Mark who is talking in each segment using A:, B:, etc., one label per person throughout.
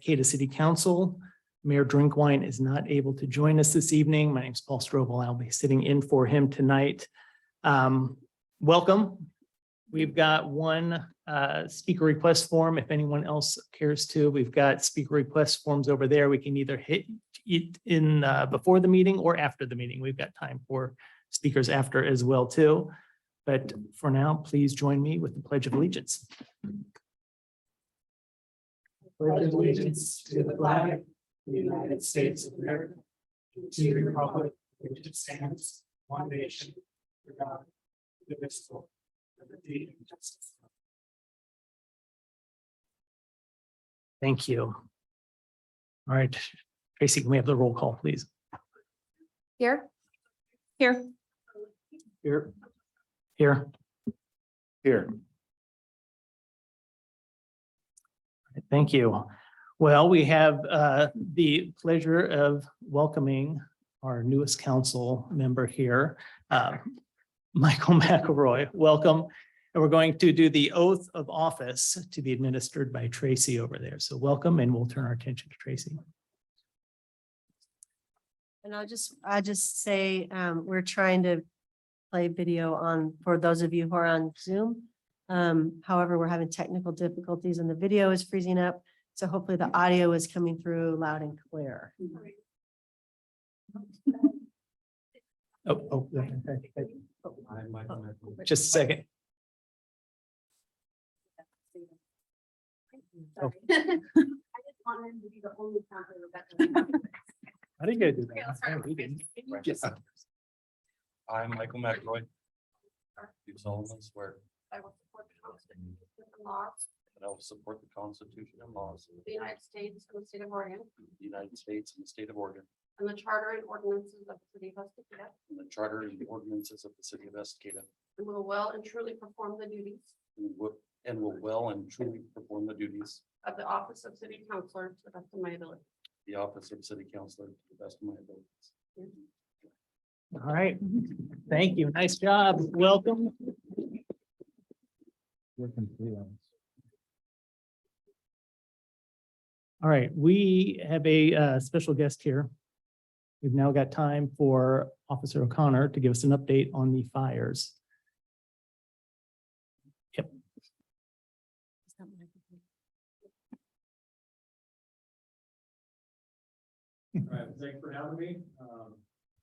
A: Estacada City Council. Mayor Drinkwine is not able to join us this evening. My name is Paul Strobel. I'll be sitting in for him tonight. Welcome. We've got one speaker request form. If anyone else cares to, we've got speaker request forms over there. We can either hit it in before the meeting or after the meeting. We've got time for speakers after as well too. But for now, please join me with the Pledge of Allegiance. Pledge of allegiance to the flag of the United States of America, to the republic which it stands, one nation, under God, indivisible, with liberty and justice. Thank you. All right, Tracy, can we have the roll call, please?
B: Here. Here.
A: Here. Here. Here. Thank you. Well, we have the pleasure of welcoming our newest council member here, Michael McElroy. Welcome. And we're going to do the oath of office to be administered by Tracy over there. So welcome, and we'll turn our attention to Tracy.
B: And I'll just say, we're trying to play video on for those of you who are on Zoom. However, we're having technical difficulties and the video is freezing up. So hopefully the audio is coming through loud and clear.
A: Just a second.
C: I just want him to be the only counselor Rebecca.
A: How did you guys do
C: Okay, let's
A: that?
C: start.
A: We didn't.
D: Yes. I'm Michael McElroy. Do solemnly swear
C: I will support the Constitution and laws
D: that I will support the Constitution and laws of
C: of the United States and the state of Oregon,
D: the United States and the state of Oregon,
C: and the charter and ordinances of the city of Estacada,
D: and the charter and the ordinances of the city of Esticated,
C: and will well and truly perform the duties
D: and will well and truly perform the duties
C: of the office of city councillor to the best of my ability.
D: of the office of city councillor to the best of my abilities.
A: All right. Thank you. Nice job. Welcome. All right, we have a special guest here. We've now got time for Officer O'Connor to give us an update on the fires. Yep.
E: All right, thanks for having me.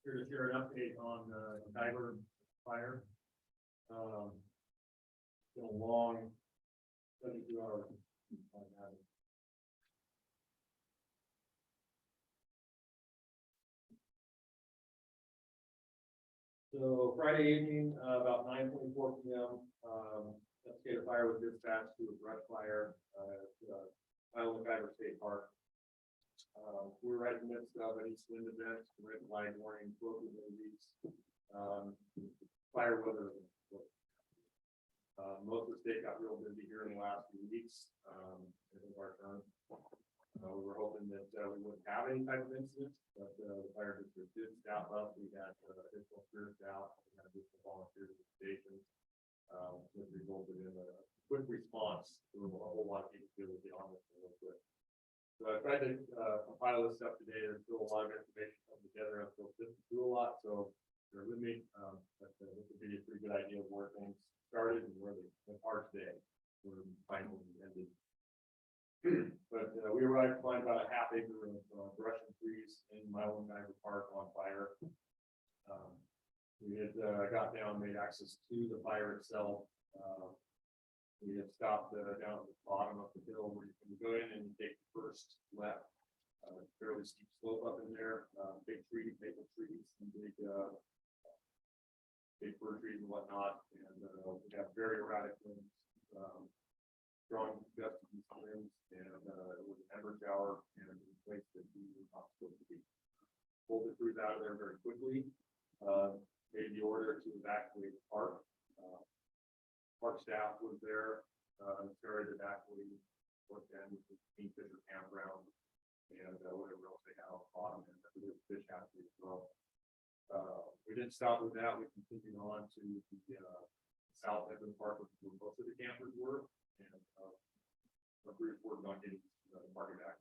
E: Here to share an update on the Diver fire. Been a long 72 hours. So Friday evening, about 9:24 p.m., Esticated fire was dispatched to a brush fire at Diver State Park. We're right in the midst of an east wind event, red flag warning, both of these. Fire weather. Most of the state got real busy here in the last few weeks. It was our turn. We were hoping that we wouldn't have any type of incident, but the fire district did staff up. We had additional crews out, we had additional volunteers at the station, which resulted in a quick response to a whole lot of people to get on this real quick. So I tried to compile this stuff today. There's still a lot of information coming together. I'm still sifting through a lot, so bear with me. But this would be a pretty good idea of where things started and where they are today. Where we finally ended. But we arrived to find about a half acre of brush and trees in Mile Diver Park on fire. We had got down, made access to the fire itself. We had stopped down at the bottom of the hill where you can go in and take the first left. Fairly steep slope up in there, big trees, maple trees, and big fir trees and whatnot. And we have very erratic winds. Strong gusts of winds, and it was an ember shower and a place that we were not supposed to be. Pulled the crews out of there very quickly. Made the order to evacuate the park. Park staff was there. Started evacuating North End, which is Kingfisher Campground, and whatever else they have on the bottom, and the fish hatchery as well. We didn't stop with that. We continued on to the South Edmund Park, where most of the campers were. And we reported on getting the park back.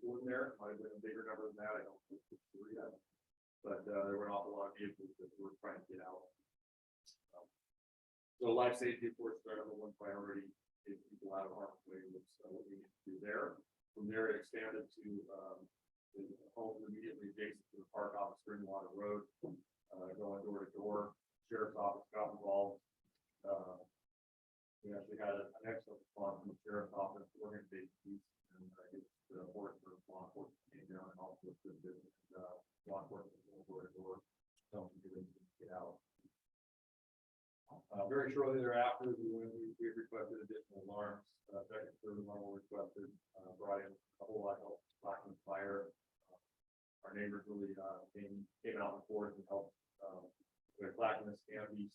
E: people in there, might have been a bigger number than that, I don't think it's sure yet. But there were an awful lot of vehicles that were trying to get out. So life safety, of course, is our number one priority, get people out of harm's way, was what we need to do there. From there, it expanded to the homes immediately adjacent to the park off Wastewater Road, going door to door. Sheriff's office got involved. We actually had an excellent response from the sheriff's office, organizations, and it was the board for law enforcement came down and also the business, law enforcement door to door, telling people to get out. Very shortly thereafter, we requested additional alarms. Second, third alarm was requested, brought in a whole lot of blackened fire. Our neighbors really came out in force and helped with Blackness, Sandy,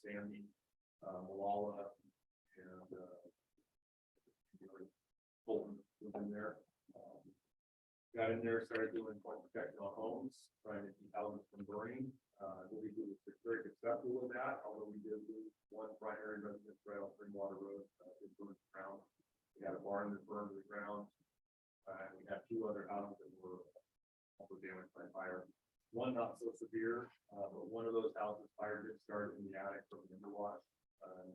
E: Lawler, and Bolton was in there. Got in there, started doing point protection on homes, trying to keep houses from burning. I believe we were very successful with that, although we did lose one primary residence right off Wastewater Road, it burned to the ground. We had a barn that burned to the ground, and we had two other houses that were also damaged by fire. One not so severe, but one of those houses fire did start in the attic from the underwash, and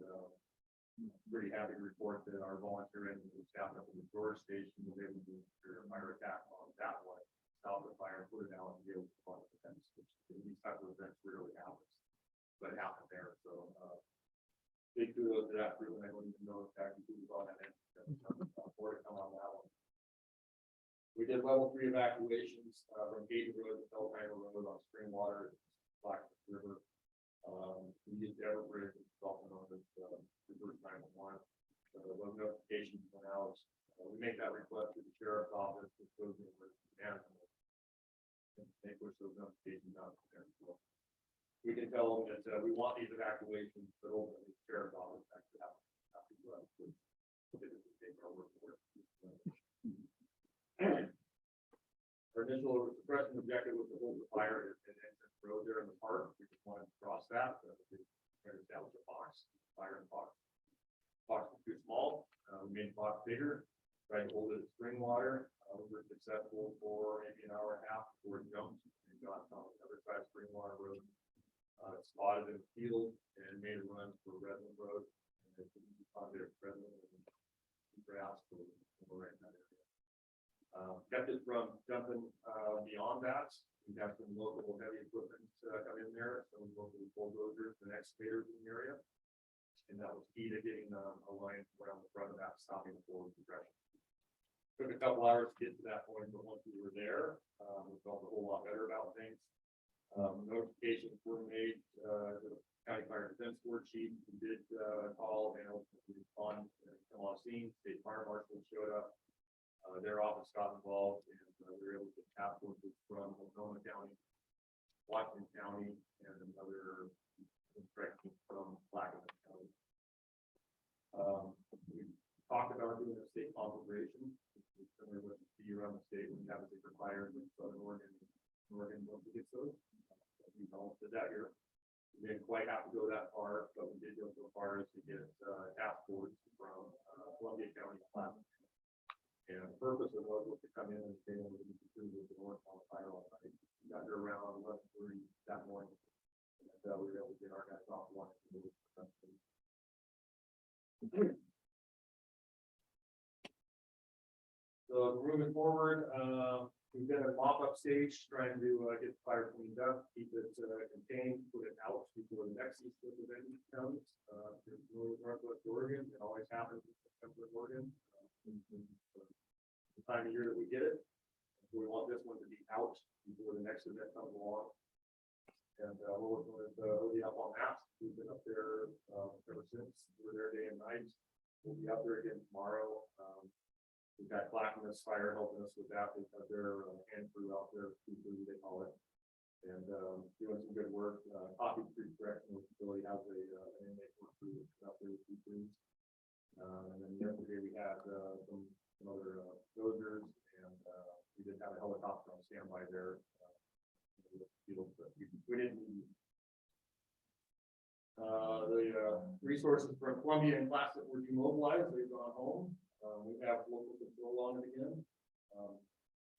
E: pretty happy to report that our volunteer and the staff up in the storage station was able to do a fire attack on that one, stop the fire, put it out, and be able to fund the fence, which these type of events rarely happens, but it happened there. So big kudos to that group, and I don't even know exactly who was on that end. More to come on that one. We did level 3 evacuations from Gaten Road to Elkhorn Road on Springwater, Black River. We used Everbridge, also known as reverse 911. Those notifications went out. We make that request to the sheriff's office, which goes in with management. And they push those notifications out there. So we can tell them that we want these evacuations, but ultimately the sheriff's office actually have to do that. Take our word for it. Our initial suppression objective was to hold the fire at entrance road there in the park. We just wanted to cross that. We tried to establish a box, fire and box. Box was too small. We made the box bigger. Tried to hold it at spring water. We were successful for maybe an hour and a half before it jumped and got on the other side of Springwater Road. Spotted in the field and made a run for Redmond Road. And it found there Redmond and grass for right in that area. Kept it from jumping beyond that. We got some local heavy equipment come in there, some local bulldozers and excavators in the area, and that was key to getting a line around the front of that, stopping the forward progression. Took a couple hours to get to that point, but once we were there, we felt a whole lot better about things. Notifications were made to the County Fire Defense Board Chief. We did call and respond and come on scene. State Fire Marshal showed up. Their office got involved, and we were able to get task forces from Oklahoma County, Washington County, and another instruction from Blackness County. We talked about doing a state conflagration, similar to what you see around the state when you have a different fire in Southern Oregon. Oregon once it gets those. We almost did that here. We didn't quite have to go that far, but we did go so far as to get task force from Columbia County. And the purpose of what was to come in and stay in with the north on the fire all night. We got there around 11:30 that morning, and we were able to get our guys off one. So moving forward, we've got a mop-up stage trying to get the fire cleaned up, keep it contained, put it out before the next east event comes. Northwest Oregon, it always happens in Central Oregon. The time of year that we get it, we want this one to be out before the next event comes along. And we're working with Lee up on maps. We've been up there ever since. We're there day and night. We'll be up there again tomorrow. We've got Blackness Fire helping us with that. We've got their hand crew out there, they call it, and doing some good work. Coffee Creek Correctional Facility has an inmate work crew out there with crews. And then yesterday we had some other dozers, and we did have a helicopter on standby there. We didn't need the resources from Columbia and Classic were demobilized. They've gone home. We have local control on it again.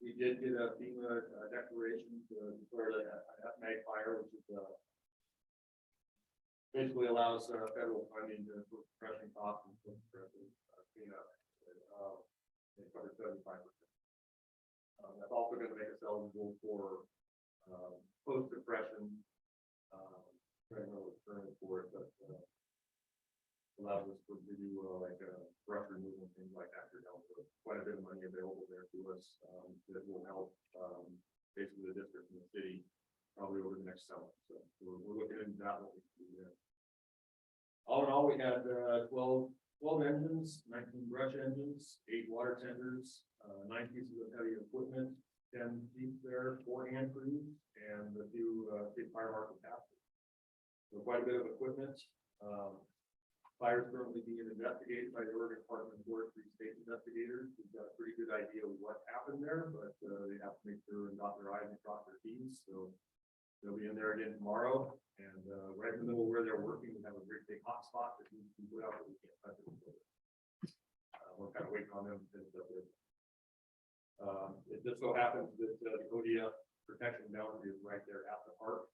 E: We did get a FEMA declaration to declare that mag fire, which is basically allows federal funding to for suppression costs and clean up. They cover 75%. That's also going to make us eligible for post-depression. I don't know what the term is for it, but allows us to do like brush removal and things like that. There's quite a bit of money available there to us that will help basically the district and the city probably over the next summer. So we're looking into that. What we can do there. All in all, we had 12 engines, 19 brush engines, 8 water tenders, 9 pieces of heavy equipment, 10 jeeps there, 4 hand crews, and a few big fire marshal captains. So quite a bit of equipment. Fire is currently being investigated by the Oregon Department of Forestry state investigators. We've got a pretty good idea of what happened there, but they have to make sure and dot their I's and cross their T's. So they'll be in there again tomorrow. And right in the middle where they're working, we have a great big hot spot that needs to be put out, but we can't touch it. We're kind of waiting on them to finish up there. It just so happens that the ODF protection boundary is right there at the park.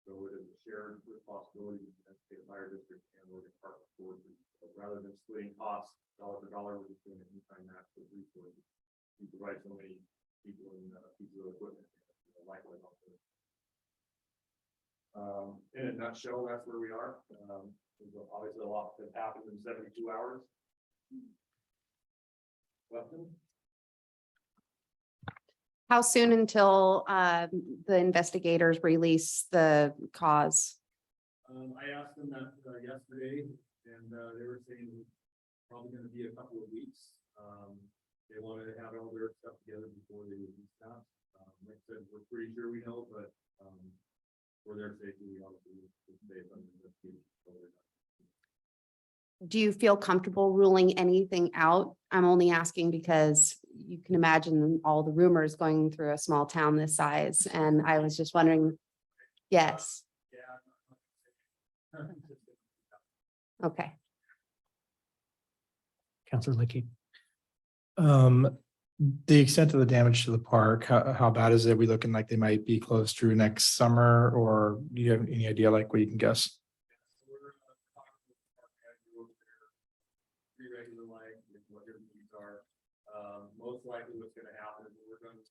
E: So it is a shared responsibility to the Esticated Fire District and Oregon Department of Forestry. So rather than splitting costs dollar for dollar, we're just doing it anytime match with resources. We provide so many people and pieces of equipment, likewise also. In a nutshell, that's where we are. There's obviously a lot that happened in 72 hours. Questions?
F: How soon until the investigators release the cause?
E: I asked them that yesterday, and they were saying it's probably going to be a couple of weeks. They wanted to have all their stuff together before they release that. Like I said, we're pretty sure we know, but for their safety, we obviously stay under investigation.
F: Do you feel comfortable ruling anything out? I'm only asking because you can imagine all the rumors going through a small town this size. And I was just wondering, yes,
E: Yeah.
F: okay.
A: Councilor Lickey.
G: The extent of the damage to the park, how bad is it? We looking like they might be closed through next summer, or do you have any idea like what you can guess?
E: Regular life, what their needs are. Most likely what's going to happen is we're going to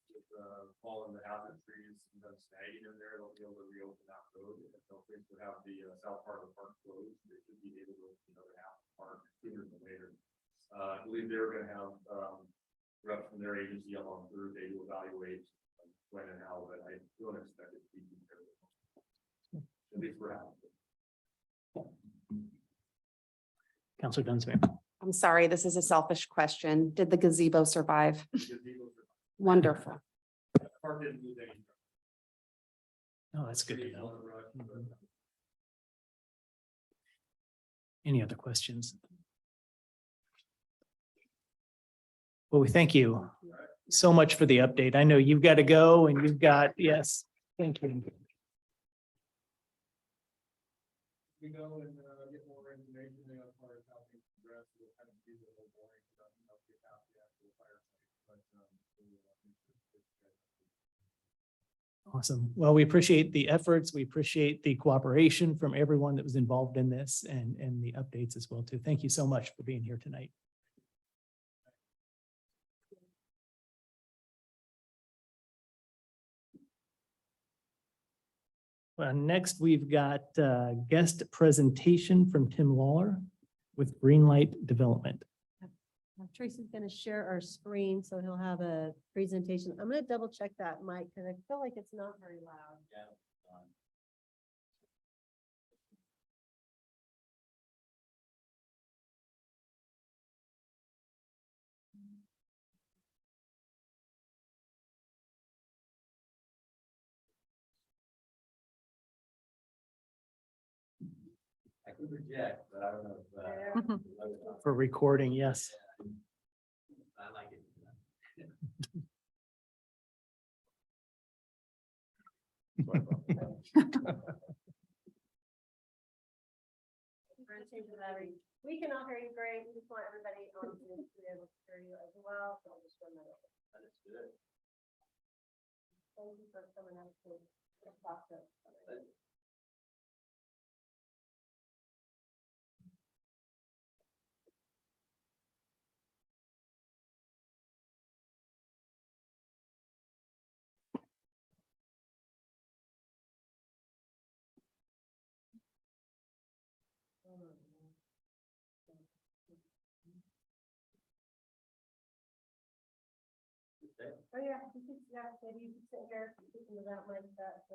E: fall in the hazard trees and then snagging in there. They'll be able to reopen that road. If they'll have the south part of the park closed, they should be able to open the other half of the park sooner than later. I believe they were going to have reps from their agency up on Thursday to evaluate when and how, but I don't expect it to be terrible. At least we're having.
A: Councilor Dunsmere.
F: I'm sorry, this is a selfish question. Did the gazebo survive? Wonderful.
E: Park didn't lose any.
A: Oh, that's good to know. Any other questions? Well, we thank you so much for the update. I know you've got to go and you've got, yes, thank you.
E: We go and get more information as far as how things progress. We'll kind of do the whole boring stuff and help get out the actual fire site. But
A: Awesome. Well, we appreciate the efforts. We appreciate the cooperation from everyone that was involved in this and the updates as well too. Thank you so much for being here tonight. Well, next we've got a guest presentation from Tim Lawler with Greenlight Development.
B: Tracy's going to share our screen, so he'll have a presentation. I'm going to double check that mic because I feel like it's not very loud.
D: I can project, but I don't know if.
A: For recording, yes.
D: I like it.
B: We can all hear you great. We just want everybody on Zoom to be able to hear you as well. So I'll just run that over.
D: Understood.
C: Thank you for coming out to the process. Oh, yeah, you can, yeah, maybe you can sit here, listen to that mic, that,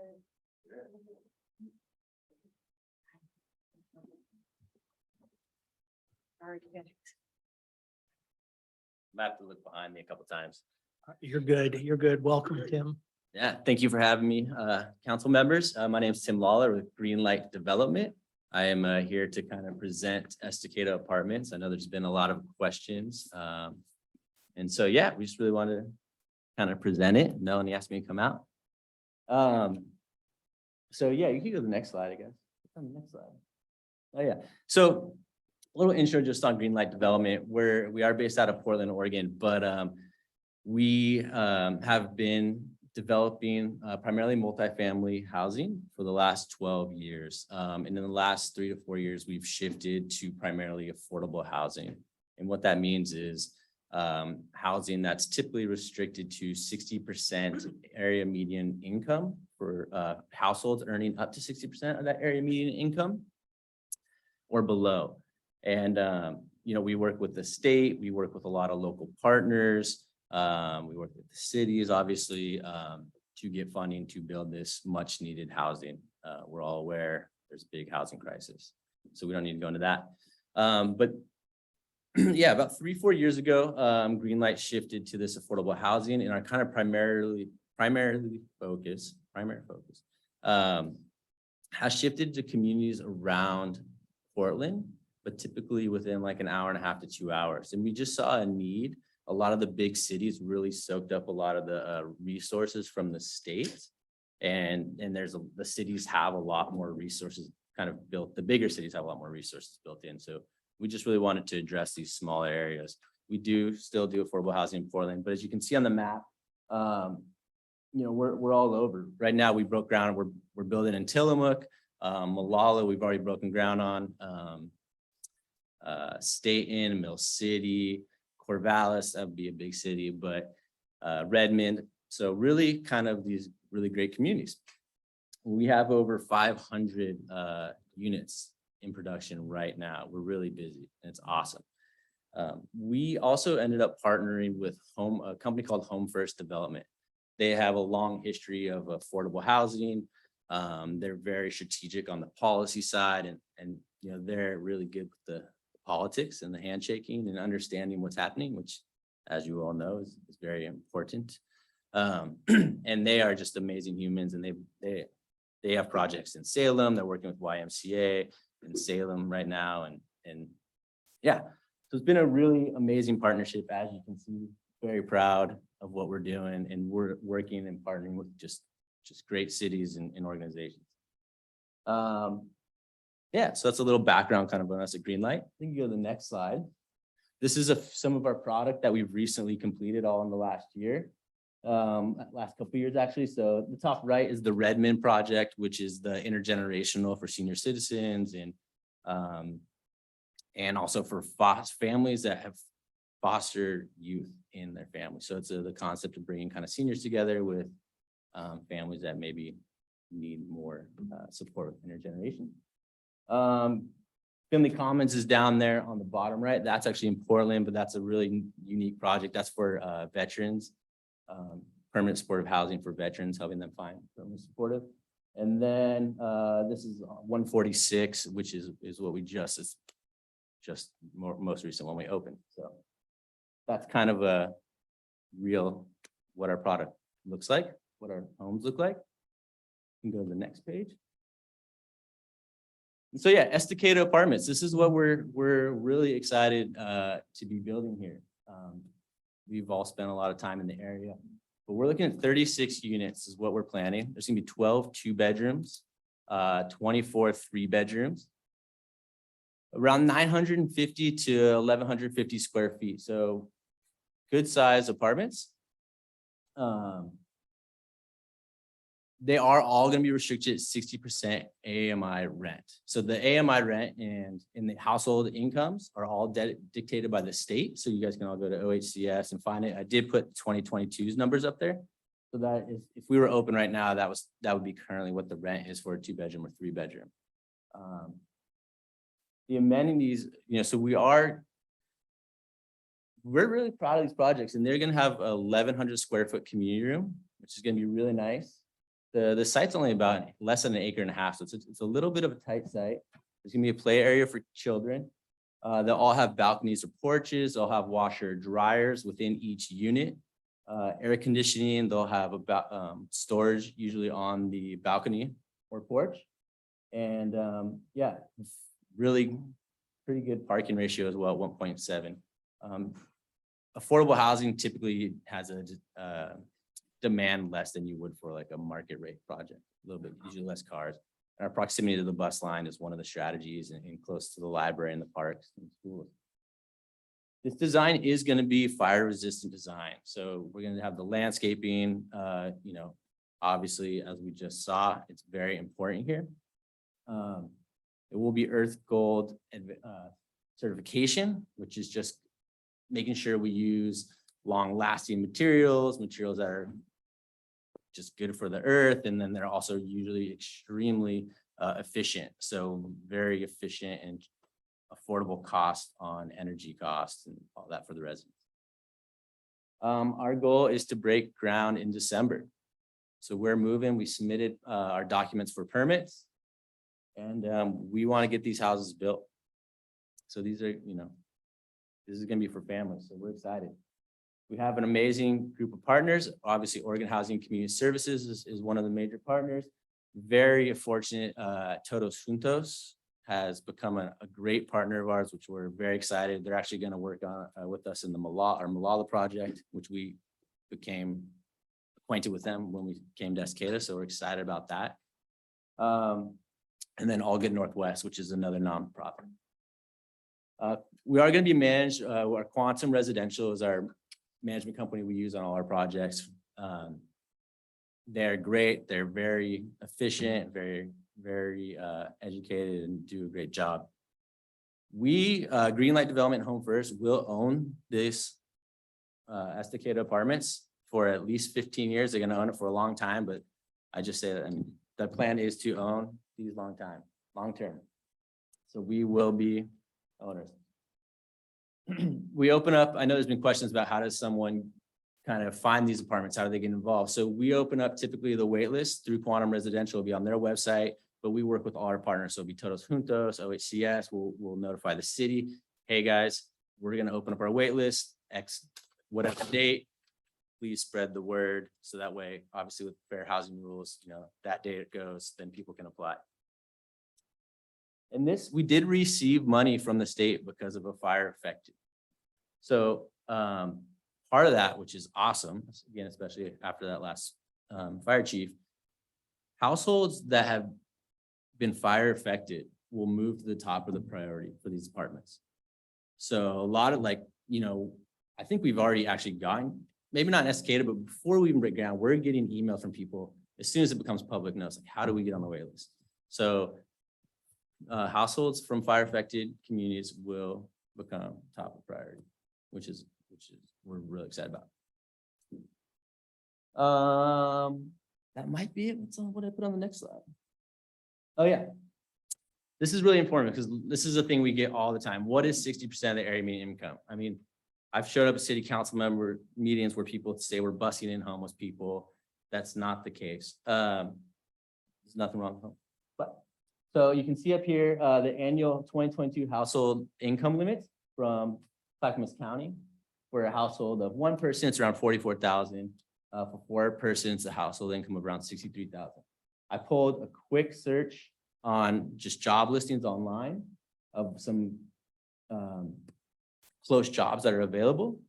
B: Sorry, good.
H: I have to look behind me a couple times.
A: You're good. You're good. Welcome, Tim.
H: Yeah, thank you for having me, council members. My name is Tim Lawler with Greenlight Development. I am here to kind of present Esticated Apartments. I know there's been a lot of questions. And so, yeah, we just really wanted to kind of present it. Melanie asked me to come out. So yeah, you can go to the next slide, I guess. What's on the next slide? Oh, yeah. So a little intro just on Greenlight Development, where we are based out of Portland, Oregon, but we have been developing primarily multifamily housing for the last 12 years. And in the last 3 to 4 years, we've shifted to primarily affordable housing. And what that means is housing that's typically restricted to 60% area median income for households earning up to 60% of that area median income or below. And, we work with the state, we work with a lot of local partners. We work with the cities, obviously, to get funding to build this much needed housing. We're all aware there's a big housing crisis, so we don't need to go into that. But yeah, about 3-4 years ago, Greenlight shifted to this affordable housing, and our kind of primary focus has shifted to communities around Portland, but typically within like an hour and a half to 2 hours. And we just saw a need. A lot of the big cities really soaked up a lot of the resources from the state, and the cities have a lot more resources kind of built. The bigger cities have a lot more resources built in. So we just really wanted to address these smaller areas. We do still do affordable housing in Portland, but as you can see on the map, we're all over. Right now, we broke ground. We're building in Tillamook, Lawler. We've already broken ground on Staten, Mill City, Corvallis. That would be a big city, but Redmond. So really, kind of these really great communities. We have over 500 units in production right now. We're really busy, and it's awesome. We also ended up partnering with a company called Home First Development. They have a long history of affordable housing. They're very strategic on the policy side, and they're really good with the politics and the handshaking and understanding what's happening, which, as you all know, is very important. And they are just amazing humans, and they have projects in Salem. They're working with YMCA in Salem right now, and yeah, so it's been a really amazing partnership. As you can see, very proud of what we're doing, and we're working and partnering with just great cities and organizations. Yeah, so that's a little background kind of on us at Greenlight. I think you go to the next slide. This is some of our product that we've recently completed all in the last year. Last couple of years, actually. So the top right is the Redmond project, which is the intergenerational for senior citizens and also for families that have fostered youth in their family. So it's the concept of bringing kind of seniors together with families that maybe need more support with intergeneration. Finley Commons is down there on the bottom right. That's actually in Portland, but that's a really unique project. That's for veterans. Permanent supportive housing for veterans, helping them find permanent supportive. And then this is 146, which is what we just most recent when we opened. So that's kind of a real what our product looks like, what our homes look like. You can go to the next page. And so yeah, Esticated Apartments. This is what we're really excited to be building here. We've all spent a lot of time in the area, but we're looking at 36 units is what we're planning. There's gonna be 12 2-bedrooms, 24 3-bedrooms, around 950 to 1,150 square feet. So good size apartments. They are all gonna be restricted 60% AMI rent. So the AMI rent and in the household incomes are all dictated by the state. So you guys can all go to OHCS and find it. I did put 2022's numbers up there. So that is, if we were open right now, that would be currently what the rent is for a 2-bedroom or 3-bedroom. The amenities, so we're really proud of these projects, and they're gonna have 1,100 square foot community room, which is gonna be really nice. The site's only about less than 1.5 acres, so it's a little bit of a tight site. There's gonna be a play area for children. They'll all have balconies or porches. They'll have washer dryers within each unit. Air conditioning, they'll have about storage usually on the balcony or porch. And yeah, really pretty good parking ratio as well, 1.7. Affordable housing typically has a demand less than you would for like a market rate project, a little bit, usually less cars. Our proximity to the bus line is one of the strategies, and close to the library and the parks and schools. This design is going to be fire resistant design. So we're going to have the landscaping, obviously, as we just saw, it's very important here. It will be Earth Gold certification, which is just making sure we use long lasting materials that are just good for the earth. And then they're also usually extremely efficient. So very efficient and affordable cost on energy costs and all that for the residents. Our goal is to break ground in December. So we're moving, we submitted our documents for permits, and we want to get these houses built. So these are, this is going to be for families. So we're excited. We have an amazing group of partners. Obviously, Oregon Housing Community Services is one of the major partners. Very fortunate, Todos Juntos has become a great partner of ours, which we're very excited. They're actually going to work on with us in the Lawler project, which we became acquainted with them when we came to Estacada. So we're excited about that. And then All Good Northwest, which is another nonprofit. We are going to be managed, our Quantum Residential is our management company we use on all our projects. They're great. They're very efficient, very educated, and do a great job. We, Greenlight Development Home First, will own this Esticated Apartments for at least 15 years. They're going to own it for a long time, but I just say that, and the plan is to own these long term. So we will be owners. We open up, I know there's been questions about how does someone kind of find these apartments, how do they get involved? So we open up typically the wait list through Quantum Residential, will be on their website, but we work with all our partners. So it'll be Todos Juntos, OHCS, we'll notify the city. Hey guys, we're gonna open up our wait list, X, whatever date, please spread the word. So that way, obviously with fair housing rules, that day it goes, then people can apply. And this, we did receive money from the state because of a fire affected. So part of that, which is awesome, again, especially after that last fire chief, households that have been fire affected will move to the top of the priority for these apartments. So a lot of I think we've already actually gotten, maybe not Esticated, but before we even break ground, we're getting emails from people as soon as it becomes public notice, like how do we get on the wait list? So households from fire affected communities will become top of priority, which is we're really excited about. That might be it. What I put on the next slide. Oh yeah, this is really important because this is a thing we get all the time. What is 60% of the area median income? I mean, I've showed up at city council member meetings where people say we're busing in homeless people. That's not the case. There's nothing wrong with them. But so you can see up here the annual 2022 household income limits from Clackamas County. For a household of one person, it's around 44,000. For 4 persons, a household income of around 63,000. I pulled a quick search on just job listings online of some close jobs that are available.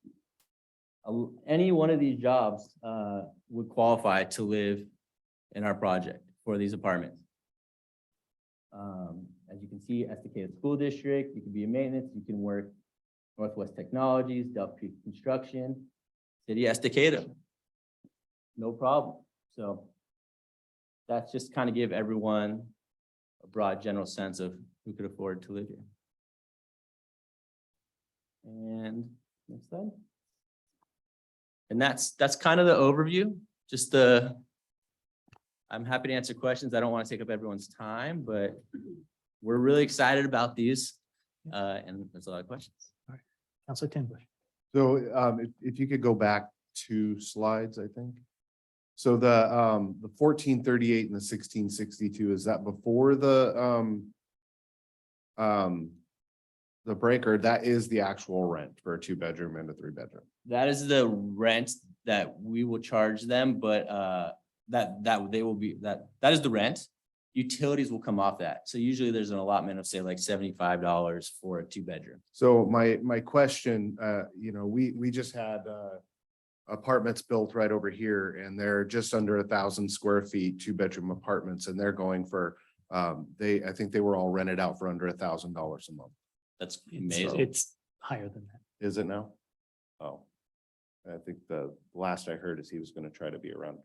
H: Any one of these jobs would qualify to live in our project for these apartments. As you can see, Esticated School District, you can be a maintenance, you can work Northwest Technologies, Delta Creek Construction, City Estacada. No problem. So that's just kind of give everyone a broad general sense of who could afford to live here. And next slide. And that's kind of the overview, just I'm happy to answer questions. I don't want to take up everyone's time, but we're really excited about these. And there's a lot of questions.
A: Counselor Tinbush.
I: So if you could go back 2 slides, I think. So the 1438 and the 1662, is that before the breaker? That is the actual rent for a 2-bedroom and a 3-bedroom.
H: That is the rent that we will charge them, but that they will be, that is the rent. Utilities will come off that. So usually there's an allotment of say like $75 for a 2-bedroom.
I: So my question, you know, we just had apartments built right over here, and they're just under 1,000 square feet, 2-bedroom apartments, and they're going for I think they were all rented out for under $1,000 a month.
H: That's amazing.
A: It's higher than that.
I: Is it now? Oh, I think the last I heard is he was gonna try to be around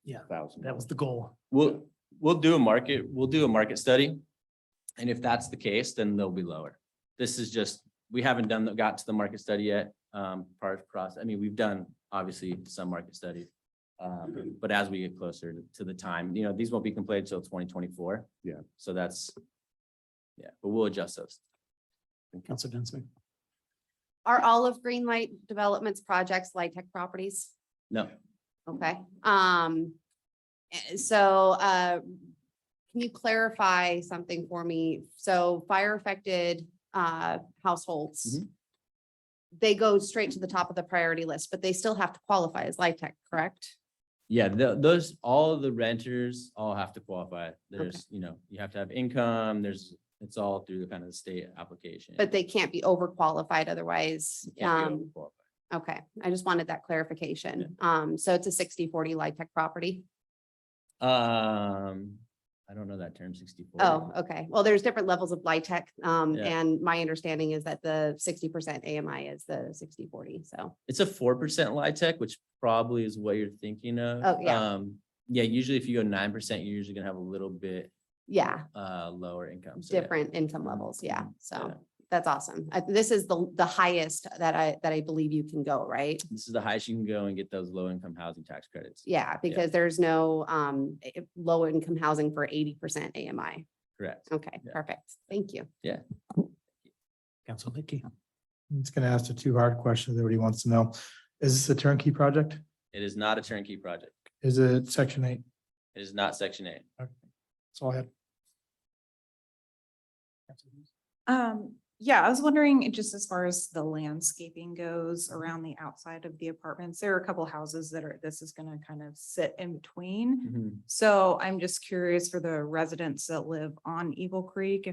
A: Yeah,
I: 1,000.
A: that was the goal.
H: We'll do a market study. And if that's the case, then they'll be lower. This is just, we haven't got to the market study yet. Part of process. I mean, we've done obviously some market studies. But as we get closer to the time, you know, these won't be completed till 2024.
I: Yeah.
H: So that's, yeah, but we'll adjust those.
A: Counselor Dunsmere.
F: Are all of Greenlight Developments projects LIHTC properties?
H: No,
F: Okay, so, can you clarify something for me? So fire affected, households.
H: Mhm.
F: They go straight to the top of the priority list, but they still have to qualify as LIHTC, correct?
H: yeah, those, all of the renters all have to qualify. There's, you know, you have to have income, it's all through the kind of the state application.
F: But they can't be overqualified otherwise.
H: You can't be overqualified.
F: Okay, I just wanted that clarification. So it's a 60-40 LIHTC property.
H: I don't know that term 64.
F: Oh, okay. Well, there's different levels of LIHTC.
H: Yeah.
F: And my understanding is that the 60% AMI is the 60-40, so.
H: It's a 4% LIHTC, which probably is what you're thinking of.
F: Oh, yeah.
H: Yeah, usually if you go 9%, you're usually gonna have a little bit
F: Yeah,
H: lower income. So, yeah.
F: different income levels, yeah, so
H: Yeah.
F: that's awesome. This is the highest that I believe you can go, right?
H: This is the highest you can go and get those low income housing tax credits.
F: Yeah, because there's no low income housing for 80% AMI.
H: Correct.
F: Okay,
H: Yeah.
F: perfect. Thank you.
A: Counselor Licky.
G: I'm just gonna ask the 2 hard questions that everybody wants to know. Is this a turnkey project?
H: It is not a turnkey project.
G: Is it section 8?
H: It is not section 8.
G: That's all I had.
C: Yeah, I was wondering, just as far as the landscaping goes around the outside of the apartments, there are a couple houses that this is gonna kind of sit in between.
H: Mm-hmm.
C: So I'm just curious for the residents that live on Eagle Creek,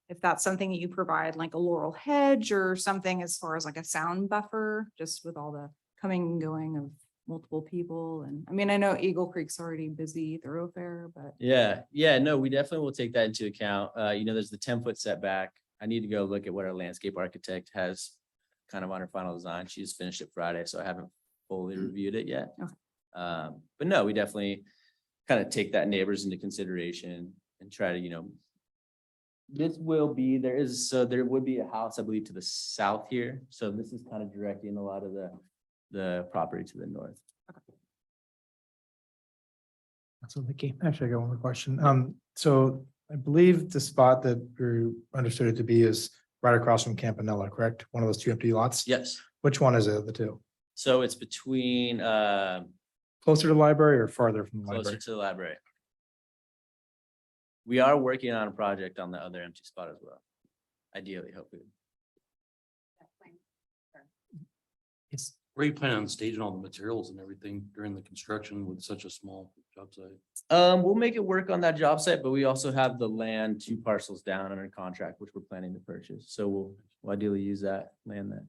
C: if that's something that you provide, like a laurel hedge or something as far as like a sound buffer, just with all the coming and going of multiple people. And I mean, I know Eagle Creek's already busy thoroughfare, but.
H: Yeah, no, we definitely will take that into account. You know, there's the 10-foot setback. I need to go look at what our landscape architect has kind of on her final design. She just finished it Friday, so I haven't fully reviewed it yet.
C: Okay.
H: But no, we definitely kind of take that neighbors into consideration and try to, you know, there would be a house, I believe, to the south here. So this is kind of directing a lot of the property to the north.
A: Counselor Licky.
G: Actually, I got one more question. So I believe the spot that we understood it to be is right across from Campanella, correct? One of those 2 empty lots?
H: Yes.
G: Which one is it, of the 2?
H: So it's between
G: Closer to the library or farther from the
H: closer
G: library?
H: to the library. We are working on a project on the other empty spot as well. Ideally, hopefully.
A: Yes.
D: Where are you planning on staging all the materials and everything during the construction with such a small job site?
H: We'll make it work on that job site, but we also have the land 2 parcels down under contract, which we're planning to purchase. So we'll ideally use that land then.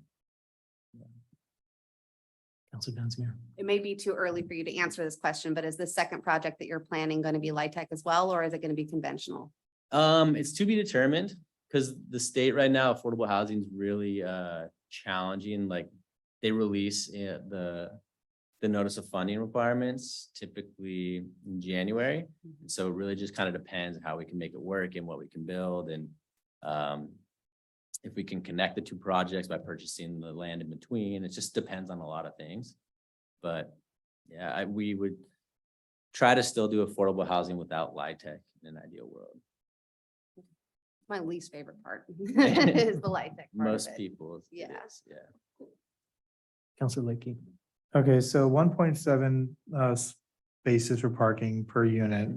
A: Counselor Dunsmere.
F: It may be too early for you to answer this question, but is the second project that you're planning going to be LIHTC as well, or is it going to be conventional?
H: It's to be determined because the state right now, affordable housing is really challenging. Like they release the the notice of funding requirements typically in January. And so it really just kind of depends on how we can make it work and what we can build and if we can connect the two projects by purchasing the land in between. It just depends on a lot of things. But yeah, we would try to still do affordable housing without LIHTC in an ideal world.
F: My least favorite part is the light tech part of
H: Most
F: it.
H: people. it
F: Yeah.
H: is, Yeah.
A: Counselor Lickey.
G: Okay, so 1.7 spaces for parking per unit.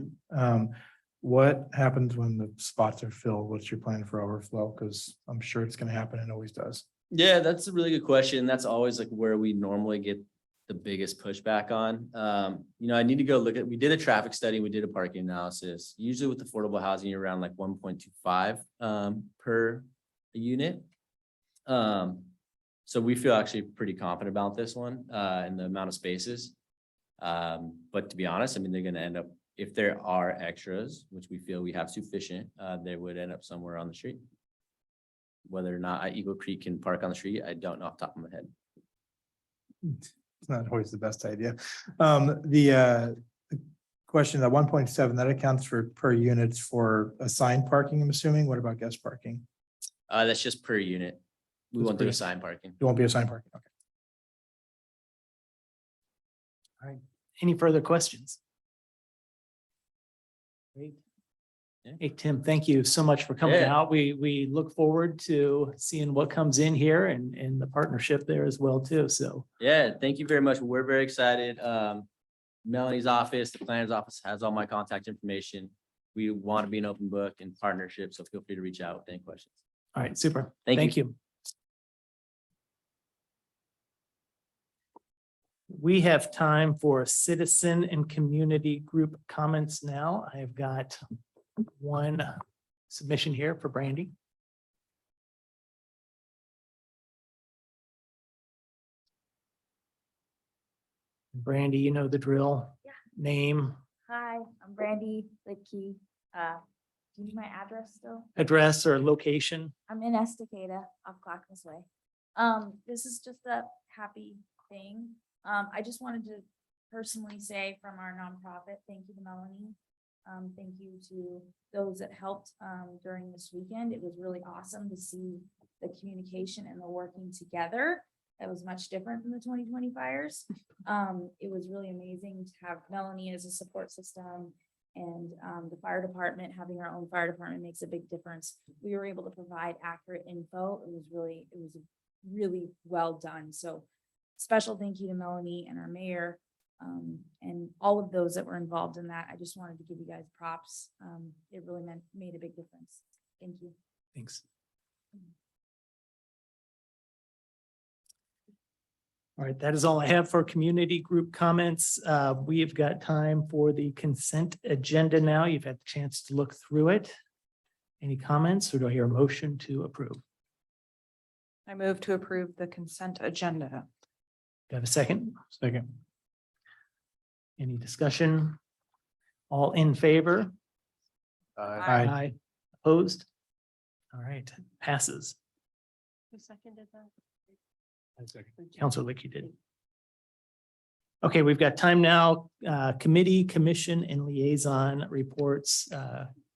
G: What happens when the spots are filled? What's your plan for overflow? Because I'm sure it's gonna happen and always does.
H: Yeah, that's a really good question. That's always like where we normally get the biggest pushback on. I need to go look at, we did a traffic study, we did a parking analysis. Usually with affordable housing, you're around like 1.25 per unit. So we feel actually pretty confident about this one and the amount of spaces. But to be honest, I mean, they're gonna end up, if there are extras, which we feel we have sufficient, they would end up somewhere on the street. Whether or not Eagle Creek can park on the street, I don't know off the top of my head.
G: It's not always the best idea. The question, that 1.7, that accounts for per units for assigned parking, I'm assuming. What about guest parking?
H: That's just per unit. We
G: That's
H: won't do
G: per-
H: assigned parking.
G: It won't be assigned parking. Okay.
A: All right. Any further questions? Great.
H: Yeah.
A: Hey, Tim, thank you so much for coming
H: Yeah.
A: out. We look forward to seeing what comes in here and the partnership there as well too. So
H: Yeah, thank you very much. We're very excited. Melanie's office, the planner's office has all my contact information. We want to be an open book and partnership, so feel free to reach out with any questions.
A: all right, super.
H: Thank you.
A: Thank you. We have time for citizen and community group comments now. I've got one submission here for Brandy. Brandy, you know the drill.
J: Yeah.
A: Name,
J: Hi, I'm Brandy Lickey. Do you need my address still?
A: address, or location.
J: I'm in Estacada off Clackamas Way. This is just a happy thing. I just wanted to personally say from our nonprofit, thank you to Melanie. Thank you to those that helped during this weekend. It was really awesome to see the communication and the working together. That was much different than the 2020 fires. It was really amazing to have Melanie as a support system, and the fire department, having our own fire department makes a big difference. We were able to provide accurate info. It was really well done. So special thank you to Melanie and our mayor and all of those that were involved in that. I just wanted to give you guys props. It really made a big difference. Thank you.
A: Thanks. All right, that is all I have for community group comments. We have got time for the consent agenda now. You've had the chance to look through it. Any comments, or do I hear a motion to approve?
C: I move to approve the consent agenda.
A: Do I have a second? Second. Any discussion? All in favor? Aye. Opposed? All right, passes.
B: Who seconded that?
A: Counselor Lickey did. Okay, we've got time now. Committee, commission, and liaison reports.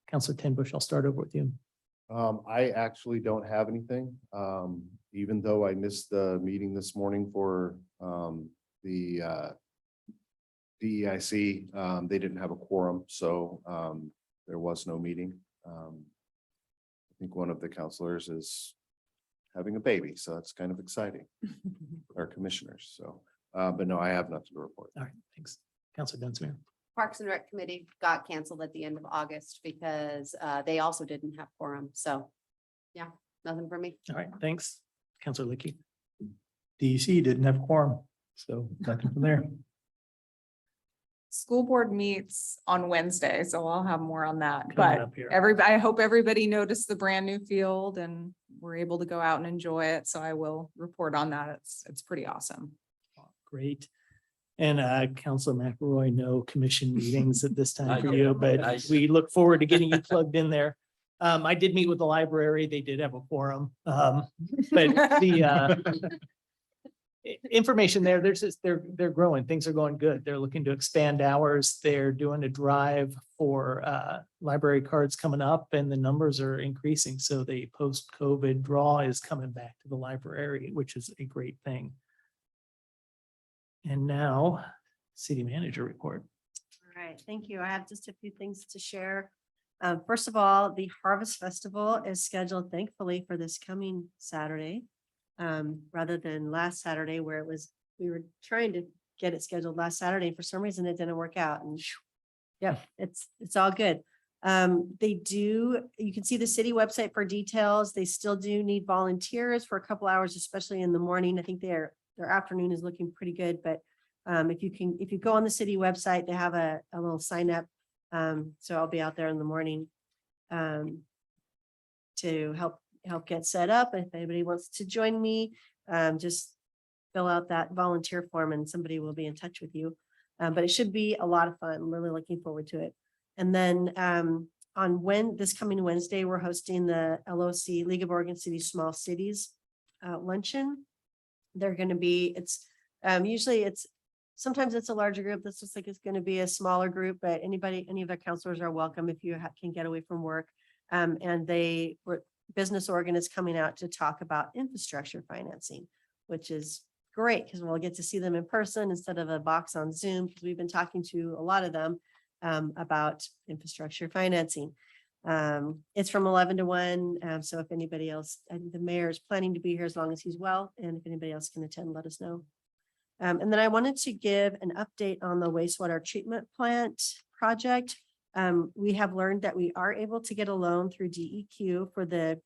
A: Counselor Tenbush, I'll start over with you.
I: I actually don't have anything, even though I missed the meeting this morning for the DEIC. They didn't have a quorum, so there was no meeting. I think one of the counselors is having a baby, so that's kind of exciting. Our commissioners, so, but no, I have nothing to report.
A: All right, thanks. Counselor Dunsmere.
F: Parks and Rec Committee got canceled at the end of August because they also didn't have quorum. So, yeah, nothing for me.
A: All right, thanks. Counselor Lickey.
G: DEC didn't have quorum, so nothing from there.
C: School board meets on Wednesday, so I'll have more on that,
A: Coming
C: but
A: up here.
C: I hope everybody noticed the brand new field and we're able to go out and enjoy it. So I will report on that. It's pretty awesome.
A: Great. And Counselor McElroy, no commission meetings at this time for you, but
D: Nice.
A: we look forward to getting you plugged in there. I did meet with the library. They did have a quorum. But information there. There's just, they're growing. Things are going good. They're looking to expand hours. They're doing a drive for library cards coming up and the numbers are increasing. So the post-COVID draw is coming back to the library, which is a great thing. And now, city manager report.
B: All right, thank you. I have just a few things to share. First of all, the Harvest Festival is scheduled thankfully for this coming Saturday. Rather than last Saturday where we were trying to get it scheduled last Saturday. For some reason, it didn't work out and yeah, it's all good. You can see the city website for details. They still do need volunteers for a couple hours, especially in the morning. I think their afternoon is looking pretty good, but if you go on the city website, they have a little sign up. So I'll be out there in the morning to help get set up. If anybody wants to join me, just fill out that volunteer form and somebody will be in touch with you. But it should be a lot of fun. I'm really looking forward to it. And then this coming Wednesday, we're hosting the LOC League of Oregon City Small Cities luncheon. They're going to be, sometimes it's a larger group. This looks like it's going to be a smaller group, but any of the counselors are welcome if you can get away from work. And Business Oregon is coming out to talk about infrastructure financing, which is great because we'll get to see them in person instead of a box on Zoom, because we've been talking to a lot of them about infrastructure financing. It's from 11 to 1. So if anybody else, I think the mayor is planning to be here as long as he's well. And if anybody else can attend, let us know. And then I wanted to give an update on the wastewater treatment plant project. We have learned that we are able to get a loan through DEQ for the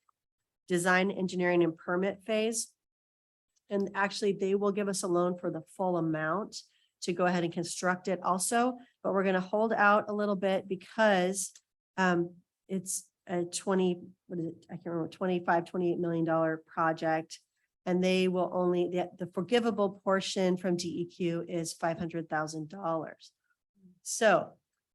B: design, engineering, and permit phase. And actually, they will give us a loan for the full amount to go ahead and construct it also. But we're going to hold out a little bit because it's a $25, $28 million project. And they will only, the forgivable portion from DEQ is $500,000. So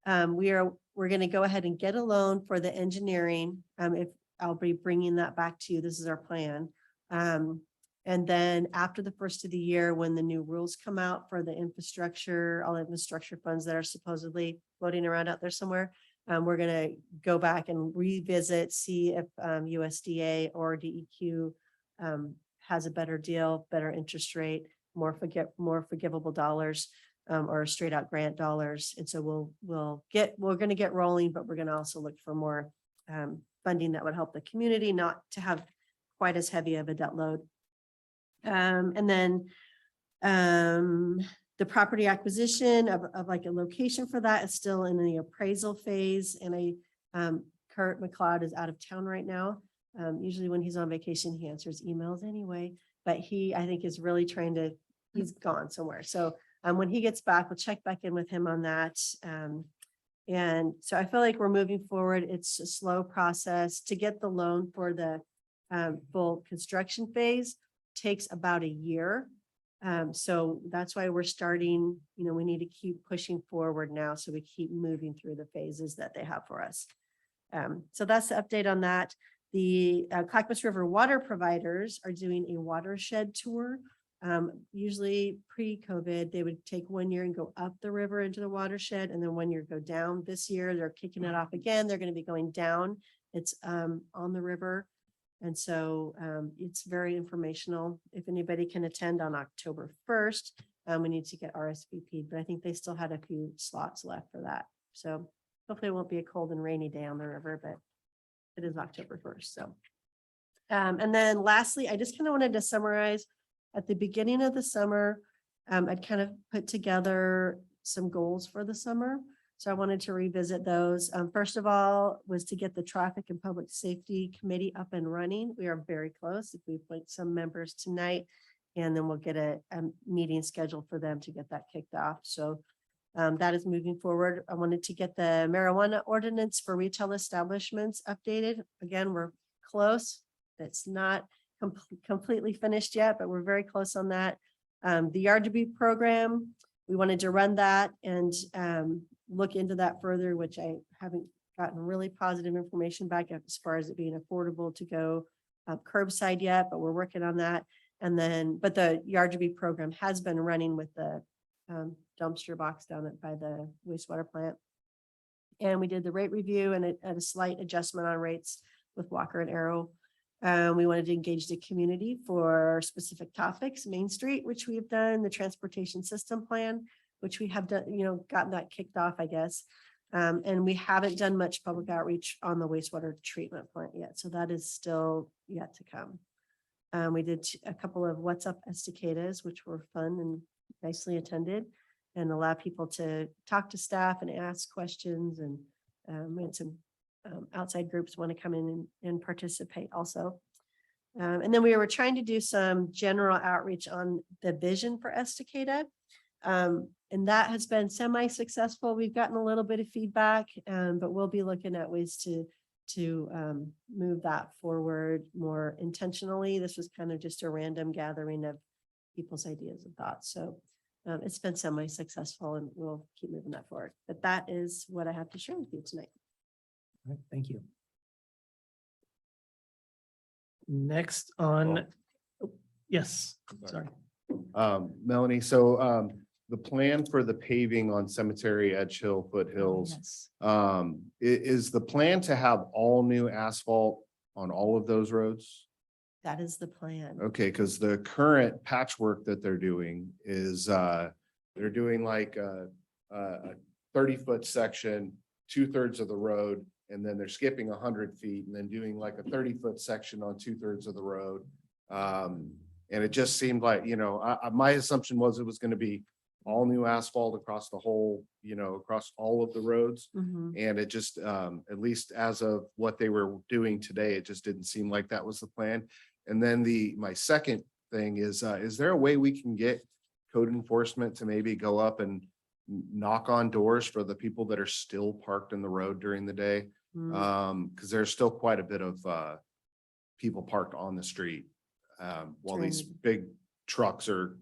B: we're going to go ahead and get a loan for the engineering. If I'll be bringing that back to you, this is our plan. And then after the first of the year, when the new rules come out for the infrastructure, all the infrastructure funds that are supposedly floating around out there somewhere, we're going to go back and revisit, see if USDA or DEQ has a better deal, better interest rate, more forgivable dollars, or straight out grant dollars. And so we're going to get rolling, but we're going to also look for more funding that would help the community not to have quite as heavy of a debt load. And then the property acquisition of like a location for that is still in the appraisal phase. And Kurt McLeod is out of town right now. Usually when he's on vacation, he answers emails anyway, but I think is really he's gone somewhere. So when he gets back, we'll check back in with him on that. And so I feel like we're moving forward. It's a slow process to get the loan for the full construction phase. Takes about a year. So that's why we're starting, we need to keep pushing forward now. So we keep moving through the phases that they have for us. So that's the update on that. The Clackamas River water providers are doing a watershed tour. Usually pre-COVID, they would take 1 year and go up the river into the watershed and then 1 year go down. This year, they're kicking it off again. They're going to be going down. It's on the river. And so it's very informational. If anybody can attend on October 1st, we need to get RSVP'd, but I think they still had a few slots left for that. So hopefully it won't be a cold and rainy day on the river, but it is October 1st. So, and then lastly, I just kind of wanted to summarize at the beginning of the summer, I'd kind of put together some goals for the summer. So I wanted to revisit those. First of all, was to get the Traffic and Public Safety Committee up and running. We are very close. If we appoint some members tonight, and then we'll get a meeting scheduled for them to get that kicked off. So that is moving forward. I wanted to get the marijuana ordinance for retail establishments updated. Again, we're close. It's not completely finished yet, but we're very close on that. The Yard to Be program, we wanted to run that and look into that further, which I haven't gotten really positive information back as far as it being affordable to go curbside yet, but we're working on that. And then, but the YRGB program has been running with the dumpster box down by the wastewater plant. And we did the rate review and a slight adjustment on rates with Walker and Arrow. We wanted to engage the community for specific topics, Main Street, which we have done, the transportation system plan, which we have done, gotten that kicked off, I guess. And we haven't done much public outreach on the wastewater treatment plant yet. So that is still yet to come. We did a couple of What's Up Esticadas, which were fun and nicely attended, and allow people to talk to staff and ask questions. And we had some outside groups want to come in and participate also. And then we were trying to do some general outreach on the vision for Estacada. And that has been semi-successful. We've gotten a little bit of feedback, but we'll be looking at ways to move that forward more intentionally. This was kind of just a random gathering of people's ideas and thoughts. So it's been semi-successful, and we'll keep moving that forward. But that is what I have to share with you tonight.
A: All right, thank you. Next on, yes, sorry.
I: Melanie, so the plan for the paving on Cemetery, Edge Hill, Foothills,
B: Yes.
I: is the plan to have all new asphalt on all of those roads?
B: That is the plan.
I: Okay, because the current patchwork that they're doing is, they're doing like a 30-foot section, 2/3 of the road, and then they're skipping 100 feet and then doing like a 30-foot section on 2/3 of the road. And it just seemed like, my assumption was it was going to be all new asphalt across the whole, across all of the roads.
B: Mhm.
I: And it just, at least as of what they were doing today, it just didn't seem like that was the plan. And then my second thing is there a way we can get code enforcement to maybe go up and knock on doors for the people that are still parked in the road during the day?
B: Mm.
I: Because there's still quite a bit of people parked on the street while these big trucks are,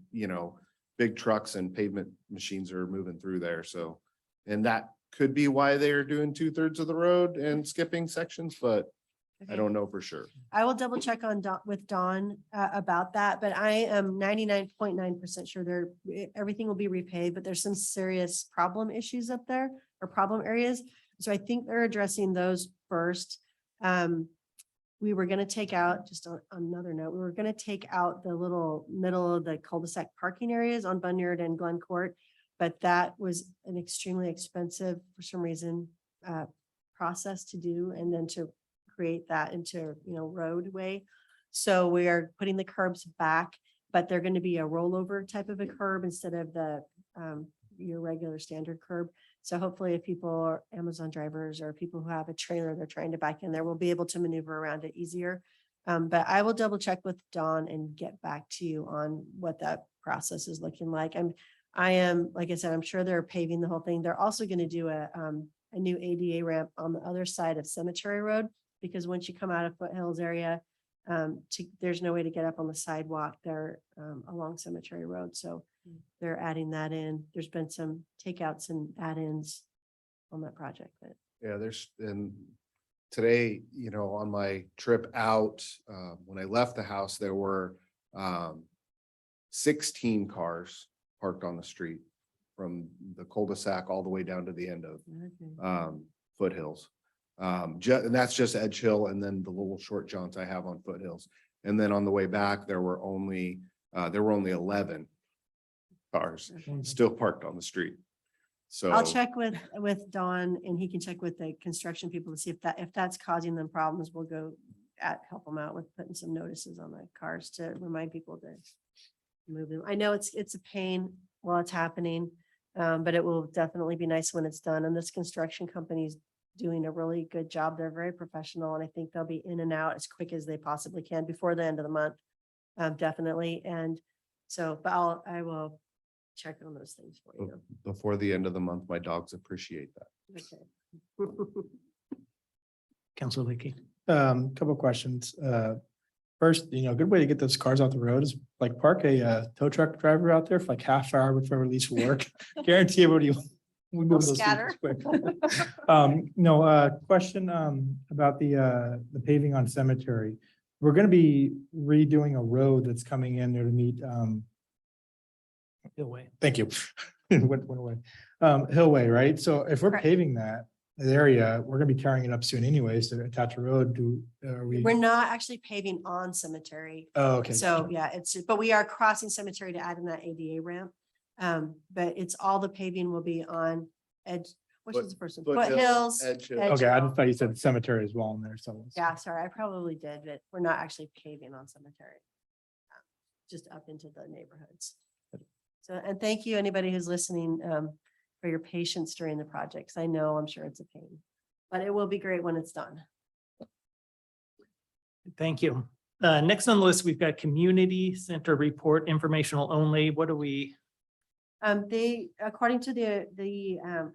I: big trucks and pavement machines are moving through there. So, and that could be why they're doing 2/3 of the road and skipping sections, but I
B: Okay.
I: don't know for sure.
B: I will double check on with Dawn about that, but I am 99.9% sure everything will be repaid, but there's some serious problem issues up there, or problem areas. So I think they're addressing those first. We were gonna take out, just on another note, we were gonna take out the little middle of the cul-de-sac parking areas on Bunyard and Glen Court, but that was an extremely expensive, for some reason, process to do, and then to create that into, roadway. So we are putting the curbs back, but they're going to be a rollover type of a curb instead of the your regular standard curb. So hopefully if people are Amazon drivers or people who have a trailer, they're trying to back in there, will be able to maneuver around it easier. But I will double check with Dawn and get back to you on what that process is looking like. I am, like I said, I'm sure they're paving the whole thing. They're also going to do a new ADA ramp on the other side of Cemetery Road, because once you come out of Foothills area, there's no way to get up on the sidewalk there along Cemetery Road. So they're adding that in. There's been some takeouts and add-ins on that project. But
I: Yeah, and today, on my trip out, when I left the house, there were 16 cars parked on the street from the cul-de-sac all the way down to the end of Foothills. And that's just Edge Hill and then the little short jaunts I have on Foothills. And then on the way back, there were only 11 cars still parked on the street. So
B: I'll check with Dawn, and he can check with the construction people to see if that's causing them problems. We'll go help them out with putting some notices on the cars to remind people to move them. I know it's a pain while it's happening, but it will definitely be nice when it's done. And this construction company's doing a really good job. They're very professional, and I think they'll be in and out as quick as they possibly can before the end of the month. Definitely. And so, but I will check on those things for you.
I: before the end of the month, my dogs appreciate that.
B: Okay.
A: Councilor Leakey.
G: Couple questions. First, a good way to get those cars off the road is like park a tow truck driver out there for like half hour before release for work. Guarantee everybody we move those
B: Scatter.
G: things quick. Question about the paving on Cemetery. we're gonna be redoing a road that's coming in there to meet,
A: Hillway.
G: thank you. Went away. Hillway, right? So if we're
B: Correct.
G: paving that area, we're gonna be carrying it up soon anyways to attach a road. Are we?
B: We're not actually paving on Cemetery.
G: Oh, okay.
B: So, yeah, but we are crossing Cemetery to add in that ADA ramp. But it's all the paving will be on Edge, which is the first one? Foothills.
I: Edge Hill.
B: Edge
G: Okay, I
B: Hill.
G: just thought you said cemetery as well in there, so.
B: Yeah, sorry, I probably did, but we're not actually paving on Cemetery. Just up into the neighborhoods. So, and thank you, anybody who's listening, for your patience during the projects. I'm sure it's a pain, but it will be great when it's done.
A: Thank you. Next on the list, we've got community center report, informational only. What do we?
B: They, according to the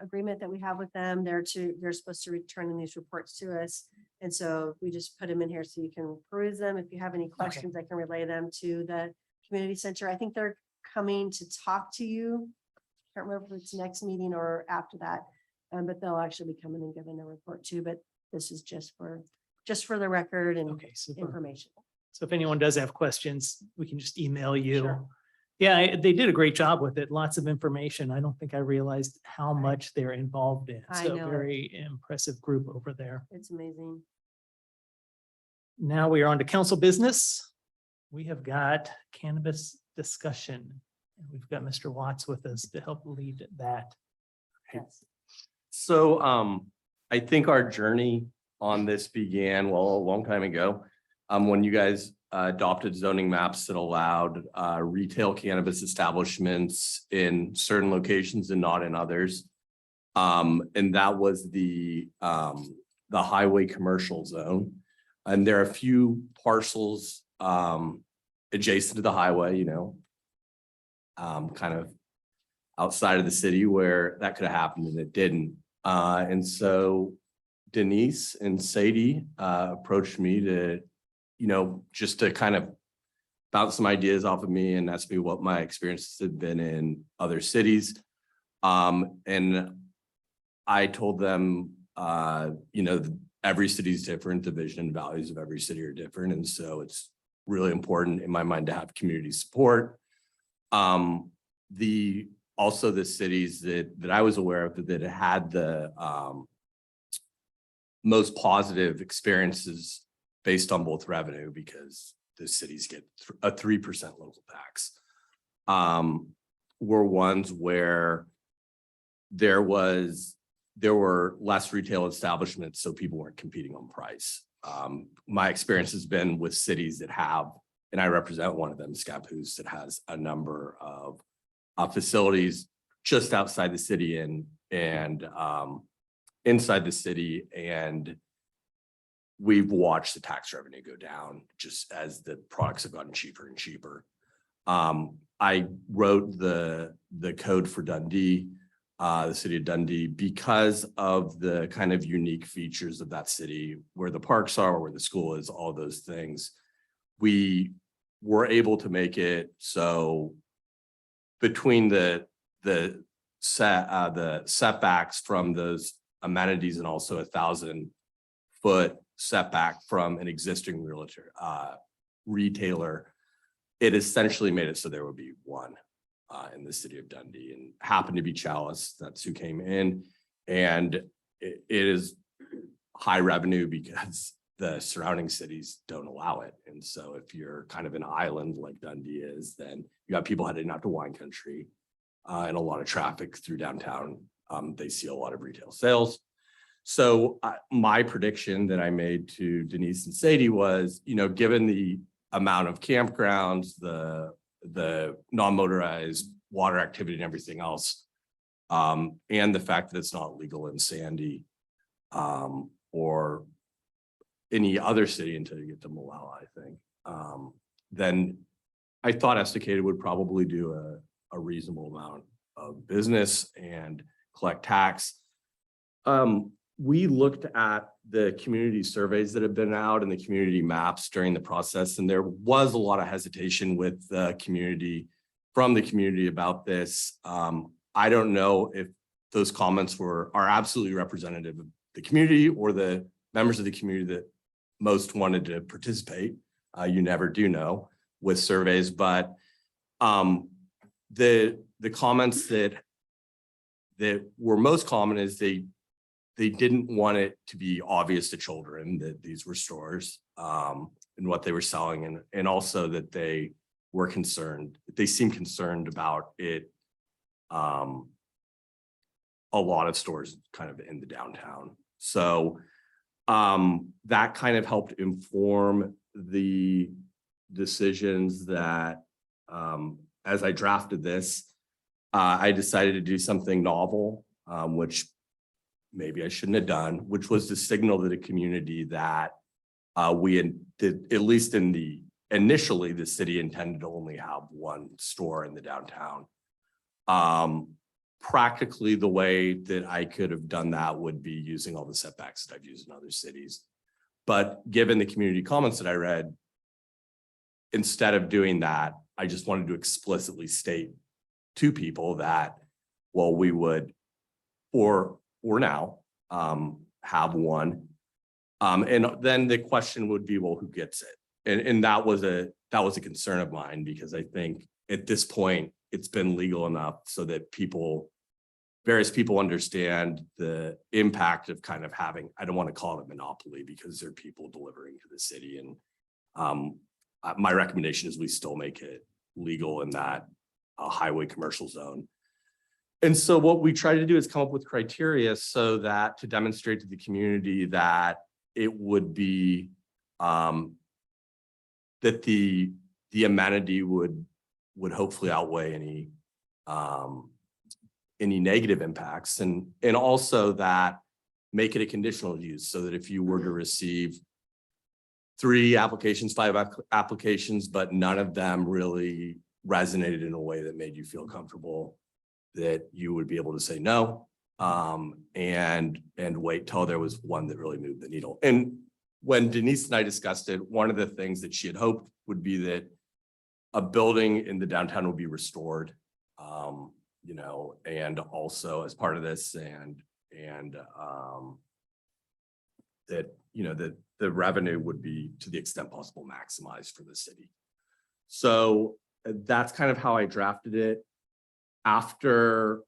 B: agreement that we have with them, they're supposed to return in these reports to us. And so we just put them in here so you can peruse them. If you have any questions, I can relay them to the community center. I think they're coming to talk to you. Can't remember if it's next meeting or after that. But they'll actually be coming and giving a report too, but this is just for the record and
A: Okay, super.
B: information.
A: So if anyone does have questions, we can just email you.
B: Sure.
A: Yeah, they did a great job with it. Lots of information. I don't think I realized how much they're involved in.
B: I
A: So
B: know it.
A: very impressive group over there.
B: It's amazing.
A: Now we are on to council business. We have got cannabis discussion. We've got Mr. Watts with us to help lead that.
B: Yes.
H: So I think our journey on this began, well, a long time ago. When you guys adopted zoning maps that allowed retail cannabis establishments in certain locations and not in others. And that was the highway commercial zone. And there are a few parcels adjacent to the highway, kind of outside of the city where that could have happened and it didn't. And so Denise and Sadie approached me to, just to kind of bounce some ideas off of me and ask me what my experiences had been in other cities. And I told them, every city is different, the vision and values of every city are different. And so it's really important in my mind to have community support. Also the cities that I was aware of that had the most positive experiences based on both revenue, because the cities get a 3% local tax, were ones where there were less retail establishments, so people weren't competing on price. My experience has been with cities that have, and I represent one of them, Scappoose, that has a number of facilities just outside the city and inside the city, and we've watched the tax revenue go down just as the products have gotten cheaper and cheaper. I wrote the code for Dundee, the city of Dundee, because of the kind of unique features of that city, where the parks are, where the school is, all those things. We were able to make it so between the setbacks from those amenities and also 1,000-foot setback from an existing retailer, it essentially made it so there would be one in the city of Dundee, and happened to be Chalice. That's who came in, and it is high revenue because the surrounding cities don't allow it. And so if you're kind of an island like Dundee is, then you got people heading out to wine country and a lot of traffic through downtown. They see a lot of retail sales. So my prediction that I made to Denise and Sadie was, given the amount of campgrounds, the non-motorized water activity and everything else, and the fact that it's not legal in Sandy or any other city until you get to Malala, I think, then I thought Esticated would probably do a reasonable amount of business and collect tax. We looked at the community surveys that have been out and the community maps during the process, and there was a lot of hesitation with the community, from the community about this. I don't know if those comments are absolutely representative of the community or the members of the community that most wanted to participate.
K: You never do know with surveys, but the comments that were most common is they didn't want it to be obvious to children that these were stores and what they were selling, and also that they were concerned. They seemed concerned about it. A lot of stores kind of in the downtown. So that kind of helped inform the decisions that as I drafted this, I decided to do something novel, which maybe I shouldn't have done, which was to signal to the community that we did, at least initially, the city intended to only have one store in the downtown. Practically, the way that I could have done that would be using all the setbacks that I've used in other cities. But given the community comments that I read, instead of doing that, I just wanted to explicitly state to people that, well, we would, or now, have one. And then the question would be, well, who gets it? And that was a concern of mine, because I think at this point, it's been legal enough so that various people understand the impact of kind of having, I don't want to call it a monopoly, because there are people delivering to the city. And my recommendation is we still make it legal in that highway commercial zone. And so what we try to do is come up with criteria so that to demonstrate to the community that it would be that the amenity would hopefully outweigh any negative impacts, and also that make it a conditional use, so that if you were to receive 3 applications, 5 applications, but none of them really resonated in a way that made you feel comfortable, that you would be able to say no, and wait till there was one that really moved the needle. And when Denise and I discussed it, one of the things that she had hoped would be that a building in the downtown would be restored, you know, and also as part of this, and that, you know, that the revenue would be, to the extent possible, maximized for the city. So that's kind of how I drafted it. After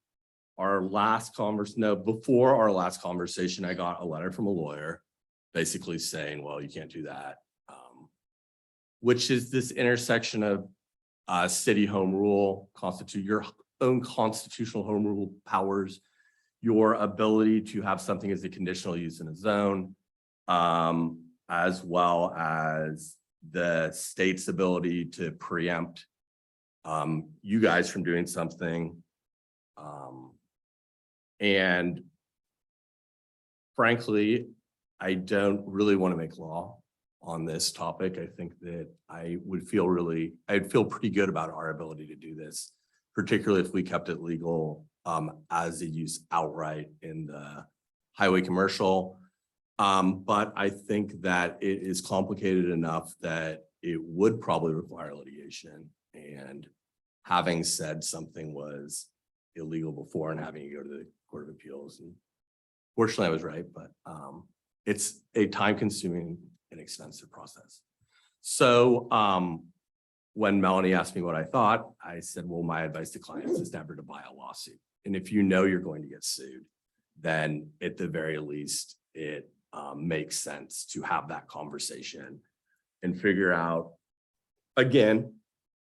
K: our last before our last conversation, I got a letter from a lawyer basically saying, well, you can't do that, which is this intersection of city home rule, your own constitutional home rule powers, your ability to have something as a conditional use in a zone, as well as the state's ability to preempt you guys from doing something. And frankly, I don't really want to make law on this topic. I think that I'd feel pretty good about our ability to do this, particularly if we kept it legal as a use outright in the highway commercial. But I think that it is complicated enough that it would probably require litigation. And having said something was illegal before and having to go to the Court of Appeals, and fortunately I was right, but it's a time-consuming and expensive process. So when Melanie asked me what I thought, I said, well, my advice to clients is never to buy a lawsuit. And if you know you're going to get sued, then at the very least, it makes sense to have that conversation and figure out, again,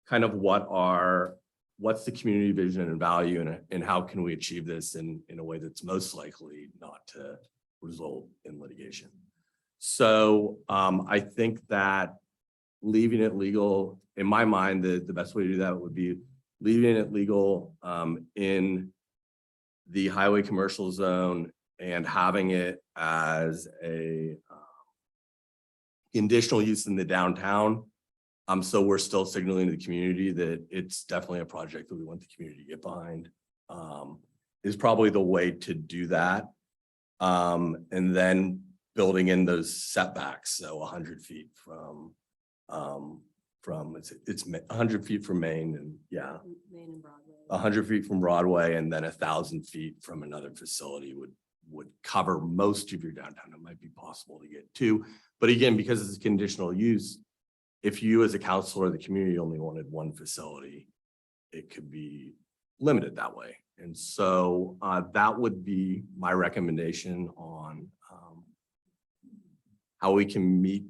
K: kind of what's the community vision and value, and how can we achieve this in a way that's most likely not to result in litigation. So I think that leaving it legal, in my mind, the best way to do that would be leaving it legal in the highway commercial zone and having it as a conditional use in the downtown. So we're still signaling to the community that it's definitely a project that we want the community to get behind, is probably the way to do that. And then building in those setbacks. So 100 feet from it's 100 feet from Main, and yeah,
B: Main and Broadway.
K: 100 feet from Broadway, and then 1,000 feet from another facility would cover most of your downtown. It might be possible to get to, but again, because it's a conditional use, if you as a council or the community only wanted one facility, it could be limited that way. And so that would be my recommendation on how we can meet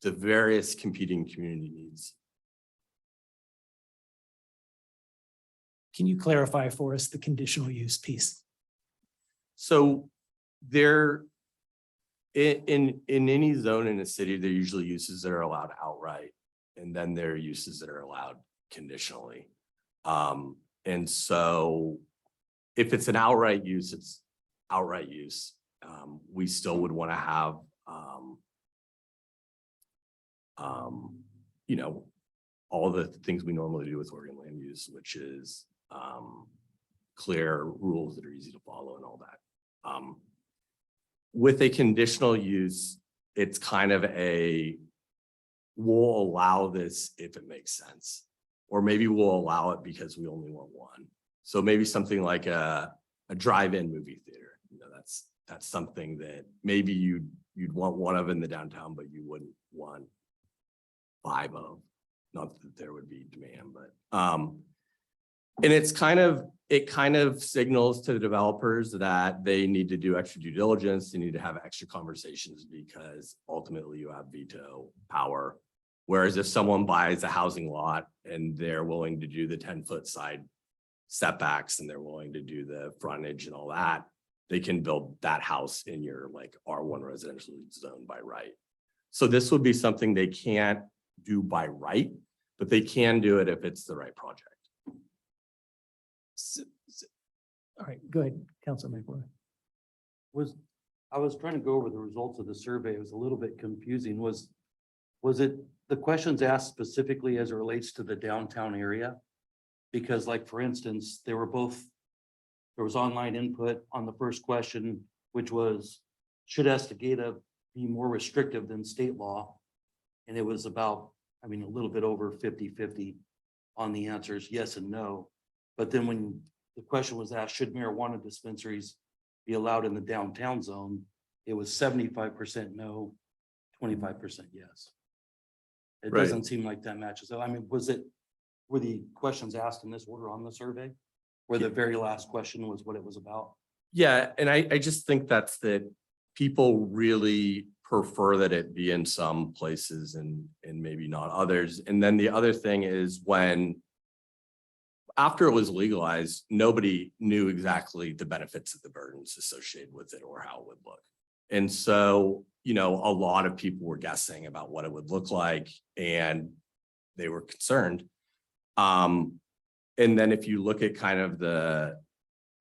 K: the various competing community needs.
A: Can you clarify for us the conditional use piece?
K: So there, in any zone in a city, there are usually uses that are allowed outright, and then there are uses that are allowed conditionally. And so if it's an outright use, it's outright use. We still would want to have, you know, all the things we normally do with Oregon land use, which is clear rules that are easy to follow and all that. With a conditional use, it's kind of we'll allow this if it makes sense. Or maybe we'll allow it because we only want one. So maybe something like a drive-in movie theater. You know, that's something that maybe you'd want one of in the downtown, but you wouldn't want 5 of. Not that there would be demand, but and it kind of signals to the developers that they need to do extra due diligence. They need to have extra conversations because ultimately you have veto power. Whereas if someone buys a housing lot and they're willing to do the 10-foot side setbacks and they're willing to do the frontage and all that, they can build that house in your like R1 residential zone by right. So this would be something they can't do by right, but they can do it if it's the right project.
A: All right, go ahead, Councilor McWhorter.
L: I was trying to go over the results of the survey. It was a little bit confusing. Was it the questions asked specifically as it relates to the downtown area? Because like, for instance, there was online input on the first question, which was, should Estacada be more restrictive than state law? And it was about, I mean, a little bit over 50-50 on the answers, yes and no. But then when the question was asked, should marijuana dispensaries be allowed in the downtown zone? It was 75% no, 25% yes. It
K: Right.
L: doesn't seem like that matches. So I mean, were the questions asked in this order on the survey? Where the very last question was what it was about?
K: Yeah, and I just think that's that people really prefer that it be in some places and maybe not others. And then the other thing is after it was legalized, nobody knew exactly the benefits of the burdens associated with it or how it would look. And so, you know, a lot of people were guessing about what it would look like and they were concerned. And then if you look at kind of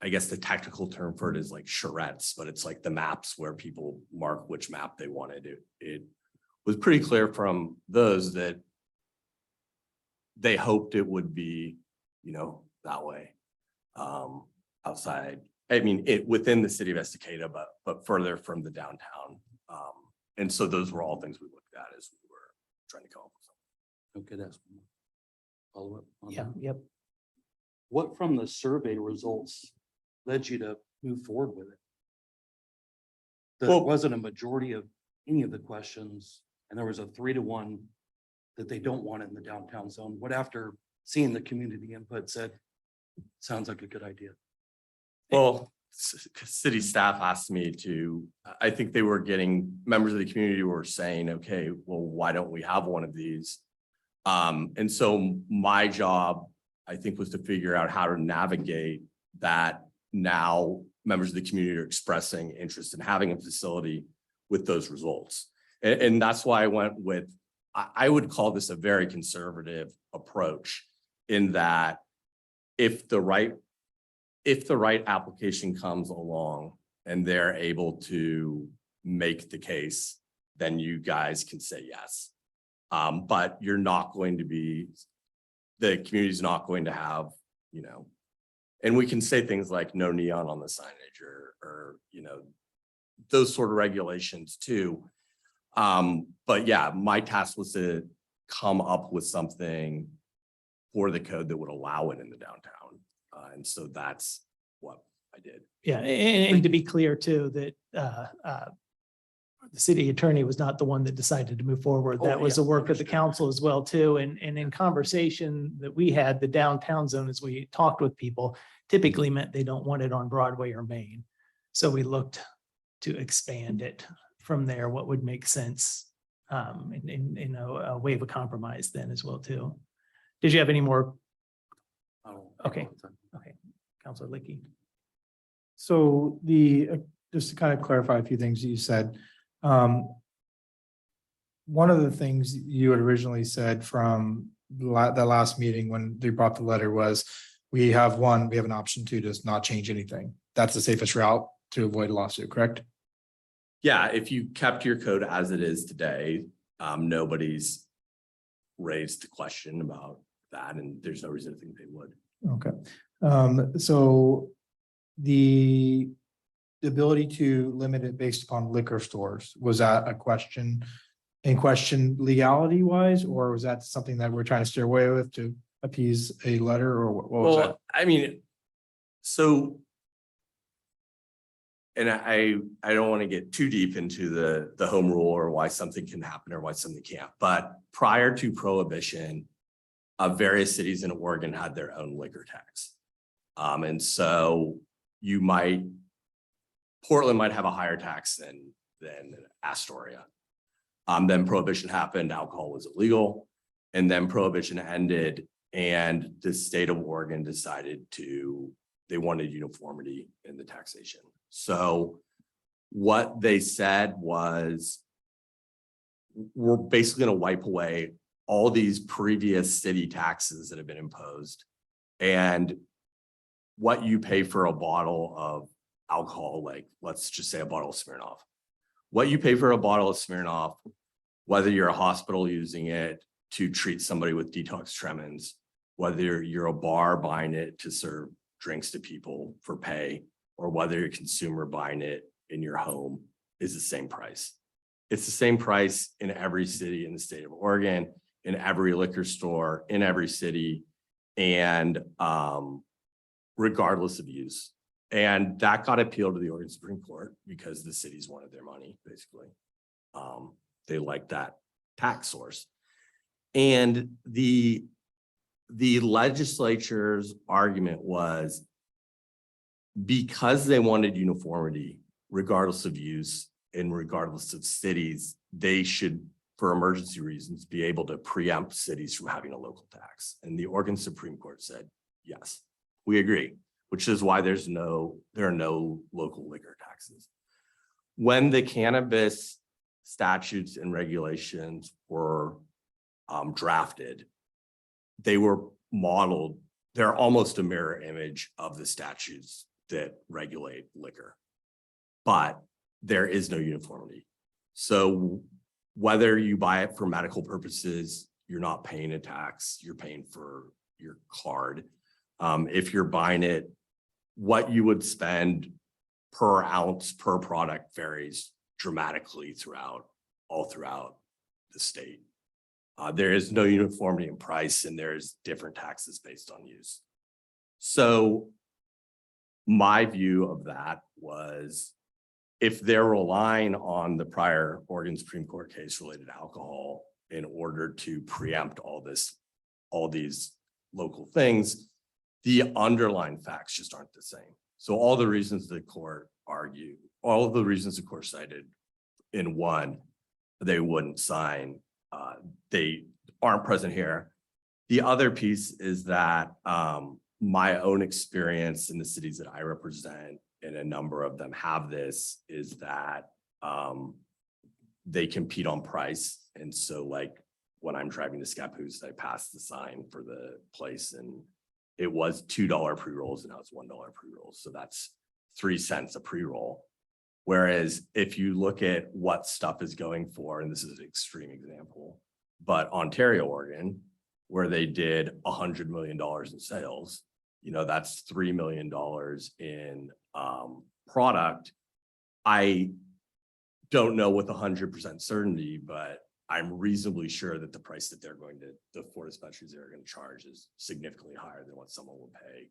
K: I guess the technical term for it is like charrettes, but it's like the maps where people mark which map they wanted. It was pretty clear from those that they hoped it would be, you know, that way. Outside, I mean, within the city of Estacada, but further from the downtown. And so those were all things we looked at as we were trying to come up with something.
L: Okay, that's follow up. on
A: Yeah,
L: that.
A: yep.
L: What from the survey results led you to move forward with it? There
K: Well-
L: wasn't a majority of any of the questions, and there was a 3-1 that they don't want it in the downtown zone. What after seeing the community input said, sounds like a good idea.
K: Well, city staff asked me I think they were getting, members of the community were saying, okay, well, why don't we have one of these? And so my job, I think, was to figure out how to navigate that. Now members of the community are expressing interest in having a facility with those results. And that's why I went with, I would call this a very conservative approach in that if the right application comes along and they're able to make the case, then you guys can say yes. But you're not going to be, the community's not going to have, you know, and we can say things like no neon on the signage or, you know, those sort of regulations too. But yeah, my task was to come up with something for the code that would allow it in the downtown. And so that's what I did.
A: Yeah, and to be clear too, that the city attorney was not the one that decided to move forward.
L: Oh,
A: That was
L: yeah,
A: the work of the
L: understood.
A: council as well too. And in conversation that we had, the downtown zone, as we talked with people, typically meant they don't want it on Broadway or Main. So we looked to expand it from there, what would make sense in a way of a compromise then as well too. Did you have any more? Okay. Okay, Counselor Licky.
G: So just to kind of clarify a few things you said. One of the things you had originally said from the last meeting when they brought the letter was, we have an option to just not change anything. That's the safest route to avoid a lawsuit, correct?
K: Yeah, if you kept your code as it is today, nobody's raised the question about that, and there's no reason to think they would.
G: Okay, so the ability to limit it based upon liquor stores, was that a question legality wise, or was that something that we're trying to steer away with to appease a letter, or what was that?
K: Well, I mean, so. And I don't want to get too deep into the home rule or why something can happen or why something can't, but prior to prohibition, various cities in Oregon had their own liquor tax. And so Portland might have a higher tax than Astoria. Then prohibition happened, alcohol was illegal, and then prohibition ended, and the state of Oregon decided they wanted uniformity in the taxation. So what they said was, we're basically going to wipe away all these previous city taxes that have been imposed, and what you pay for a bottle of alcohol, like let's just say a bottle of Smirnoff, what you pay for a bottle of Smirnoff, whether you're a hospital using it to treat somebody with detox tremens, whether you're a bar buying it to serve drinks to people for pay, or whether you're a consumer buying it in your home, is the same price. It's the same price in every city in the state of Oregon, in every liquor store, in every city, and regardless of use. And that got appealed to the Oregon Supreme Court because the cities wanted their money, basically. They liked that tax source. And the legislature's argument was, because they wanted uniformity, regardless of use and regardless of cities, they should, for emergency reasons, be able to preempt cities from having a local tax. And the Oregon Supreme Court said, yes, we agree, which is why there are no local liquor taxes. When the cannabis statutes and regulations were drafted, they were modeled, they're almost a mirror image of the statutes that regulate liquor, but there is no uniformity. So whether you buy it for medical purposes, you're not paying a tax, you're paying for your card. If you're buying it, what you would spend per ounce, per product varies dramatically all throughout the state. There is no uniformity in price, and there's different taxes based on use. So my view of that was, if they're relying on the prior Oregon Supreme Court case related to alcohol in order to preempt all these local things, the underlying facts just aren't the same. So all the reasons the court argued, all of the reasons the court cited in one, they wouldn't sign, they aren't present here. The other piece is that my own experience in the cities that I represent, and a number of them have this, is that they compete on price. And so like when I'm driving to Scappoose, I pass the sign for the place, and it was $2 pre-rolls and now it's $1 pre-rolls. So that's 3 cents a pre-roll. Whereas if you look at what stuff is going for, and this is an extreme example, but Ontario, Oregon, where they did $100 million in sales, that's $3 million in product. I don't know with 100% certainty, but I'm reasonably sure that the price that the 4 dispensaries are going to charge is significantly higher than what someone would pay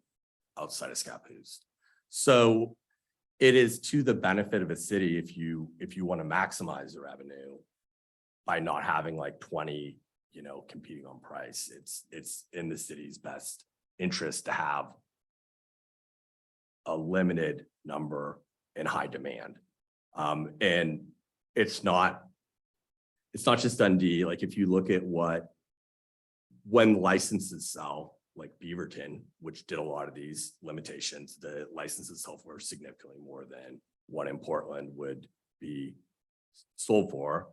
K: outside of Scappoose. So it is to the benefit of a city if you want to maximize the revenue by not having like 20, competing on price. It's in the city's best interest to have a limited number in high demand. And it's not just Dundee. Like if you look at when licenses sell, like Beaverton, which did a lot of these limitations, the licenses itself were significantly more than what in Portland would be sold for.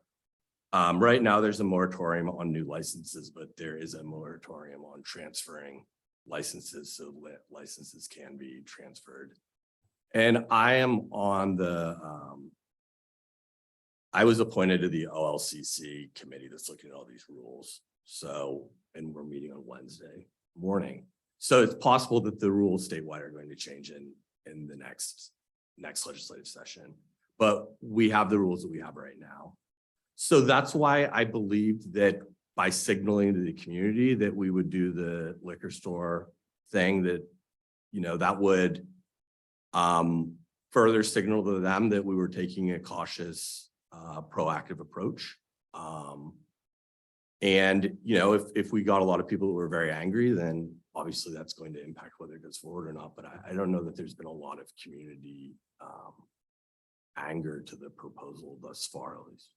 K: Right now, there's a moratorium on new licenses, but there is a moratorium on transferring licenses, so licenses can be transferred. And I am on I was appointed to the OLCC committee that's looking at all these rules. So, and we're meeting on Wednesday morning. So it's possible that the rules statewide are going to change in the next legislative session, but we have the rules that we have right now. So that's why I believed that by signaling to the community that we would do the liquor store thing, that, that would further signal to them that we were taking a cautious, proactive approach. And, if we got a lot of people who were very angry, then obviously that's going to impact whether it goes forward or not. But I don't know that there's been a lot of community anger to the proposal thus far, at least.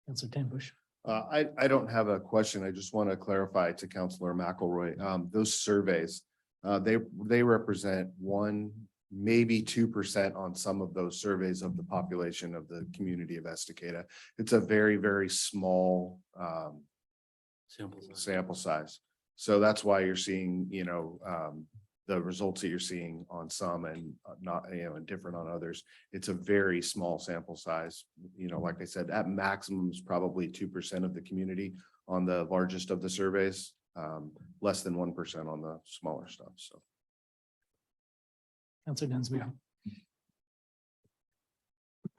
A: Councilor Tenbush.
I: I don't have a question. I just want to clarify to Councilor McElroy, those surveys, they represent 1%, maybe 2% on some of those surveys of the population of the community of Estacada. It's a very, very small sample size. So that's why you're seeing, the results that you're seeing on some and not, and different on others. It's a very small sample size. Like I said, at maximum is probably 2% of the community on the largest of the surveys, less than 1% on the smaller stuff. So.
A: Councilor Dunsmuir.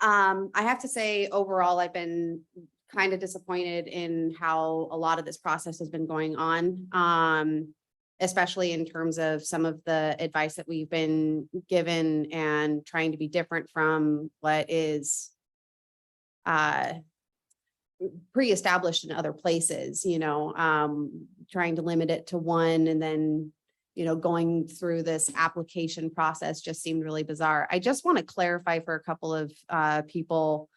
F: I have to say, overall, I've been kind of disappointed in how a lot of this process has been going on. Especially in terms of some of the advice that we've been given and trying to be different from what is pre-established in other places, trying to limit it to one and then, going through this application process just seemed really bizarre. I just want to clarify for a couple of people.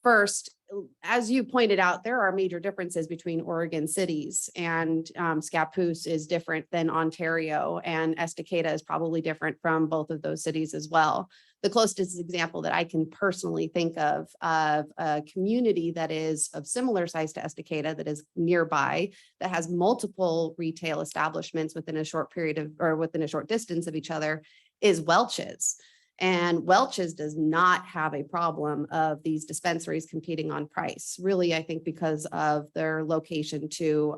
F: First, as you pointed out, there are major differences between Oregon cities, and Scappoose is different than Ontario, and Estacada is probably different from both of those cities as well. The closest example that I can personally think of a community that is of similar size to Estacada, that is nearby, that has multiple retail establishments within a short period of, or within a short distance of each other, is Welch's. And Welch's does not have a problem of these dispensaries competing on price, really, I think because of their location to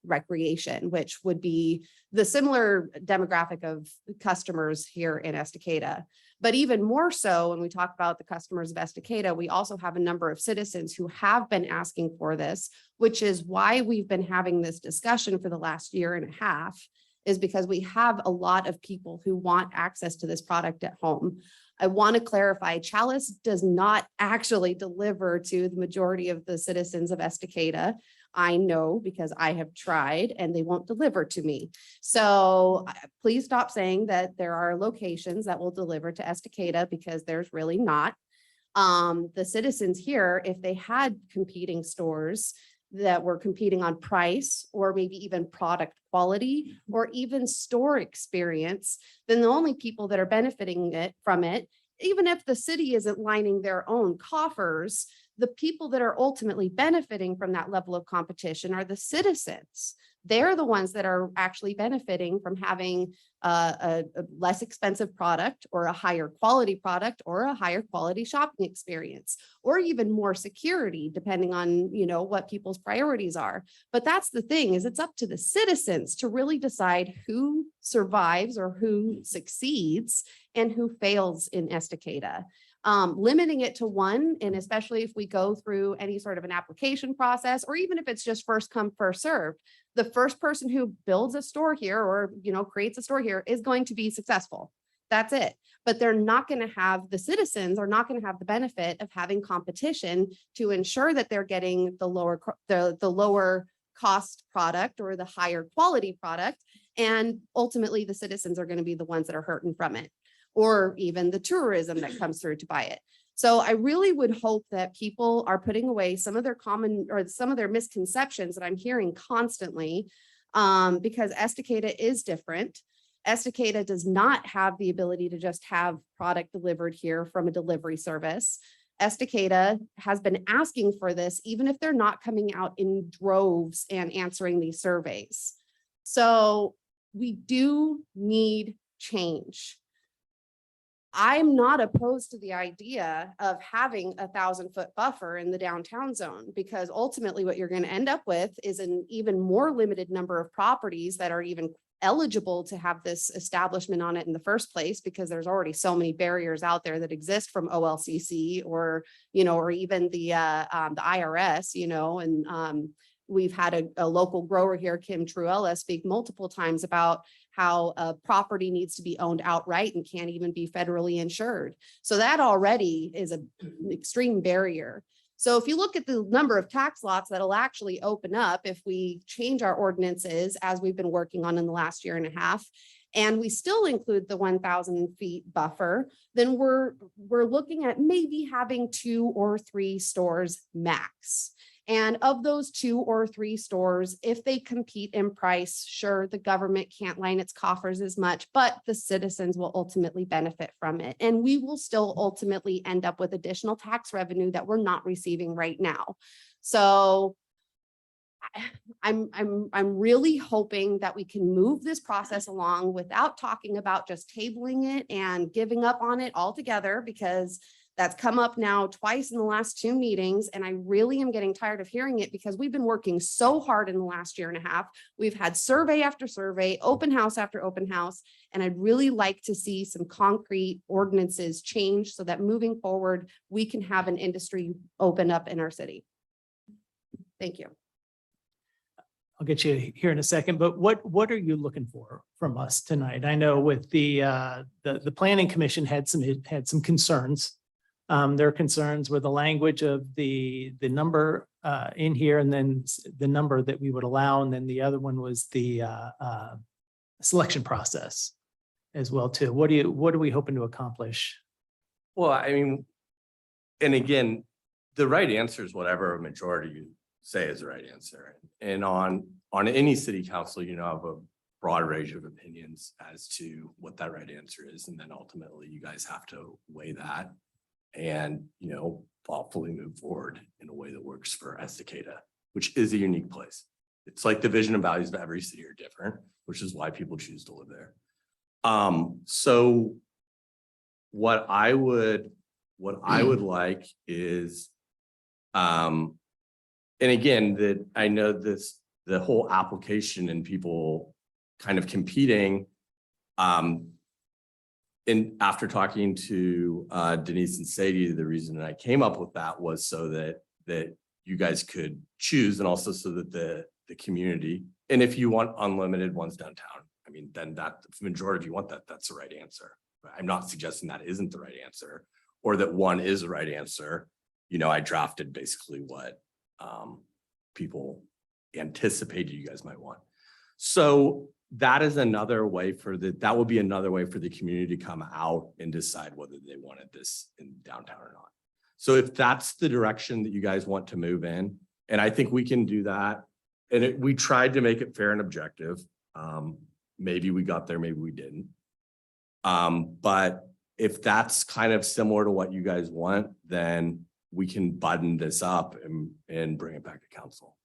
F: recreation, which would be the similar demographic of customers here in Estacada. But even more so, when we talk about the customers of Estacada, we also have a number of citizens who have been asking for this, which is why we've been having this discussion for the last year and a half, is because we have a lot of people who want access to this product at home. I want to clarify, Chalice does not actually deliver to the majority of the citizens of Estacada. I know because I have tried and they won't deliver to me. So please stop saying that there are locations that will deliver to Estacada, because there's really not. The citizens here, if they had competing stores that were competing on price or maybe even product quality or even store experience, then the only people that are benefiting from it, even if the city isn't lining their own coffers, the people that are ultimately benefiting from that level of competition are the citizens. They're the ones that are actually benefiting from having a less expensive product or a higher quality product or a higher quality shopping experience, or even more security, depending on, what people's priorities are. But that's the thing, is it's up to the citizens to really decide who survives or who succeeds and who fails in Estacada. Limiting it to one, and especially if we go through any sort of an application process, or even if it's just first come, first served, the first person who builds a store here or, creates a store here is going to be successful. That's it. But they're not going to have, the citizens are not going to have the benefit of having competition to ensure that they're getting the lower cost product or the higher quality product. And ultimately the citizens are going to be the ones that are hurting from it, or even the tourism that comes through to buy it. So I really would hope that people are putting away some of their some of their misconceptions that I'm hearing constantly, because Estacada is different. Estacada does not have the ability to just have product delivered here from a delivery service. Estacada has been asking for this, even if they're not coming out in droves and answering these surveys. So we do need change. I'm not opposed to the idea of having a 1,000-foot buffer in the downtown zone, because ultimately what you're going to end up with is an even more limited number of properties that are even eligible to have this establishment on it in the first place, because there's already so many barriers out there that exist from OLCC or, or even the IRS, and we've had a local grower here, Kim Truella, speak multiple times about how a property needs to be owned outright and can't even be federally insured. So that already is an extreme barrier. So if you look at the number of tax lots that'll actually open up if we change our ordinances, as we've been working on in the last year and a half, and we still include the 1,000 feet buffer, then we're looking at maybe having 2 or 3 stores max. And of those 2 or 3 stores, if they compete in price, sure, the government can't line its coffers as much, but the citizens will ultimately benefit from it. And we will still ultimately end up with additional tax revenue that we're not receiving right now. So I'm really hoping that we can move this process along without talking about just tabling it and giving up on it altogether, because that's come up now twice in the last 2 meetings. And I really am getting tired of hearing it, because we've been working so hard in the last year and a half. We've had survey after survey, open house after open house. And I'd really like to see some concrete ordinances change so that moving forward, we can have an industry open up in our city. Thank you.
A: I'll get you here in a second, but what are you looking for from us tonight? I know with the planning commission had some concerns. Their concerns were the language of the number in here, and then the number that we would allow, and then the other one was the selection process as well too. What are we hoping to accomplish?
K: Well, I mean, and again, the right answer is whatever a majority say is the right answer. And on any city council, have a broad range of opinions as to what that right answer is. And then ultimately you guys have to weigh that and, thoughtfully move forward in a way that works for Estacada, which is a unique place. It's like the vision and values of every city are different, which is why people choose to live there. So what I would like is, and again, that I know the whole application and people kind of competing, and after talking to Denise and Sadie, the reason that I came up with that was so that you guys could choose, and also so that the community, and if you want unlimited ones downtown, I mean, then that if the majority of you want that, that's the right answer. I'm not suggesting that isn't the right answer, or that one is the right answer. I drafted basically what people anticipated you guys might want. So that is another way that would be another way for the community to come out and decide whether they wanted this in downtown or not. So if that's the direction that you guys want to move in, and I think we can do that. And we tried to make it fair and objective. Maybe we got there, maybe we didn't. But if that's kind of similar to what you guys want, then we can button this up and bring it back to council.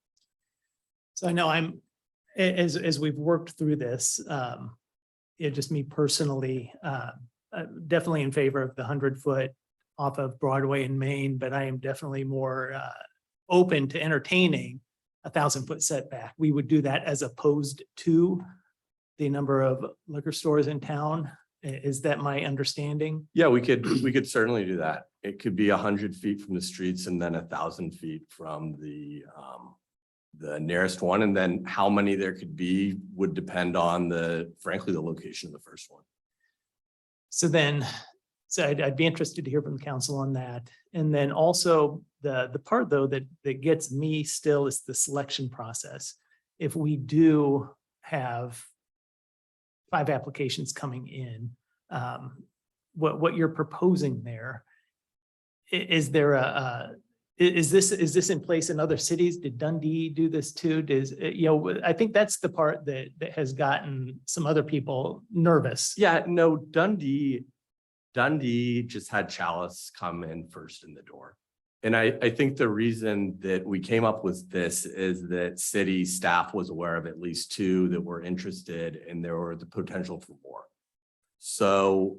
A: So I know as we've worked through this, just me personally, definitely in favor of the 100-foot off of Broadway and Main, but I am definitely more open to entertaining a 1,000-foot setback. We would do that as opposed to the number of liquor stores in town. Is that my understanding?
K: Yeah, we could certainly do that. It could be 100 feet from the streets and then 1,000 feet from the nearest one. And then how many there could be would depend on frankly, the location of the first one.
A: So then, I'd be interested to hear from the council on that. And then also the part though, that gets me still is the selection process. If we do have 5 applications coming in, what you're proposing there, is there is this in place in other cities? Did Dundee do this too? I think that's the part that has gotten some other people nervous.
K: Yeah, no, Dundee just had Chalice come in first in the door. And I think the reason that we came up with this is that city staff was aware of at least 2 that were interested, and there were the potential for more. So,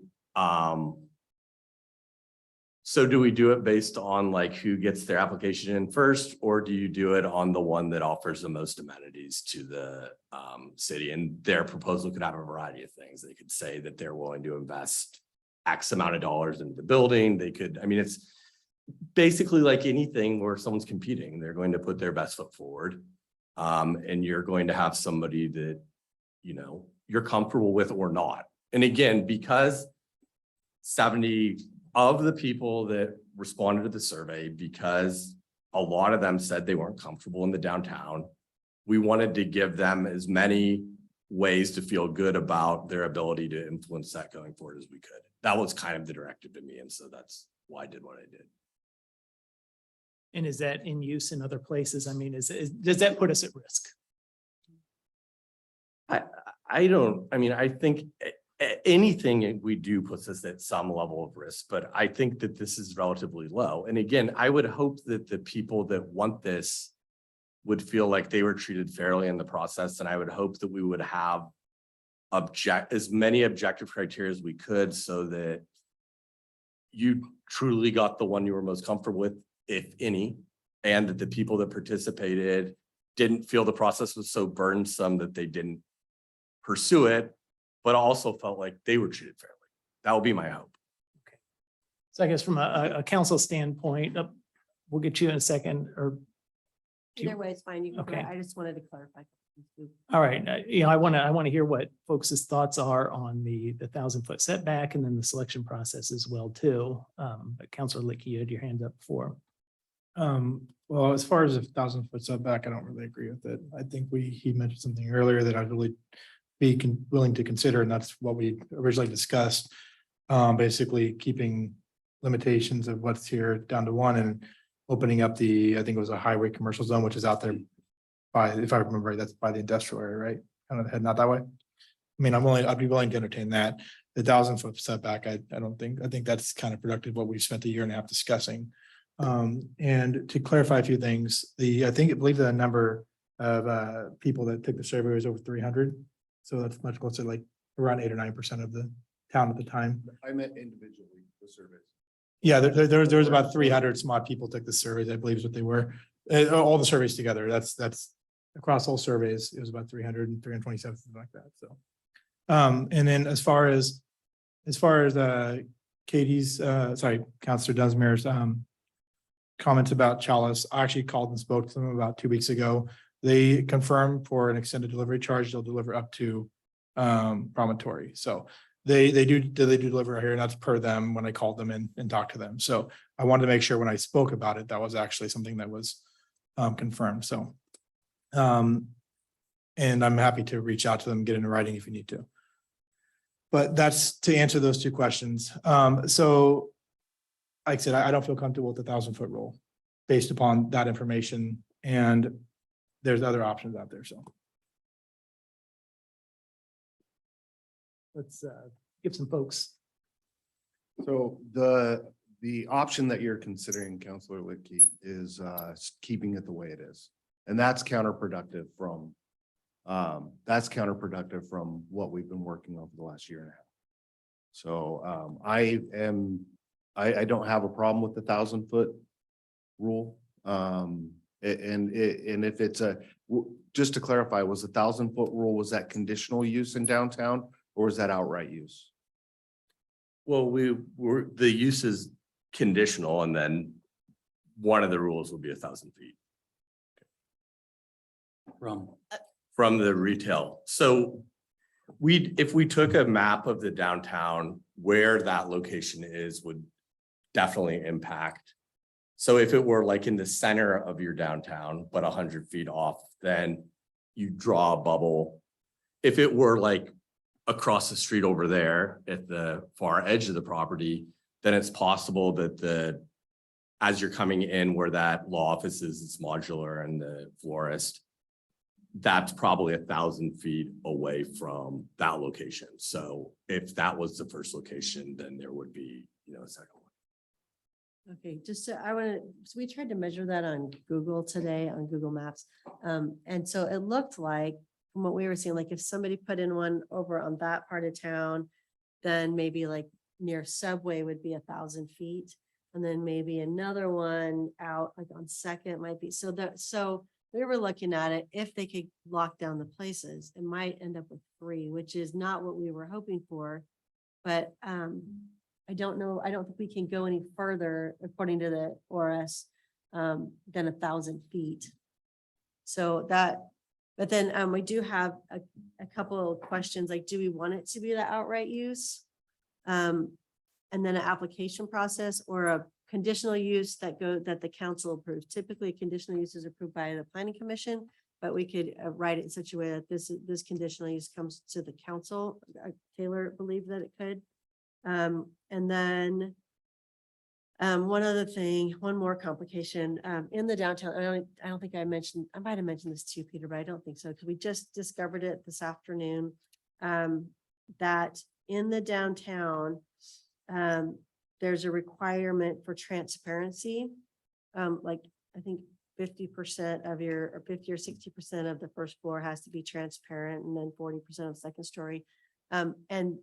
K: so do we do it based on like who gets their application in first, or do you do it on the one that offers the most amenities to the city? And their proposal could have a variety of things. They could say that they're willing to invest X amount of dollars into the building. They could, I mean, it's basically like anything where someone's competing, they're going to put their best foot forward. And you're going to have somebody that, you know, you're comfortable with or not. And again, because 70 of the people that responded to the survey, because a lot of them said they weren't comfortable in the downtown, we wanted to give them as many ways to feel good about their ability to influence that going forward as we could. That was kind of the directive to me. And so that's why I did what I did.
A: And is that in use in other places? I mean, does that put us at risk?
K: I think anything we do puts us at some level of risk, but I think that this is relatively low. And again, I would hope that the people that want this would feel like they were treated fairly in the process. And I would hope that we would have as many objective criteria as we could, so that you truly got the one you were most comfortable with, if any, and that the people that participated didn't feel the process was so burdensome that they didn't pursue it, but also felt like they were treated fairly. That would be my hope.
A: Okay. So I guess from a council standpoint, we'll get you in a second, or
B: Either way, it's fine. You can go.
A: Okay.
B: I just wanted to clarify.
A: all right, I want to hear what folks' thoughts are on the 1,000-foot setback and then the selection process as well too. But Councilor Lickey, you had your hand up before.
G: Well, as far as a 1,000-foot setback, I don't really agree with it. I think he mentioned something earlier that I'd really be willing to consider, and that's what we originally discussed. Basically keeping limitations of what's here down to 1 and opening up I think it was a highway commercial zone, which is out there by, if I remember right, that's by the industrial area, right? Kind of heading out that way. I mean, I'd be willing to entertain that. The 1,000-foot setback, I think that's kind of productive, what we've spent a year and a half discussing. And to clarify a few things, I believe the number of people that took the survey was over 300. So that's much closer, like around 8 or 9% of the town at the time.
I: I meant individually, the surveys.
G: Yeah, there was about 300 some odd people took the surveys, I believe is what they were. All the surveys together, that's across all surveys, it was about 300 and 327, something like that. So, and then as far as Katie's, Councilor Dunsmuir's comments about Chalice, I actually called and spoke to them about 2 weeks ago. They confirmed for an extended delivery charge, they'll deliver up to Promontory. So they do deliver here, and that's per them when I called them and talked to them. So I wanted to make sure when I spoke about it, that was actually something that was confirmed. So and I'm happy to reach out to them, get into writing if you need to. But that's to answer those 2 questions. So like I said, I don't feel comfortable with the 1,000-foot rule based upon that information, and there's other options out there. So
A: Let's give some folks.
I: So the option that you're considering, Councilor Lickey, is keeping it the way it is. And that's counterproductive from what we've been working on for the last year and a half. So I don't have a problem with the 1,000-foot rule. And if it's just to clarify, was the 1,000-foot rule, was that conditional use in downtown, or was that outright use?
K: Well, the use is conditional and then one of the rules will be 1,000 feet from the retail. So if we took a map of the downtown, where that location is would definitely impact. So if it were like in the center of your downtown, but 100 feet off, then you draw a bubble. If it were like across the street over there at the far edge of the property, then it's possible that as you're coming in where that law office is, it's modular and the florist, that's probably 1,000 feet away from that location. So if that was the first location, then there would be, a second one.
B: Okay, just so we tried to measure that on Google today, on Google Maps. And so it looked like, from what we were seeing, like if somebody put in one over on that part of town, then maybe like near Subway would be 1,000 feet. And then maybe another one out like on Second might be, so we were looking at it, if they could lock down the places, it might end up with 3, which is not what we were hoping for. But I don't know, I don't think we can go any further according to the ORS than 1,000 feet. So that, but then we do have a couple of questions, like, do we want it to be the outright use? And then an application process or a conditional use that the council approves. Typically, conditional use is approved by the planning commission, but we could write it in such a way that this conditional use comes to the council. Taylor believed that it could. And then one other thing, one more complication in the downtown. I don't think I might have mentioned this to you, Peter, but I don't think so, because we just discovered it this afternoon. That in the downtown, there's a requirement for transparency. Like I think 50% of or 50 or 60% of the first floor has to be transparent, and then 40% of second story. And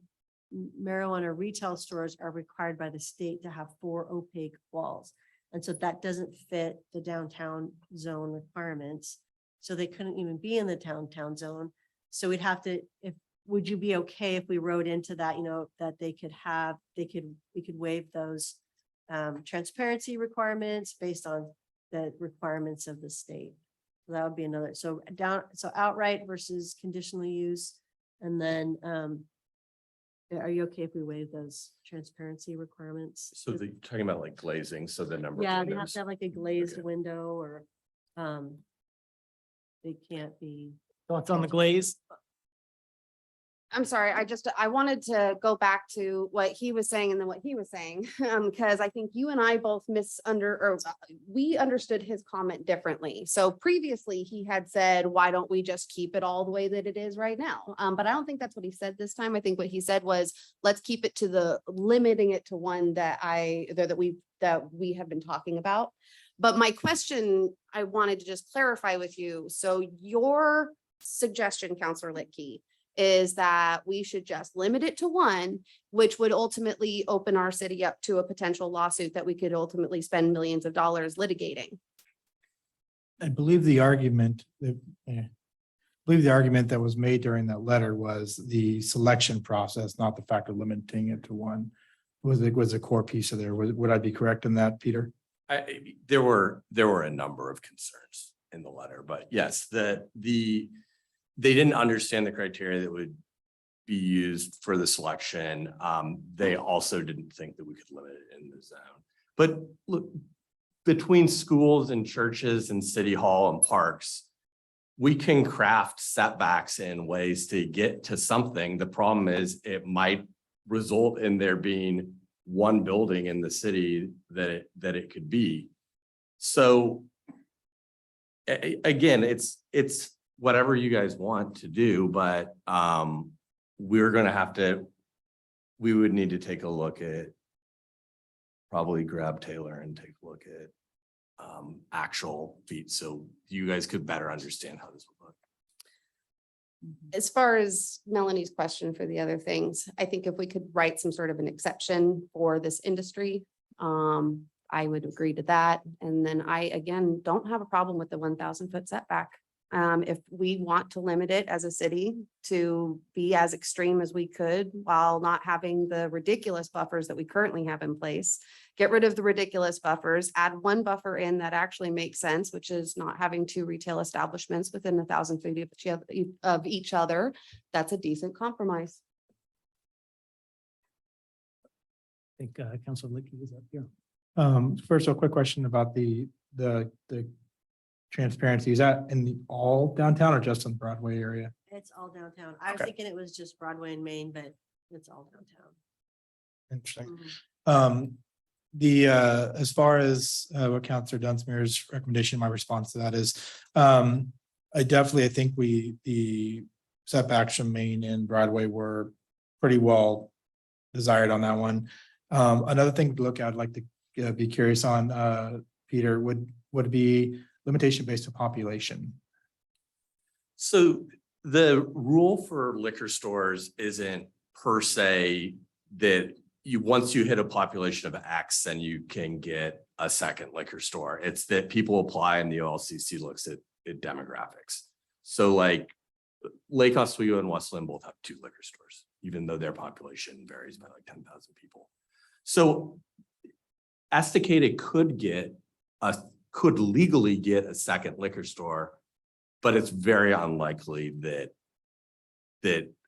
B: marijuana retail stores are required by the state to have 4 opaque walls. And so that doesn't fit the downtown zone requirements. So they couldn't even be in the downtown zone. So we'd have to, would you be okay if we wrote into that, that we could waive those transparency requirements based on the requirements of the state? So that would be another, so outright versus conditional use. And then are you okay if we waive those transparency requirements?
K: So you're talking about like glazing, so the number.
B: Yeah,
K: of
B: they have
K: windows.
B: to have like a glazed
K: Okay.
B: window, or they can't be.
A: Thoughts on the glaze?
F: I'm sorry, I wanted to go back to what he was saying and then what he was saying, because I think you and I both we understood his comment differently. So previously he had said, why don't we just keep it all the way that it is right now? But I don't think that's what he said this time. I think what he said was, let's keep it to limiting it to one that we have been talking about. But my question, I wanted to just clarify with you. So your suggestion, Counselor Litke, is that we should just limit it to 1, which would ultimately open our city up to a potential lawsuit that we could ultimately spend millions of dollars litigating.
G: I believe the argument that was made during that letter was the selection process, not the fact of limiting it to 1. Was a core piece of there. Would I be correct in that, Peter?
K: There were a number of concerns in the letter, but yes, they didn't understand the criteria that would be used for the selection. They also didn't think that we could limit it in the zone. But look, between schools and churches and city hall and parks, we can craft setbacks in ways to get to something. The problem is it might result in there being one building in the city that it could be. So again, it's whatever you guys want to do, but we would need to take a look at, probably grab Taylor and take a look at actual feet, so you guys could better understand how this would look.
F: As far as Melanie's question for the other things, I think if we could write some sort of an exception for this industry, I would agree to that. And then I, again, don't have a problem with the 1,000 foot setback. If we want to limit it as a city to be as extreme as we could while not having the ridiculous buffers that we currently have in place, get rid of the ridiculous buffers, add one buffer in that actually makes sense, which is not having two retail establishments within 1,000 feet of each other. That's a decent compromise.
A: I think Councilor Licky is up here.
G: First, a quick question about the transparency. Is that in the all downtown or just in the Broadway area?
B: It's all downtown. I was
G: Okay.
B: thinking it was just Broadway and Main, but it's all downtown.
G: Interesting.
B: Mhm.
G: As far as what Councilor Dunsmuir's recommendation, my response to that is, I think the setbacks from Main and Broadway were pretty well desired on that one. Another thing to look at, I'd like to be curious on, Peter, would be limitation based on population.
K: So the rule for liquor stores isn't per se that once you hit a population of X, then you can get a second liquor store. It's that people apply and the OLCC looks at demographics. So like Lake Oswego and Westland both have 2 liquor stores, even though their population varies by like 10,000 people. So Esticated could legally get a second liquor store, but it's very unlikely that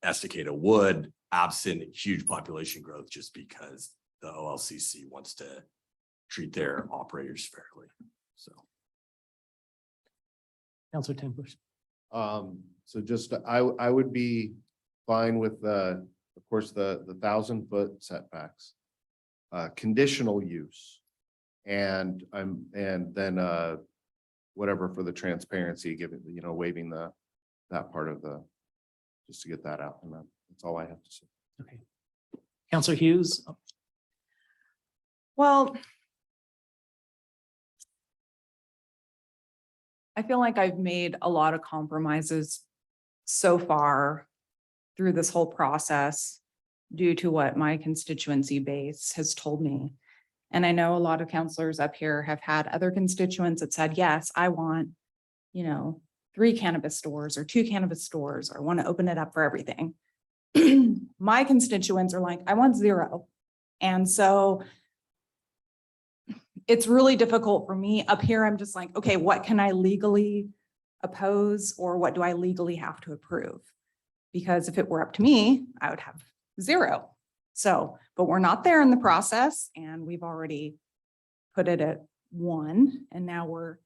K: Estacada would, absent huge population growth, just because the OLCC wants to treat their operators fairly. So.
A: Councilor Tinkler.
I: So just, I would be fine with of course, the 1,000-foot setbacks. Conditional use. And then whatever for the transparency, given, waiving that part of just to get that out. And that's all I have to say.
A: Okay. Councilor Hughes.
C: Well, I feel like I've made a lot of compromises so far through this whole process due to what my constituency base has told me. And I know a lot of counselors up here have had other constituents that said, yes, I want, 3 cannabis stores or 2 cannabis stores, or I want to open it up for everything. My constituents are like, I want 0. And so it's really difficult for me up here. I'm just like, okay, what can I legally oppose, or what do I legally have to approve? Because if it were up to me, I would have 0. So, but we're not there in the process, and we've already put it at 1, and now we're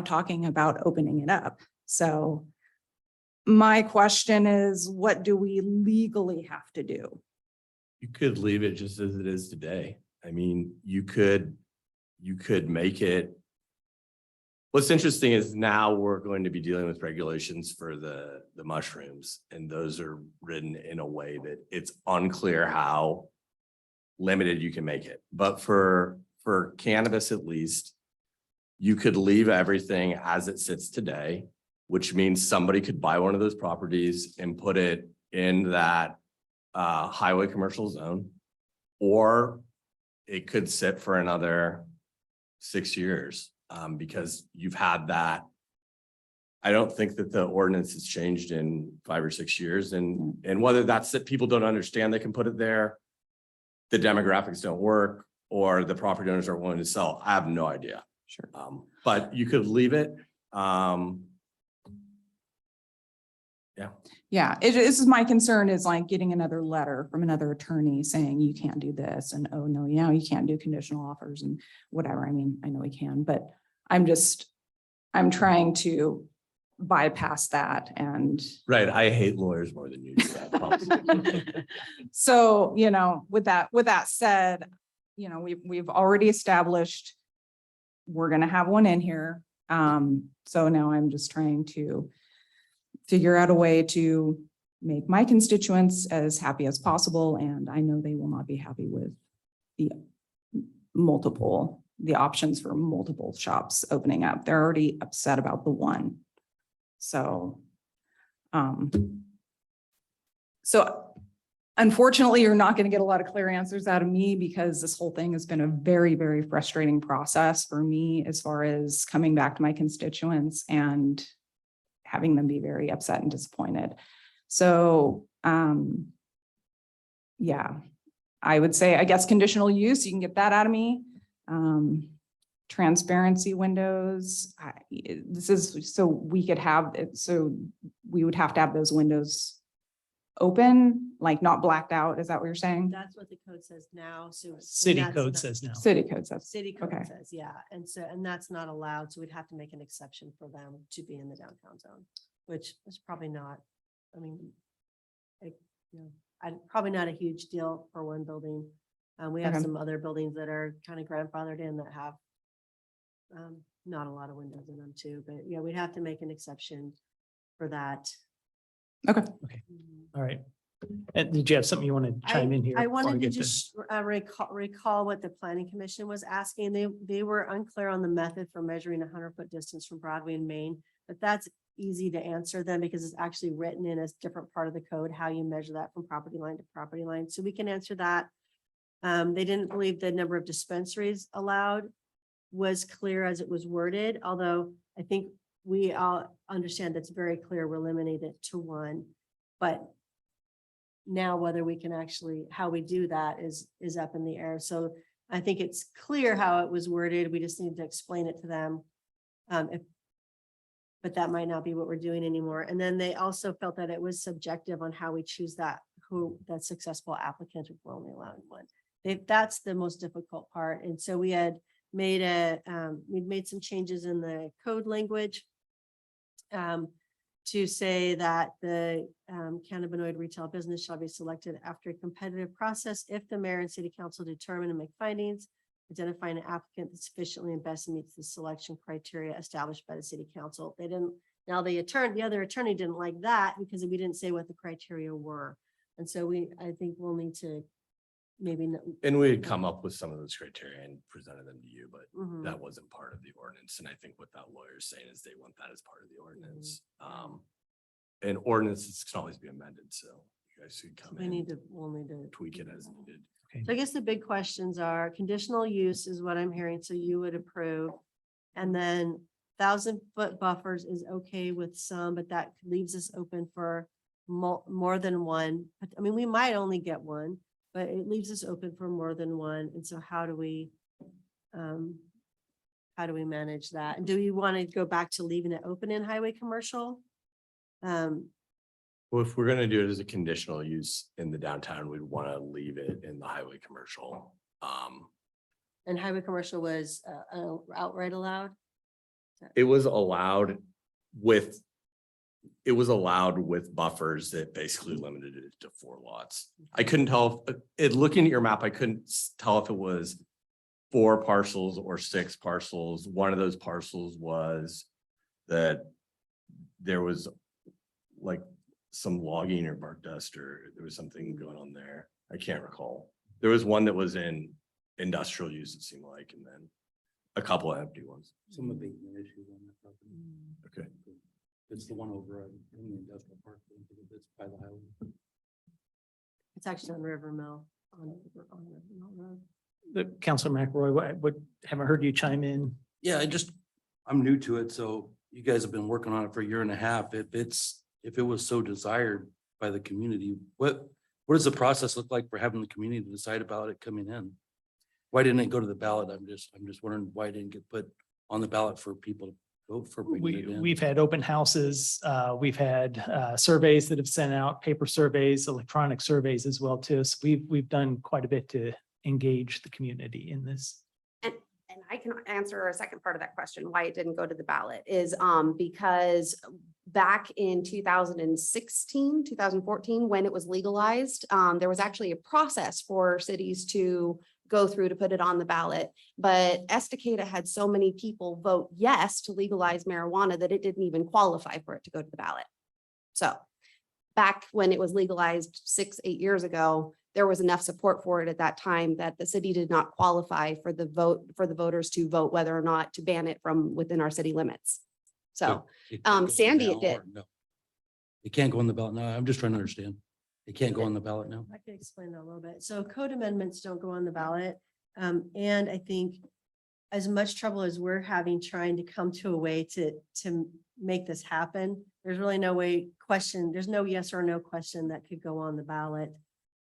C: talking about opening it up. So my question is, what do we legally have to do?
K: You could leave it just as it is today. I mean, you could make it. What's interesting is now we're going to be dealing with regulations for the mushrooms, and those are written in a way that it's unclear how limited you can make it. But for cannabis, at least, you could leave everything as it sits today, which means somebody could buy one of those properties and put it in that highway commercial zone, or it could sit for another 6 years. Because you've had that. I don't think that the ordinance has changed in 5 or 6 years, and whether that's that people don't understand they can put it there, the demographics don't work, or the property owners are willing to sell, I have no idea.
C: Sure.
K: But you could leave it.
C: Yeah, this is my concern, is like getting another letter from another attorney saying you can't do this, and oh no, you can't do conditional offers and whatever. I mean, I know we can, but I'm trying to bypass that. And
K: Right. I hate lawyers more than you do. I promise.
C: so, with that said, we've already established we're going to have one in here. So now I'm just trying to figure out a way to make my constituents as happy as possible. And I know they will not be happy with the options for multiple shops opening up. They're already upset about the one. So unfortunately, you're not going to get a lot of clear answers out of me, because this whole thing has been a very, very frustrating process for me as far as coming back to my constituents and having them be very upset and disappointed. So, yeah, I would say, I guess, conditional use, you can get that out of me. Transparency windows, this is, so we could have it, so we would have to have those windows open, like not blacked out. Is that what you're saying?
B: That's what the code says now, so.
A: City
B: that's
A: code
B: not-
A: says now.
C: City code says.
B: City code
C: Okay.
B: says, yeah, and so, and that's not allowed, so we'd have to make an exception for them to be in the downtown zone, which is probably not, I mean, probably not a huge deal for one building. We have
C: Okay.
B: some other buildings that are kind of grandfathered in that have not a lot of windows in them too, but yeah, we'd have to make an exception for that.
C: Okay.
A: All right. And did you have something you want to chime in here?
B: I
A: before
B: wanted to
A: get
B: just recall what the planning commission was asking. They were unclear on the method for measuring 100-foot distance from Broadway and Main, but that's easy to answer them because it's actually written in a different part of the code, how you measure that from property line to property line. So we can answer that. They didn't believe the number of dispensaries allowed was clear as it was worded, although I think we all understand that's very clear. We're limited to one, but now whether we can actually, how we do that is up in the air. So I think it's clear how it was worded. We just need to explain it to them. But that might not be what we're doing anymore. And then they also felt that it was subjective on how we choose that successful applicant if we're only allowing one. That's the most difficult part. And so we had made we'd made some changes in the code language to say that the cannabinoid retail business shall be selected after a competitive process if the mayor and city council determine and make findings, identifying an applicant that sufficiently and best meets the selection criteria established by the city council. They didn't, now the other attorney didn't like that because we didn't say what the criteria were. And so I think we'll need to maybe.
K: And we had come up with some of those criteria and presented them to you, but
B: Mhm.
K: that wasn't part of the ordinance. And I think what that lawyer is saying is they want that as part of the ordinance. And ordinances can always be amended, so you guys should come
B: We'll
K: in,
B: need to
K: tweak it as needed.
B: So I guess the big questions are conditional use is what I'm hearing, so you would approve. And then 1,000-foot buffers is okay with some, but that leaves us open for more than one. But I mean, we might only get one, but it leaves us open for more than one. And so how do we manage that? And do we want to go back to leaving it open in highway commercial?
K: Well, if we're gonna do it as a conditional use in the downtown, we'd want to leave it in the highway commercial.
B: And highway commercial was outright allowed?
K: It was allowed with buffers that basically limited it to 4 lots. I couldn't tell, looking at your map, I couldn't tell if it was 4 parcels or 6 parcels. One of those parcels was that there was like some logging or bark dust, or there was something going on there. I can't recall. There was one that was in industrial use, it seemed like, and then a couple of empty ones.
L: Some abatement issues on that property.
K: Okay.
L: It's the one over in the industrial park. It's by the highway.
B: It's actually on River Mill. On River Mill Road.
A: The Councilor McRoy, haven't heard you chime in.
L: Yeah, I'm new to it, so you guys have been working on it for a year and a half. If it was so desired by the community, what does the process look like for having the community to decide about it coming in? Why didn't it go to the ballot? I'm just wondering why it didn't get put on the ballot for people to vote for. bringing it in.
A: We've had open houses, we've had surveys that have sent out, paper surveys, electronic surveys as well too. So we've done quite a bit to engage the community in this.
F: And I can answer a second part of that question, why it didn't go to the ballot is because back in 2016, 2014, when it was legalized, there was actually a process for cities to go through to put it on the ballot. But Estacada had so many people vote yes to legalize marijuana that it didn't even qualify for it to go to the ballot. So back when it was legalized 6-8 years ago, there was enough support for it at that time that the city did not qualify for the voters to vote whether or not to ban it from within our city limits. So
L: It can't go on the
F: Sandy, it
L: ballot
F: did.
L: or no? It can't go on the ballot now. I'm just trying to understand. It can't go on the ballot now.
B: I can explain that a little bit. So code amendments don't go on the ballot. And I think as much trouble as we're having trying to come to a way to make this happen. There's really no way there's no yes or no question that could go on the ballot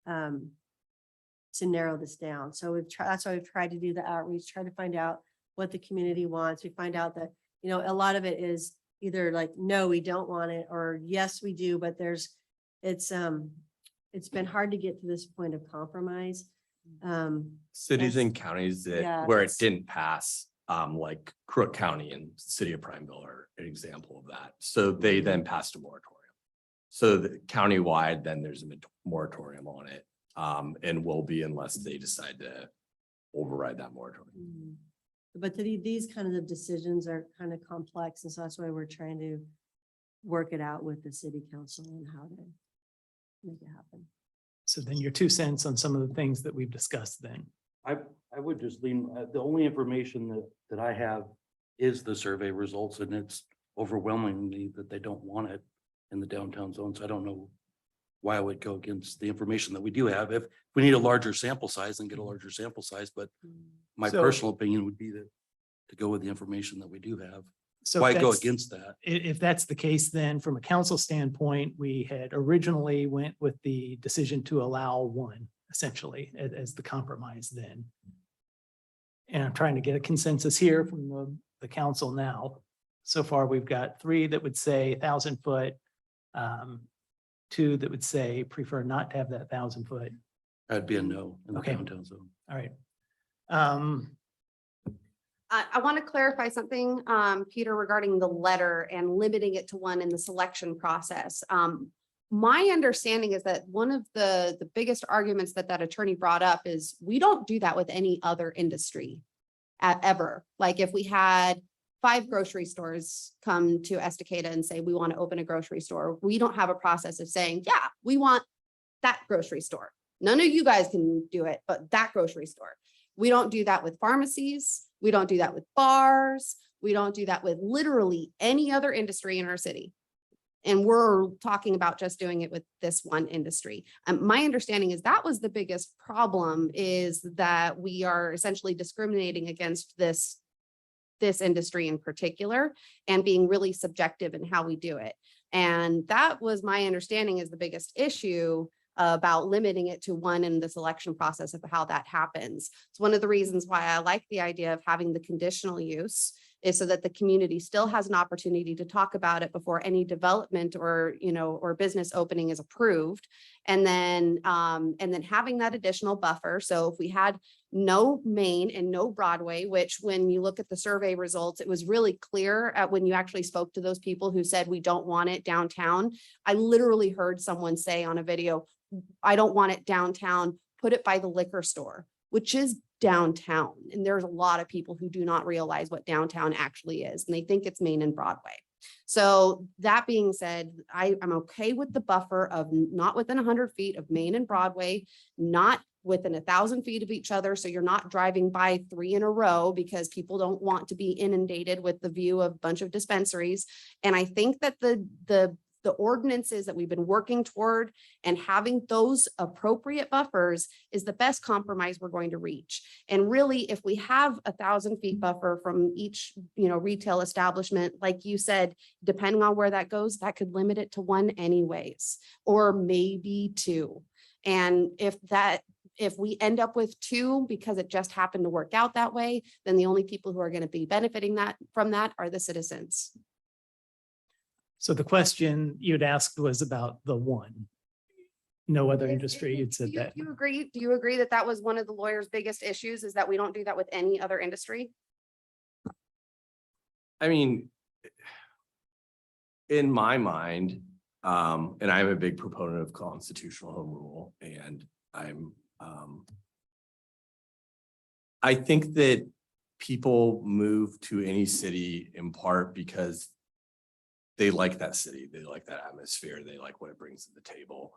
B: to narrow this down. So that's why we've tried to do the outreach, try to find out what the community wants. We find out that, a lot of it is either like, no, we don't want it, or yes, we do, but it's been hard to get to this point of compromise.
K: Cities
B: That's-
K: and counties
B: yeah,
K: that where it
B: that's-
K: didn't pass, like Crook County and City of Prineville are an example of that. So they then passed a moratorium. So the countywide, then there's a moratorium on it, and will be unless they decide to override that moratorium.
B: Mm. But these kind of decisions are kind of complex, and so that's why we're trying to work it out with the city council and how to make it happen.
A: So then your 2 cents on some of the things that we've discussed then.
L: I would just lean, the only information that I have is the survey results, and it's overwhelmingly that they don't want it in the downtown zone. So I don't know why I would go against the information that we do have. If we need a larger sample size, then get a larger sample size, but my
A: So-
L: personal opinion would be to go with the information that we do have.
A: So
L: Why
A: if
L: go
A: that's-
L: against that?
A: If that's the case, then from a council standpoint, we had originally went with the decision to allow one essentially as the compromise then. And I'm trying to get a consensus here from the council now. So far, we've got 3 that would say 1,000-foot, 2 that would say prefer not to have that 1,000-foot.
L: That'd be a no in the
A: Okay.
L: downtown zone.
A: All right.
F: I want to clarify something, Peter, regarding the letter and limiting it to one in the selection process. My understanding is that one of the biggest arguments that attorney brought up is we don't do that with any other industry ever. Like if we had 5 grocery stores come to Estacada and say, we want to open a grocery store, we don't have a process of saying, yeah, we want that grocery store. None of you guys can do it, but that grocery store. We don't do that with pharmacies. We don't do that with bars. We don't do that with literally any other industry in our city. And we're talking about just doing it with this one industry. My understanding is that was the biggest problem, is that we are essentially discriminating against this industry in particular and being really subjective in how we do it. And that was my understanding is the biggest issue about limiting it to one in the selection process of how that happens. It's one of the reasons why I like the idea of having the conditional use, is so that the community still has an opportunity to talk about it before any development or, or business opening is approved. And then having that additional buffer. So if we had no Main and no Broadway, which when you look at the survey results, it was really clear when you actually spoke to those people who said, we don't want it downtown. I literally heard someone say on a video, I don't want it downtown, put it by the liquor store, which is downtown. And there's a lot of people who do not realize what downtown actually is, and they think it's Main and Broadway. So that being said, I'm okay with the buffer of not within 100 feet of Main and Broadway, not within 1,000 feet of each other. So you're not driving by 3 in a row because people don't want to be inundated with the view of a bunch of dispensaries. And I think that the ordinances that we've been working toward and having those appropriate buffers is the best compromise we're going to reach. And really, if we have 1,000 feet buffer from each, retail establishment, like you said, depending on where that goes, that could limit it to 1 anyways, or maybe 2. And if we end up with 2 because it just happened to work out that way, then the only people who are going to be benefiting from that are the citizens.
A: So the question you'd asked was about the 1. No other industry, you'd said that.
F: Do you agree that that was one of the lawyer's biggest issues, is that we don't do that with any other industry?
K: I mean, in my mind, and I'm a big proponent of constitutional home rule, and I think that people move to any city in part because they like that city, they like that atmosphere, they like what it brings to the table.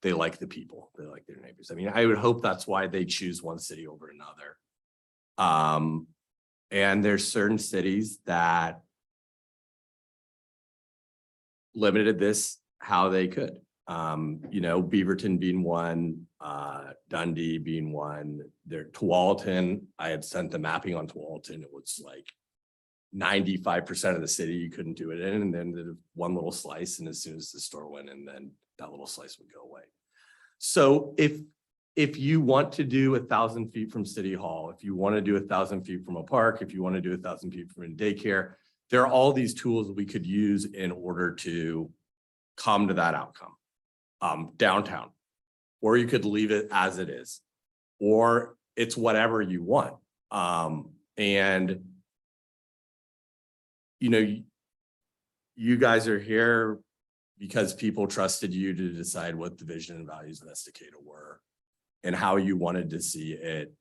K: They like the people, they like their neighbors. I mean, I would hope that's why they choose one city over another. And there's certain cities that limited this how they could. Beaverton being one, Dundee being one, Tualatin, I had sent the mapping on Tualatin. It was like 95% of the city you couldn't do it in, and then the one little slice, and as soon as the store went in, then that little slice would go away. So if you want to do 1,000 feet from City Hall, if you want to do 1,000 feet from a park, if you want to do 1,000 feet from a daycare, there are all these tools we could use in order to come to that outcome. Downtown, or you could leave it as it is, or it's whatever you want. And you know, you guys are here because people trusted you to decide what the vision and values of Estacada were and how you wanted to see it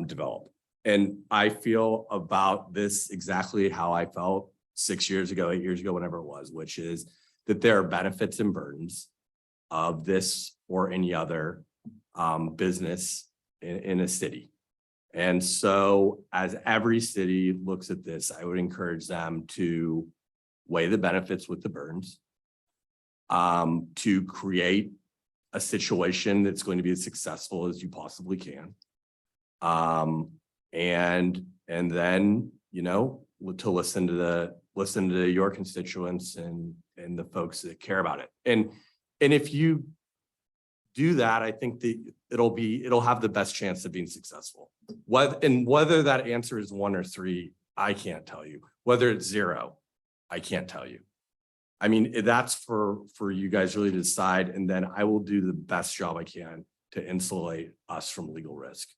K: develop. And I feel about this exactly how I felt 6 years ago, 8 years ago, whenever it was, which is that there are benefits and burdens of this or any other business in a city. And so as every city looks at this, I would encourage them to weigh the benefits with the burdens, to create a situation that's going to be as successful as you possibly can. And then, you know, to listen to your constituents and the folks that care about it. And if you do that, I think that it'll have the best chance of being successful. Whether that answer is 1 or 3, I can't tell you. Whether it's 0, I can't tell you. I mean, that's for you guys really to decide, and then I will do the best job I can to insulate us from legal risk.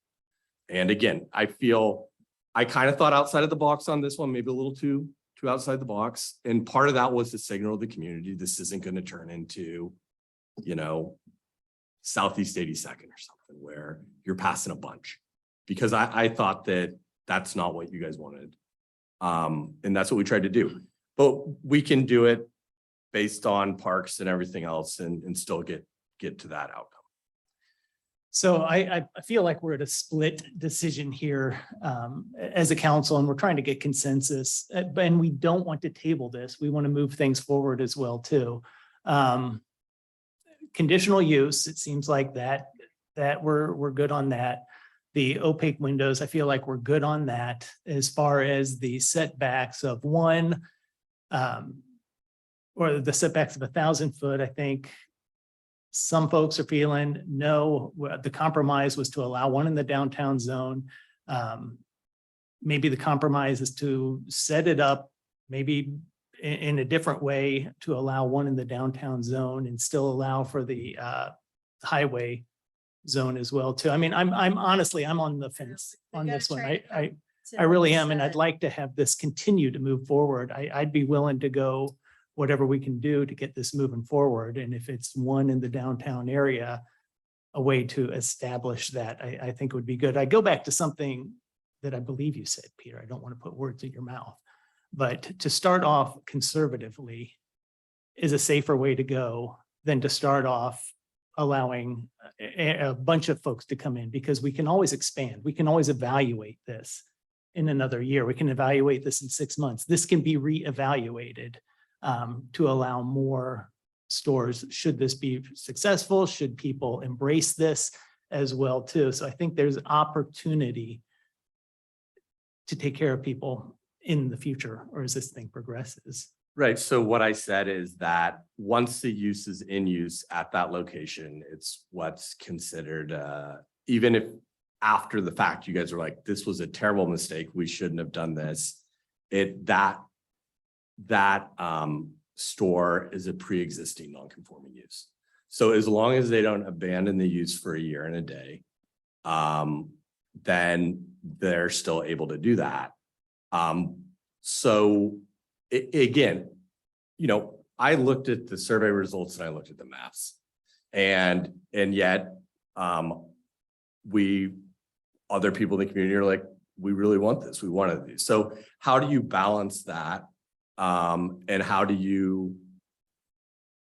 K: And again, I kind of thought outside of the box on this one, maybe a little too outside the box. And part of that was to signal to the community, this isn't going to turn into, you know, Southeast 82nd or something where you're passing a bunch, because I thought that that's not what you guys wanted. And that's what we tried to do, but we can do it based on parks and everything else and still get to that outcome.
A: So I feel like we're at a split decision here as a council, and we're trying to get consensus, and we don't want to table this. We want to move things forward as well too. Conditional use, it seems like that we're good on that. The opaque windows, I feel like we're good on that. As far as the setbacks of or the setbacks of 1,000 foot, I think some folks are feeling no. The compromise was to allow one in the downtown zone. Maybe the compromise is to set it up maybe in a different way to allow one in the downtown zone and still allow for the highway zone as well too. I mean, I'm honestly, I'm on the fence on this one. I really am. And I'd like to have this continue to move forward. I'd be willing to go whatever we can do to get this moving forward. And if it's one in the downtown area, a way to establish that, I think would be good. I go back to something that I believe you said, Peter. I don't want to put words in your mouth, but to start off conservatively is a safer way to go than to start off allowing a bunch of folks to come in, because we can always expand. We can always evaluate this in another year. We can evaluate this in 6 months. This can be reevaluated to allow more stores. Should this be successful? Should people embrace this as well too? So I think there's opportunity to take care of people in the future, or as this thing progresses.
K: Right. So what I said is that once the use is in use at that location, it's what's considered, even if after the fact, you guys are like, this was a terrible mistake, we shouldn't have done this. That store is a pre-existing non-conforming use. So as long as they don't abandon the use for a year and a day, then they're still able to do that. So again, you know, I looked at the survey results and I looked at the maps, and yet other people in the community are like, we really want this. We wanted these. So how do you balance that? And how do you,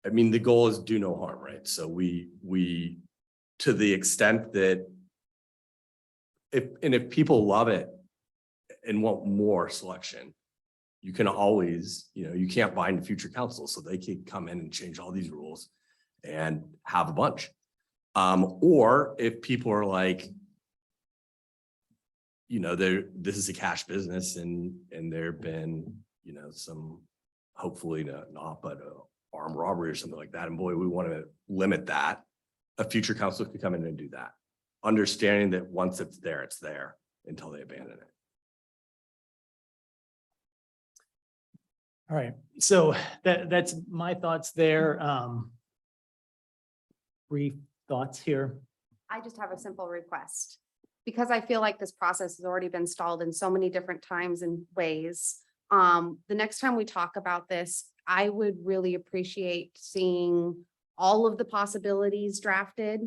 K: I mean, the goal is do no harm, right? So we, to the extent that if people love it and want more selection, you can always, you know, you can't bind future council, so they can come in and change all these rules and have a bunch. Or if people are like, this is a cash business and there've been, some, hopefully not, but armed robbery or something like that. And boy, we want to limit that. A future council could come in and do that, understanding that once it's there until they abandon it.
A: All right, so that's my thoughts there. Brief thoughts here.
F: I just have a simple request. Because I feel like this process has already been stalled in so many different times and ways. The next time we talk about this, I would really appreciate seeing all of the possibilities drafted.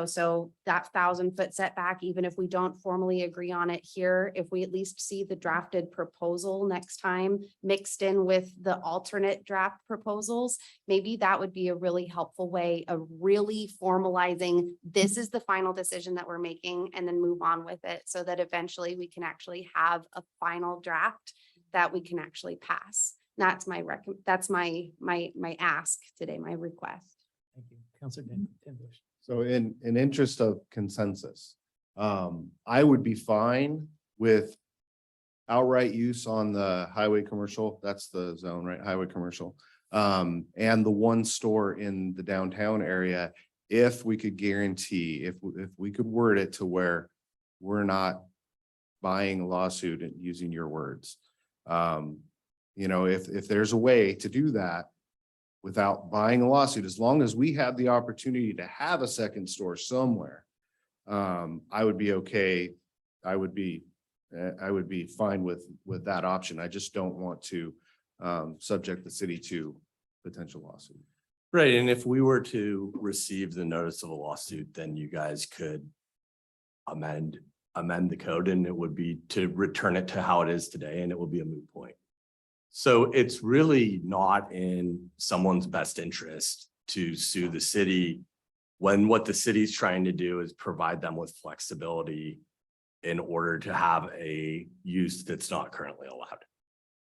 F: So that 1,000-foot setback, even if we don't formally agree on it here, if we at least see the drafted proposal next time mixed in with the alternate draft proposals, maybe that would be a really helpful way of really formalizing, this is the final decision that we're making, and then move on with it so that eventually we can actually have a final draft that we can actually pass. That's my my ask today, my request.
A: Thank you, Councilor Tenbush.
I: So in interest of consensus, I would be fine with outright use on the highway commercial. That's the zone, right? Highway commercial. And the one store in the downtown area, if we could guarantee, if we could word it to where we're not buying a lawsuit and using your words. If there's a way to do that without buying a lawsuit, as long as we have the opportunity to have a second store somewhere, I would be okay. I would be fine with that option. I just don't want to subject the city to potential lawsuit.
K: Right, and if we were to receive the notice of a lawsuit, then you guys could amend the code, and it would be to return it to how it is today, and it would be a moot point. So it's really not in someone's best interest to sue the city when what the city's trying to do is provide them with flexibility in order to have a use that's not currently allowed.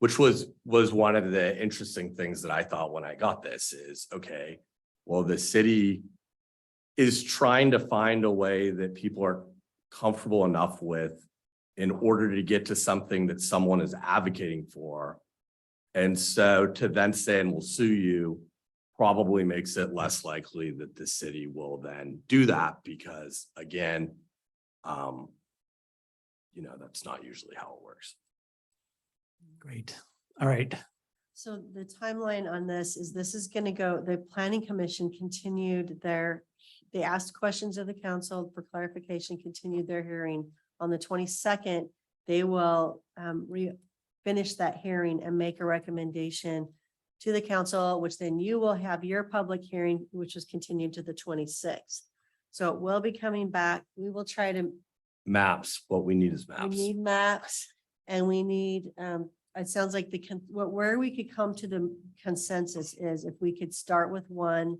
K: Which was one of the interesting things that I thought when I got this is, okay, well, the city is trying to find a way that people are comfortable enough with in order to get to something that someone is advocating for. And so to then say, and we'll sue you, probably makes it less likely that the city will then do that because again, that's not usually how it works.
A: Great. All right.
B: So the timeline on this is going to go, the planning commission continued they asked questions of the council for clarification, continued their hearing. On the 22nd, they will finish that hearing and make a recommendation to the council, which then you will have your public hearing, which is continued to the 26th. So it will be coming back. We will try to.
K: Maps, what we need is
B: We
K: maps.
B: need maps and we need, it sounds like where we could come to the consensus is if we could start with one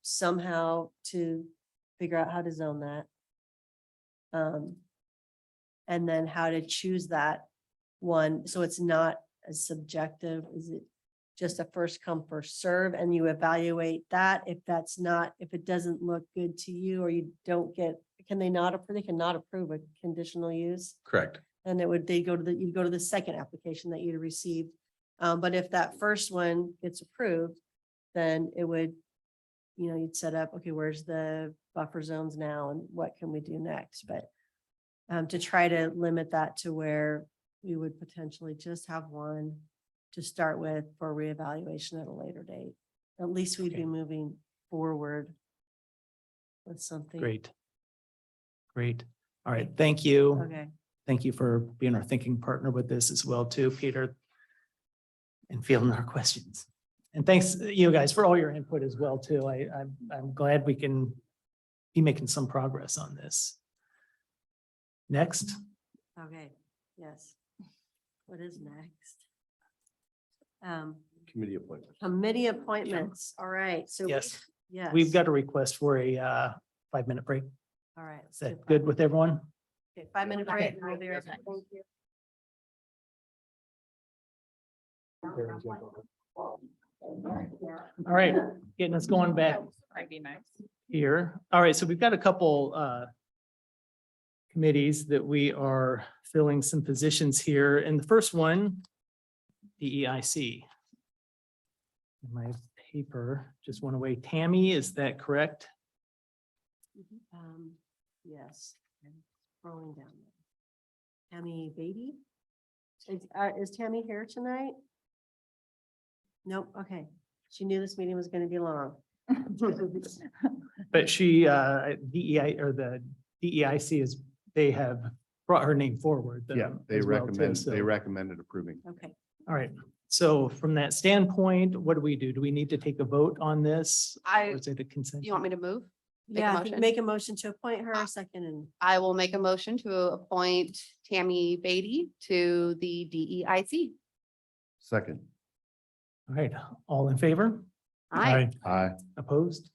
B: somehow to figure out how to zone that. And then how to choose that one. So it's not as subjective. Is it just a first come, first serve? And you evaluate that. If it doesn't look good to you or you don't get, they cannot approve a conditional use.
K: Correct.
B: And you'd go to the second application that you'd received. But if that first one gets approved, then it would, you'd set up, okay, where's the buffer zones now and what can we do next? But to try to limit that to where we would potentially just have one to start with for reevaluation at a later date. At least we'd be moving forward with something.
A: Great. All right. Thank you.
B: Okay.
A: Thank you for being our thinking partner with this as well too, Peter. And fielding our questions. And thanks you guys for all your input as well too. I'm glad we can be making some progress on this. Next.
B: Okay, yes. What is next?
K: Committee appointment.
B: Committee appointments. All right, so.
A: Yes.
B: Yes.
A: We've got a request for a 5-minute break.
B: All right.
A: Is that good with everyone?
B: Okay, 5-minute break.
A: Okay.
B: and we'll be right back. Thank you.
A: All right, getting us going back
C: Might be nice.
A: here. All right, so we've got a couple committees that we are filling some positions here. And the first one, DEIC. My paper just went away. Tammy, is that correct?
B: Yes. I'm scrolling down. There. Tammy Beatty? Is Tammy here tonight? Nope, okay. She knew this meeting was gonna be long.
A: But she, DEI or the DEIC is, they have brought her name forward. though,
I: Yeah, they
A: as well, too,
I: recommend,
A: so-
I: they recommended approving.
B: Okay.
A: All right, so from that standpoint, what do we do? Do we need to take a vote on this? Or is it a consent?
F: You want me to move? Make a
B: Yeah, I think
F: motion?
B: make a motion to appoint her a second and
F: I will make a motion to appoint Tammy Beatty to the DEIC.
I: Second.
A: All right, all in favor?
F: Aye.
I: Aye.
A: Opposed?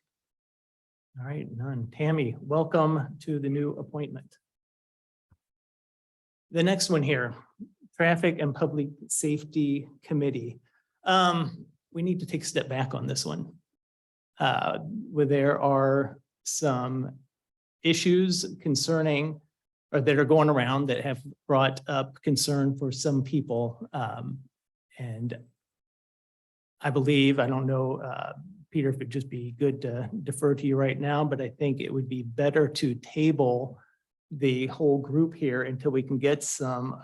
A: All right, none. Tammy, welcome to the new appointment. The next one here, Traffic and Public Safety Committee. We need to take a step back on this one. Where there are some issues concerning or that are going around that have brought up concern for some people. And I believe, I don't know, Peter, if it'd just be good to defer to you right now, but I think it would be better to table the whole group here until we can get some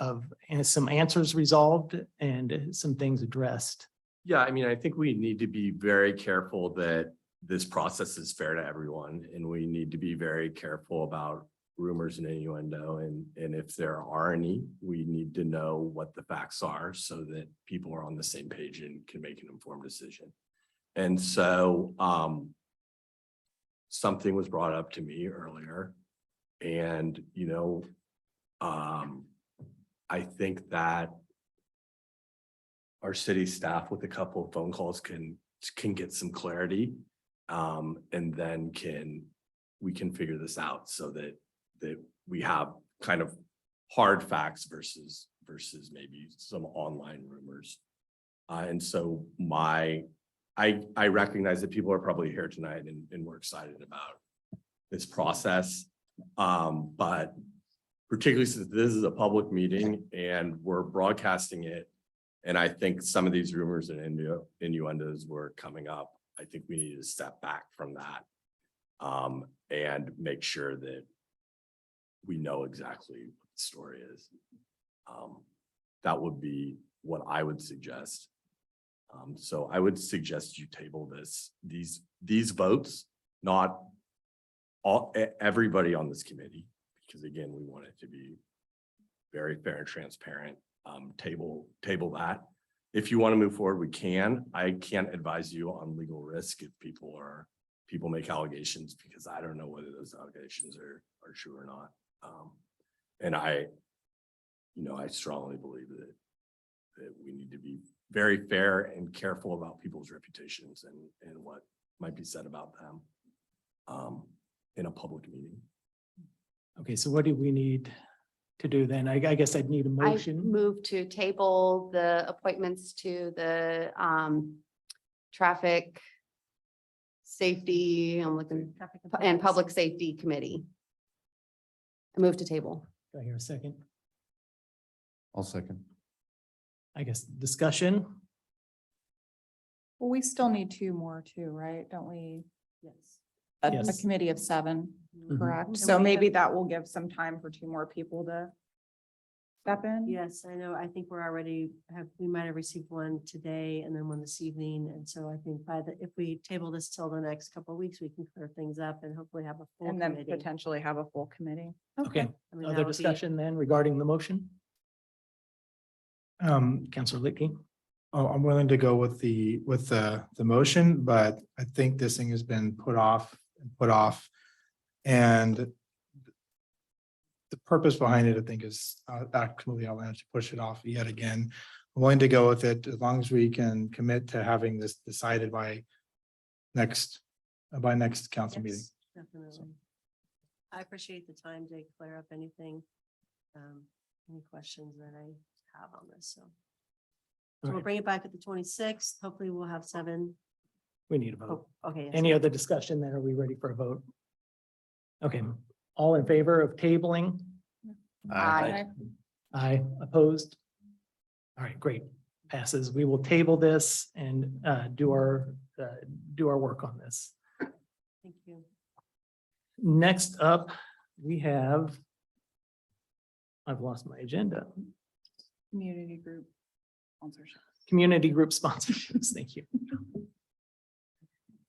A: answers resolved and some things addressed.
K: Yeah, I mean, I think we need to be very careful that this process is fair to everyone, and we need to be very careful about rumors and innuendo, and if there are any, we need to know what the facts are so that people are on the same page and can make an informed decision. And so something was brought up to me earlier, and I think that our city staff with a couple of phone calls can get some clarity. And then we can figure this out so that we have kind of hard facts versus maybe some online rumors. And so I recognize that people are probably here tonight and we're excited about this process. But particularly since this is a public meeting and we're broadcasting it, and I think some of these rumors and innuendos were coming up, I think we need to step back from that and make sure that we know exactly what the story is. That would be what I would suggest. So I would suggest you table these votes, not everybody on this committee, because again, we want it to be very fair and transparent. Table that. If you want to move forward, we can. I can't advise you on legal risk if people make allegations, because I don't know whether those allegations are true or not. And I strongly believe that we need to be very fair and careful about people's reputations and what might be said about them in a public meeting.
A: Okay, so what do we need to do then? I guess I'd need a
F: I
A: motion.
F: move to table the appointments to the traffic safety, I'm looking, and public safety committee. I move to table.
A: Do I hear a second?
I: I'll second.
A: I guess discussion.
C: Well, we still need two more too, right? Don't we?
B: yes.
C: A
A: Yes.
C: committee of 7,
A: Mhm.
C: correct?
B: And
C: So
B: we
C: maybe
B: have-
C: that will give some time for two more people to step in.
B: Yes, I know. I think we might have received one today and then one this evening. And so I think if we table this till the next couple of weeks, we can clear things up and hopefully have a full
C: And then
B: committee.
C: potentially have a full committee.
A: Okay,
B: I mean, that
A: other
B: would be-
A: discussion then regarding the motion? Counselor Lickey?
G: Oh, I'm willing to go with the motion, but I think this thing has been put off. And the purpose behind it, I think, is actually outlandish to push it off yet again. I'm willing to go with it as long as we can commit to having this decided by next council meeting.
B: Yes, definitely. I appreciate the time to clear up anything, any questions that I have on this, so. So we'll
A: Okay,
B: bring it back at the 26th. Hopefully we'll have 7.
A: we need a vote.
B: Oh, okay. yes.
A: Any other discussion then? Are we ready for a vote? Okay, all in favor of tabling
F: Aye.
A: Aye, opposed? All right, great. Passes. We will table this and do our work on this.
B: Thank you.
A: Next up, we have, I've lost my agenda.
C: Community group sponsorship.
A: Community group sponsorships. Thank you.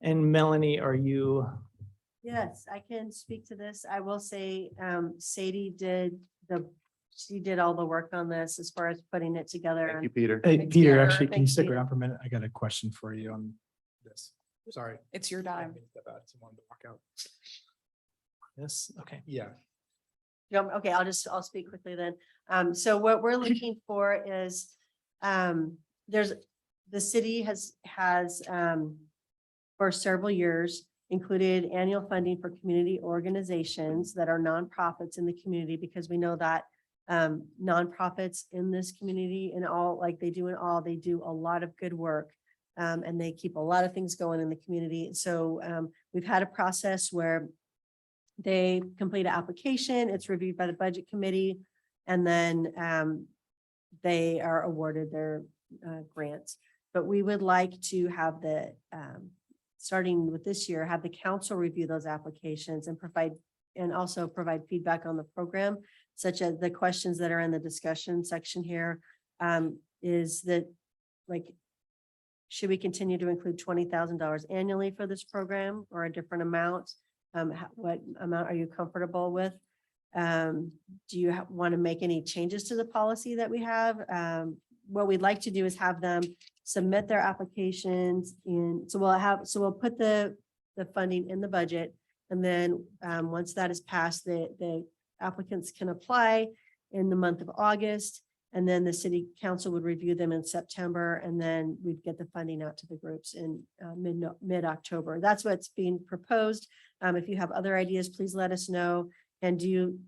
A: And Melanie, are you?
B: Yes, I can speak to this. I will say, Sadie she did all the work on this as far as putting it together.
I: Thank you, Peter.
G: Hey,
B: Thanks,
G: Peter,
B: Peter.
G: actually, can you
B: Thanks,
G: stick
B: Peter.
G: around for a minute? I got a question for you on this. Sorry.
C: It's your
G: I
C: time.
G: didn't mean to step out. Just wanted to walk out.
A: Yes, okay.
G: Yeah.
B: Okay, I'll speak quickly then. So what we're looking for is, the city has, for several years, included annual funding for community organizations that are nonprofits in the community, because we know that nonprofits in this community and all, like they do a lot of good work. And they keep a lot of things going in the community. So we've had a process where they complete an application, it's reviewed by the budget committee, and then they are awarded their grants. But we would like to have starting with this year, have the council review those applications and also provide feedback on the program, such as the questions that are in the discussion section here. Is that, like, should we continue to include $20,000 annually for this program or a different amount? What amount are you comfortable with? Do you want to make any changes to the policy that we have? What we'd like to do is have them submit their applications in, so we'll put the funding in the budget. And then once that is passed, the applicants can apply in the month of August. And then the city council would review them in September, and then we'd get the funding out to the groups in mid-October. That's what's being proposed. If you have other ideas, please let us know. And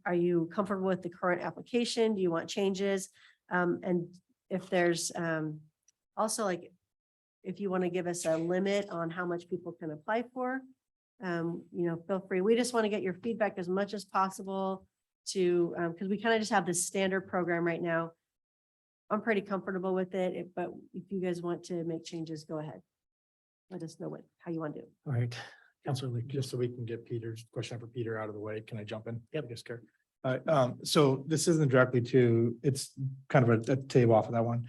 B: are you comfortable with the current application? Do you want changes? And if there's also, like, if you want to give us a limit on how much people can apply for, feel free. We just want to get your feedback as much as possible because we kind of just have this standard program right now. I'm pretty comfortable with it, but if you guys want to make changes, go ahead. Let us know how you want to do.
A: All right. Counselor Lee.
G: Just so we can get Peter's question for Peter out of the way, can I jump in?
A: Yep.
G: I guess, Karen. So this isn't directly it's kind of a table off of that one.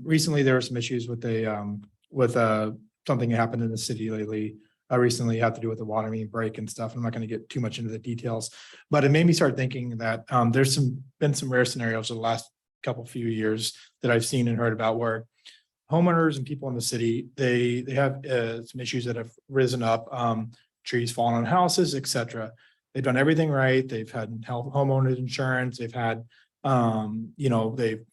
G: Recently, there were some issues with something that happened in the city lately. Recently had to do with the water main break and stuff. I'm not going to get too much into the details, but it made me start thinking that there's been some rare scenarios in the last few years that I've seen and heard about where homeowners and people in the city, they have some issues that have risen up, trees falling on houses, etc. They've done everything right. They've had homeowners insurance. They've had, they've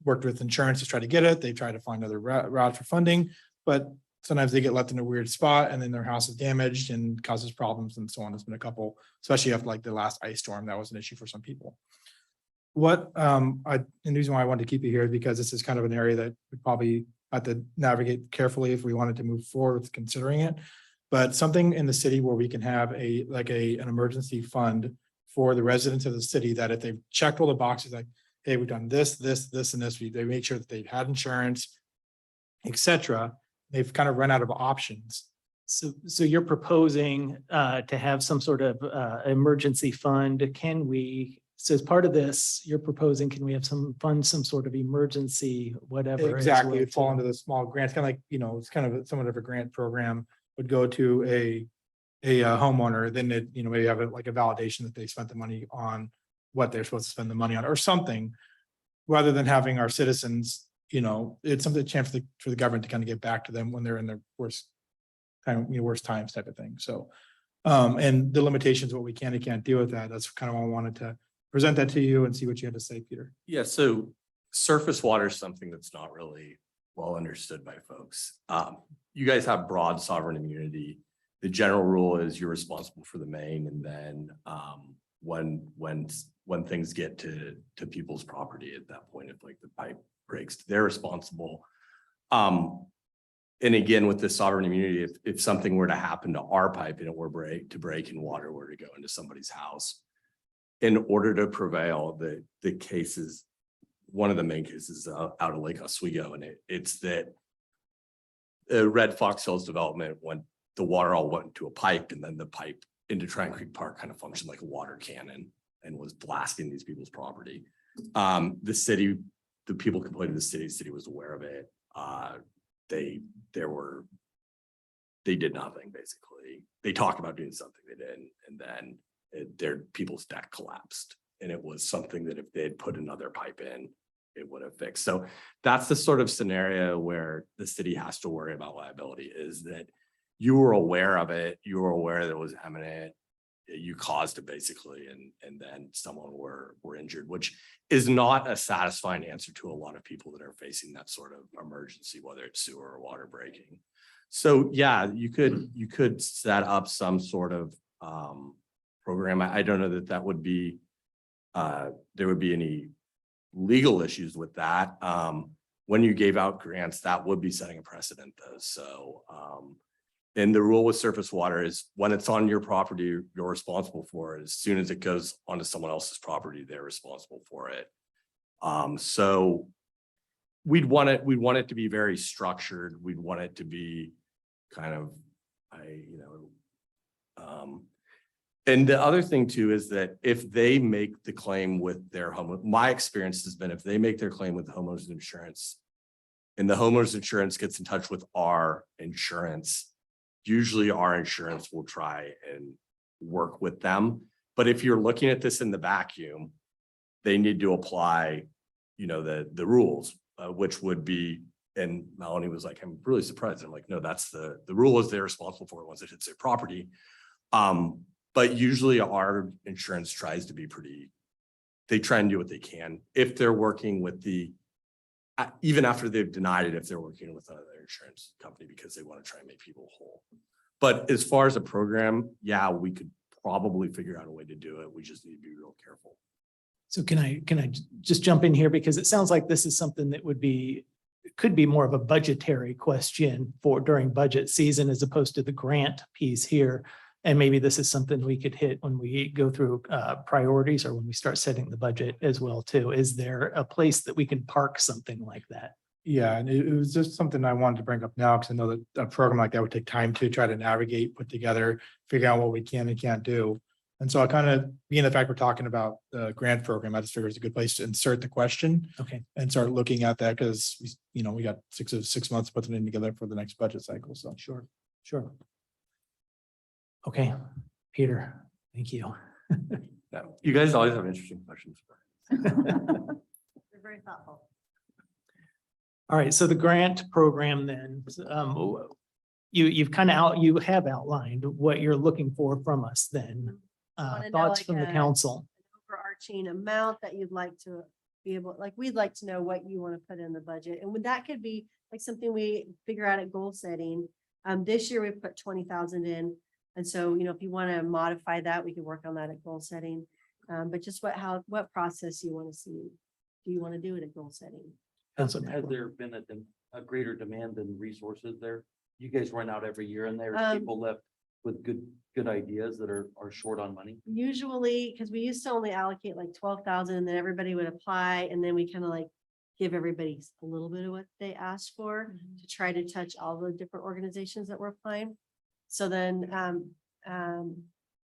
G: worked with insurance to try to get it. They try to find other routes for funding, but sometimes they get left in a weird spot and then their house is damaged and causes problems and so on. There's been a couple, especially after like the last ice storm, that was an issue for some people. And the reason why I wanted to keep you here is because this is kind of an area that we probably have to navigate carefully if we wanted to move forward with considering it. But something in the city where we can have an emergency fund for the residents of the city, that if they've checked all the boxes, like, hey, we've done this, and this, they make sure that they've had insurance, etc. They've kind of run out of options.
A: So you're proposing to have some sort of emergency fund. So as part of this, you're proposing, can we have some sort of emergency, whatever?
G: Exactly, it'd fall into the small grants, kind of like, it's kind of somewhat of a grant program would go to a homeowner, then it, maybe have a validation that they spent the money on what they're supposed to spend the money on or something, rather than having our citizens, it's something, a chance for the government to kind of get back to them when they're in their worst times type of thing. So, and the limitations, what we can and can't do with that. That's kind of why I wanted to present that to you and see what you had to say, Peter.
K: Yeah, so surface water is something that's not really well understood by folks. You guys have broad sovereign immunity. The general rule is you're responsible for the main, and then when things get to people's property at that point, if like the pipe breaks, they're responsible. And again, with the sovereign immunity, if something were to happen to our pipe and it were to break and water were to go into somebody's house, in order to prevail, the cases, one of the main cases out of Lake Oswego, and it's that Red Fox Hills development, when the water all went into a pipe, and then the pipe into Triangle Creek Park kind of functioned like a water cannon and was blasting these people's property. The city, the people complained to the city was aware of it. They did nothing, basically. They talked about doing something, they didn't, and then their people's deck collapsed. And it was something that if they had put another pipe in, it would have fixed. So that's the sort of scenario where the city has to worry about liability, is that you were aware of it, you were aware that it was imminent, you caused it basically, and then someone were injured, which is not a satisfying answer to a lot of people that are facing that sort of emergency, whether it's sewer or water breaking. So yeah, you could set up some sort of program. I don't know that would be there would be any legal issues with that. When you gave out grants, that would be setting a precedent though. So and the rule with surface water is when it's on your property, you're responsible for it. As soon as it goes onto someone else's property, they're responsible for it. So we'd want it to be very structured. We'd want it to be kind of, and the other thing too is that if they make the claim with their home, my experience has been if they make their claim with the homeowner's insurance and the homeowner's insurance gets in touch with our insurance, usually our insurance will try and work with them. But if you're looking at this in the vacuum, they need to apply, the rules, which would be, and Melanie was like, I'm really surprised. I'm like, no, that's the rule is they're responsible for it once it hits their property. But usually our insurance tries to be they try and do what they can. If they're working with even after they've denied it, if they're working with another insurance company because they want to try and make people whole. But as far as a program, yeah, we could probably figure out a way to do it. We just need to be real careful.
A: So can I just jump in here? Because it sounds like this is something that could be more of a budgetary question for during budget season as opposed to the grant piece here. And maybe this is something we could hit when we go through priorities or when we start setting the budget as well too. Is there a place that we can park something like that?
G: Yeah, and it was just something I wanted to bring up now, because I know that a program like that would take time to try to navigate, put together, figure out what we can and can't do. And so I kind of, being the fact we're talking about the grant program, I just figured it's a good place to insert the question.
A: Okay.
G: And start looking at that, because we got 6 months putting it together for the next budget cycle. So
A: Sure. Okay, Peter, thank you.
K: Yeah, you guys always have interesting questions.
B: They're very thoughtful.
A: All right, so the grant program then, you have outlined what you're looking for from us then.
B: Wanna know,
A: Thoughts
B: like,
A: from the council.
B: Overarching amount that you'd like to be able, we'd like to know what you want to put in the budget. And that could be like something we figure out at goal setting. This year we put 20,000 in. And so, if you want to modify that, we can work on that at goal setting. But just what process you want to see? Do you want to do it at goal setting?
L: Has there been a greater demand than resources there? You guys run out every year and there's people left with good ideas that are short on money?
B: Usually, because we used to only allocate like 12,000 and then everybody would apply, and then we kind of give everybody a little bit of what they asked for to try to touch all the different organizations that were applying. So then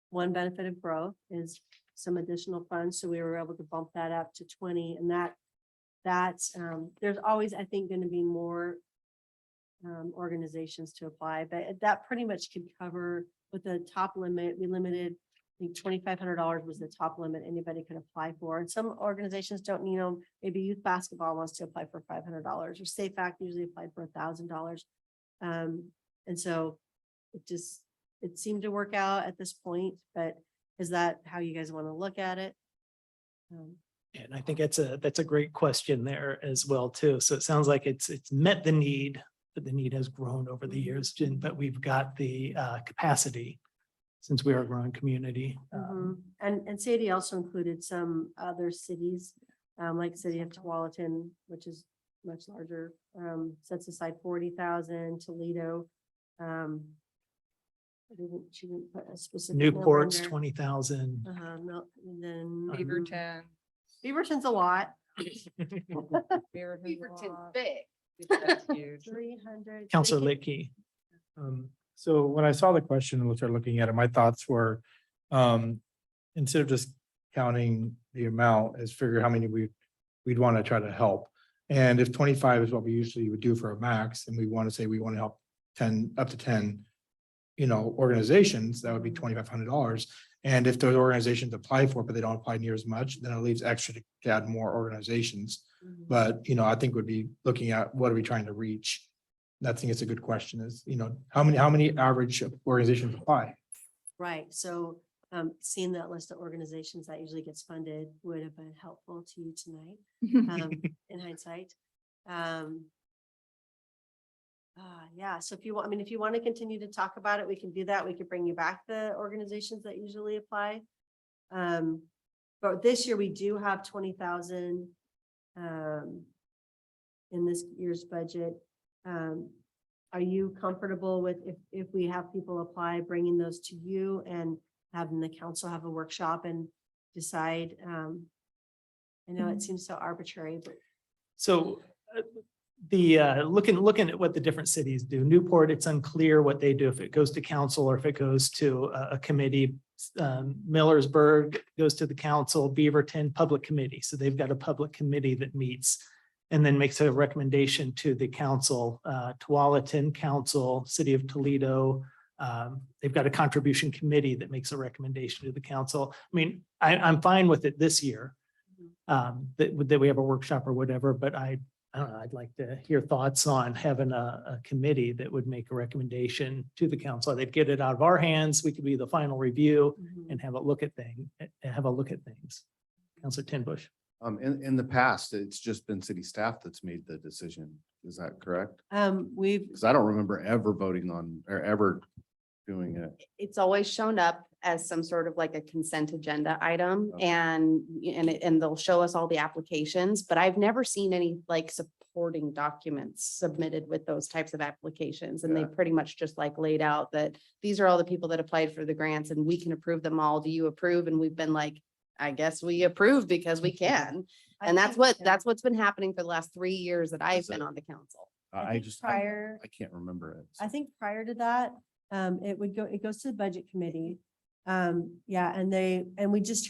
B: one benefit of growth is some additional funds. So we were able to bump that up to 20, and that's there's always, I think, going to be more organizations to apply, but that pretty much could cover with the top limit. We limited, I think $2,500 was the top limit anybody could apply for. And some organizations don't, maybe youth basketball wants to apply for $500, or Safe Act usually applied for $1,000. And so it seemed to work out at this point, but is that how you guys want to look at it?
A: And I think that's a great question there as well too. So it sounds like it's met the need, but the need has grown over the years, but we've got the capacity since we are a growing community.
B: And Sadie also included some other cities, like the city of Tualatin, which is much larger, sets aside 40,000, Toledo. She didn't put a specific. number in
A: Newport's
B: there.
A: 20,000.
B: No, and then.
C: Beaverton.
B: Beaverton's a lot.
F: Beaverton's big.
C: That's huge.
B: 300.
A: Counselor
B: They can-
A: Lickey.
G: So when I saw the question and started looking at it, my thoughts were, instead of just counting the amount, is figure how many we'd want to try to help. And if 25 is what we usually would do for a max, and we want to say we want to help 10, up to 10, organizations, that would be $2,500. And if those organizations apply for it, but they don't apply near as much, then it leaves extra to add more organizations.
B: Mhm.
G: But, I think would be looking at what are we trying to reach? I think it's a good question is, how many average organizations apply?
B: Right, so seeing that list of organizations that usually gets funded would have been helpful to you tonight, in hindsight. Yeah, so if you want, if you want to continue to talk about it, we can do that. We could bring you back the organizations that usually apply. But this year we do have 20,000 in this year's budget. Are you comfortable with if we have people apply, bringing those to you and having the council have a workshop and decide? I know it seems so arbitrary, but
A: So looking at what the different cities do, Newport, it's unclear what they do, if it goes to council or if it goes to a committee. Millersburg goes to the council, Beaverton, public committee. So they've got a public committee that meets and then makes a recommendation to the council, Tualatin Council, City of Toledo. They've got a contribution committee that makes a recommendation to the council. I'm fine with it this year. That we have a workshop or whatever, but I don't know, I'd like to hear thoughts on having a committee that would make a recommendation to the council. They'd get it out of our hands. We could be the final review and have a look at things. Counselor Tinbush.
I: In the past, it's just been city staff that's made the decision. Is that correct?
B: we've,
I: Because I don't remember ever voting on or ever doing it.
F: It's always shown up as some sort of like a consent agenda item and they'll show us all the applications, but I've never seen any like supporting documents submitted with those types of applications. And they pretty much just like laid out that these are all the people that applied for the grants and we can approve them all. Do you approve? And we've been like, I guess we approve because we can.
B: I
F: And that's
B: think,
F: what's been happening for the last 3 years that I've been on the council.
B: I
I: I
B: think
I: just,
B: prior-
I: I can't remember it.
B: I think prior to that, it goes to the budget committee. Yeah, and we just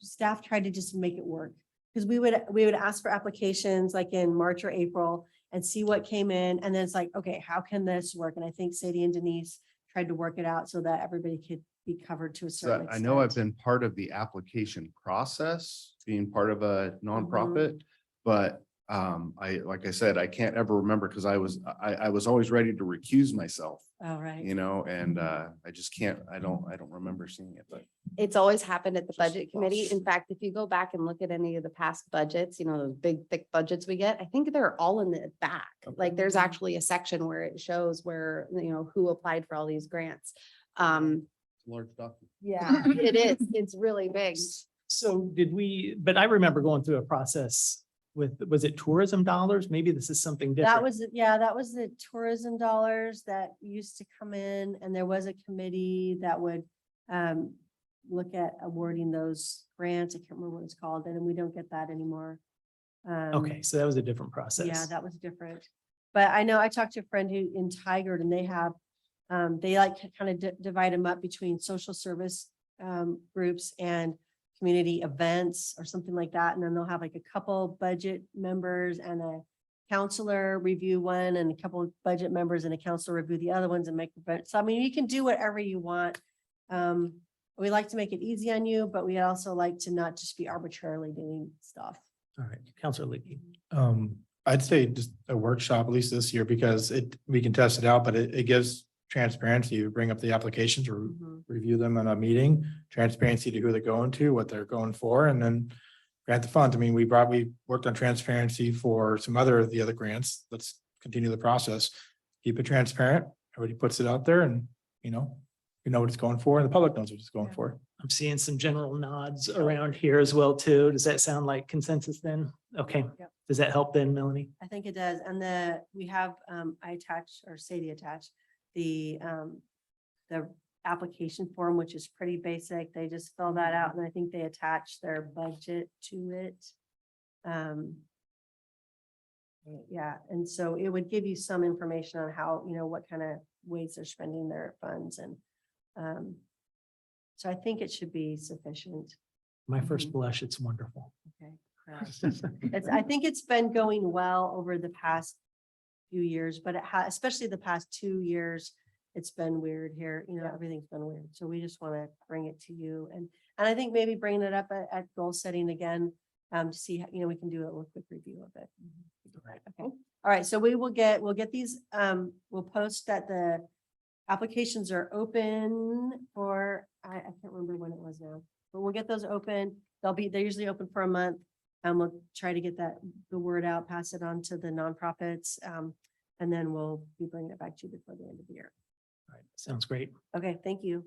B: staff tried to just make it work. Because we would ask for applications like in March or April and see what came in. And then it's like, okay, how can this work? And I think Sadie and Denise tried to work it out so that everybody could be covered to a certain
I: I know I've
B: extent.
I: been part of the application process, being part of a nonprofit, but like I said, I can't ever remember because I was always ready to recuse myself,
B: Oh, right.
I: and I just can't, I don't remember seeing it, but.
F: It's always happened at the budget committee. In fact, if you go back and look at any of the past budgets, those big thick budgets we get, I think they're all in the back. Like there's actually a section where it shows where, who applied for all these grants.
I: Large document.
F: Yeah, it is. It's really big.
A: So but I remember going through a process was it tourism dollars? Maybe this is something different.
B: That was the tourism dollars that used to come in, and there was a committee that would look at awarding those grants. I can't remember what it's called, and we don't get that anymore.
A: Okay, so that was a different process.
B: Yeah, that was different. But I know I talked to a friend who in Tigard, and they have, they like kind of divide them up between social service groups and community events or something like that. And then they'll have like a couple budget members and a counselor review one and a couple of budget members and a counselor review the other ones and make the budget. So, you can do whatever you want. We like to make it easy on you, but we also like to not just be arbitrarily doing stuff.
A: All right, Counselor Leakey.
G: I'd say just a workshop, at least this year, because we can test it out, but it gives transparency. You bring up the applications or review them in a meeting, transparency to who they're going to, what they're going for, and then grant the funds. We worked on transparency for some of the other grants. Let's continue the process. Keep it transparent. Everybody puts it out there and, you know what it's going for and the public knows what it's going for.
A: I'm seeing some general nods around here as well too. Does that sound like consensus then? Okay.
B: Yep.
A: Does that help then, Melanie?
B: I think it does. And we have, I attached or Sadie attached the the application form, which is pretty basic. They just fill that out and I think they attach their budget to it. Yeah, and so it would give you some information on how, what kind of ways they're spending their funds and so I think it should be sufficient.
A: My first blush, it's wonderful.
B: Okay. I think it's been going well over the past few years, but especially the past 2 years, it's been weird here. Everything's been weird. So we just want to bring it to you and I think maybe bringing it up at goal setting again to see how, we can do a little quick review of it.
A: Right.
B: Okay. All right. So we'll get these, we'll post that the applications are open for, I can't remember when it was now, but we'll get those open. They're usually open for a month. And we'll try to get the word out, pass it on to the nonprofits. And then we'll be bringing it back to you before the end of the year.
A: All right. Sounds great.
B: Okay. Thank you.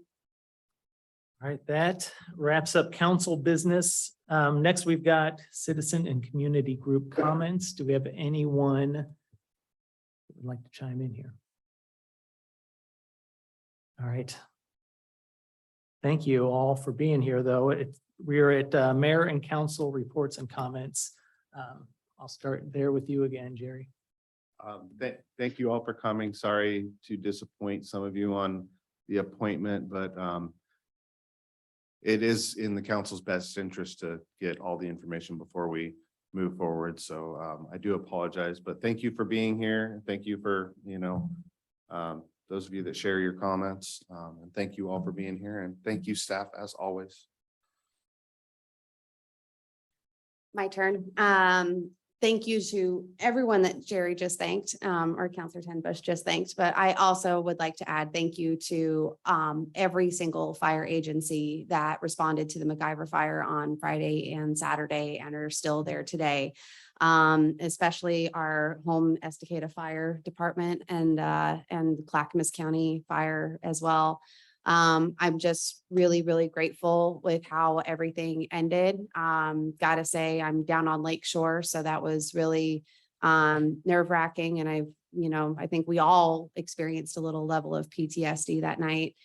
A: All right, that wraps up council business. Next, we've got citizen and community group comments. Do we have anyone who would like to chime in here? All right. Thank you all for being here, though. We're at mayor and council reports and comments. I'll start there with you again, Jerry.
I: Thank you all for coming. Sorry to disappoint some of you on the appointment, but it is in the council's best interest to get all the information before we move forward. So I do apologize, but thank you for being here. Thank you for, those of you that share your comments. And thank you all for being here and thank you staff as always.
F: My turn. Thank you to everyone that Jerry just thanked, or Counselor Tenbush just thanked, but I also would like to add thank you to every single fire agency that responded to the MacGyver fire on Friday and Saturday and are still there today. Especially our home Estacada Fire Department and Clackamas County Fire as well. I'm just really, really grateful with how everything ended. Gotta say, I'm down on Lake Shore, so that was really nerve wracking. And I think we all experienced a little level of PTSD that night.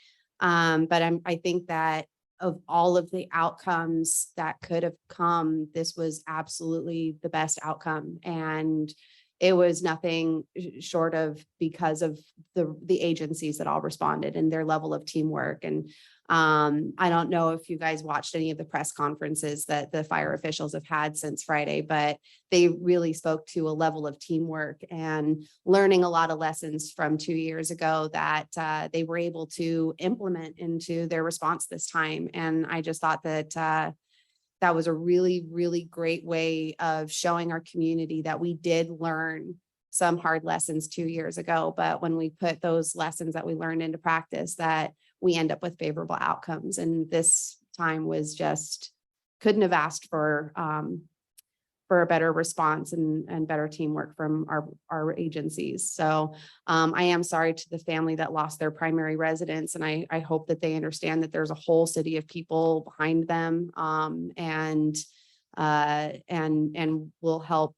F: But I think that of all of the outcomes that could have come, this was absolutely the best outcome. And it was nothing short of because of the agencies that all responded and their level of teamwork. And I don't know if you guys watched any of the press conferences that the fire officials have had since Friday, but they really spoke to a level of teamwork and learning a lot of lessons from 2 years ago that they were able to implement into their response this time. And I just thought that that was a really, really great way of showing our community that we did learn some hard lessons 2 years ago. But when we put those lessons that we learned into practice, that we end up with favorable outcomes. And this time was just, couldn't have asked for a better response and better teamwork from our agencies. So I am sorry to the family that lost their primary residence. And I hope that they understand that there's a whole city of people behind them and we'll help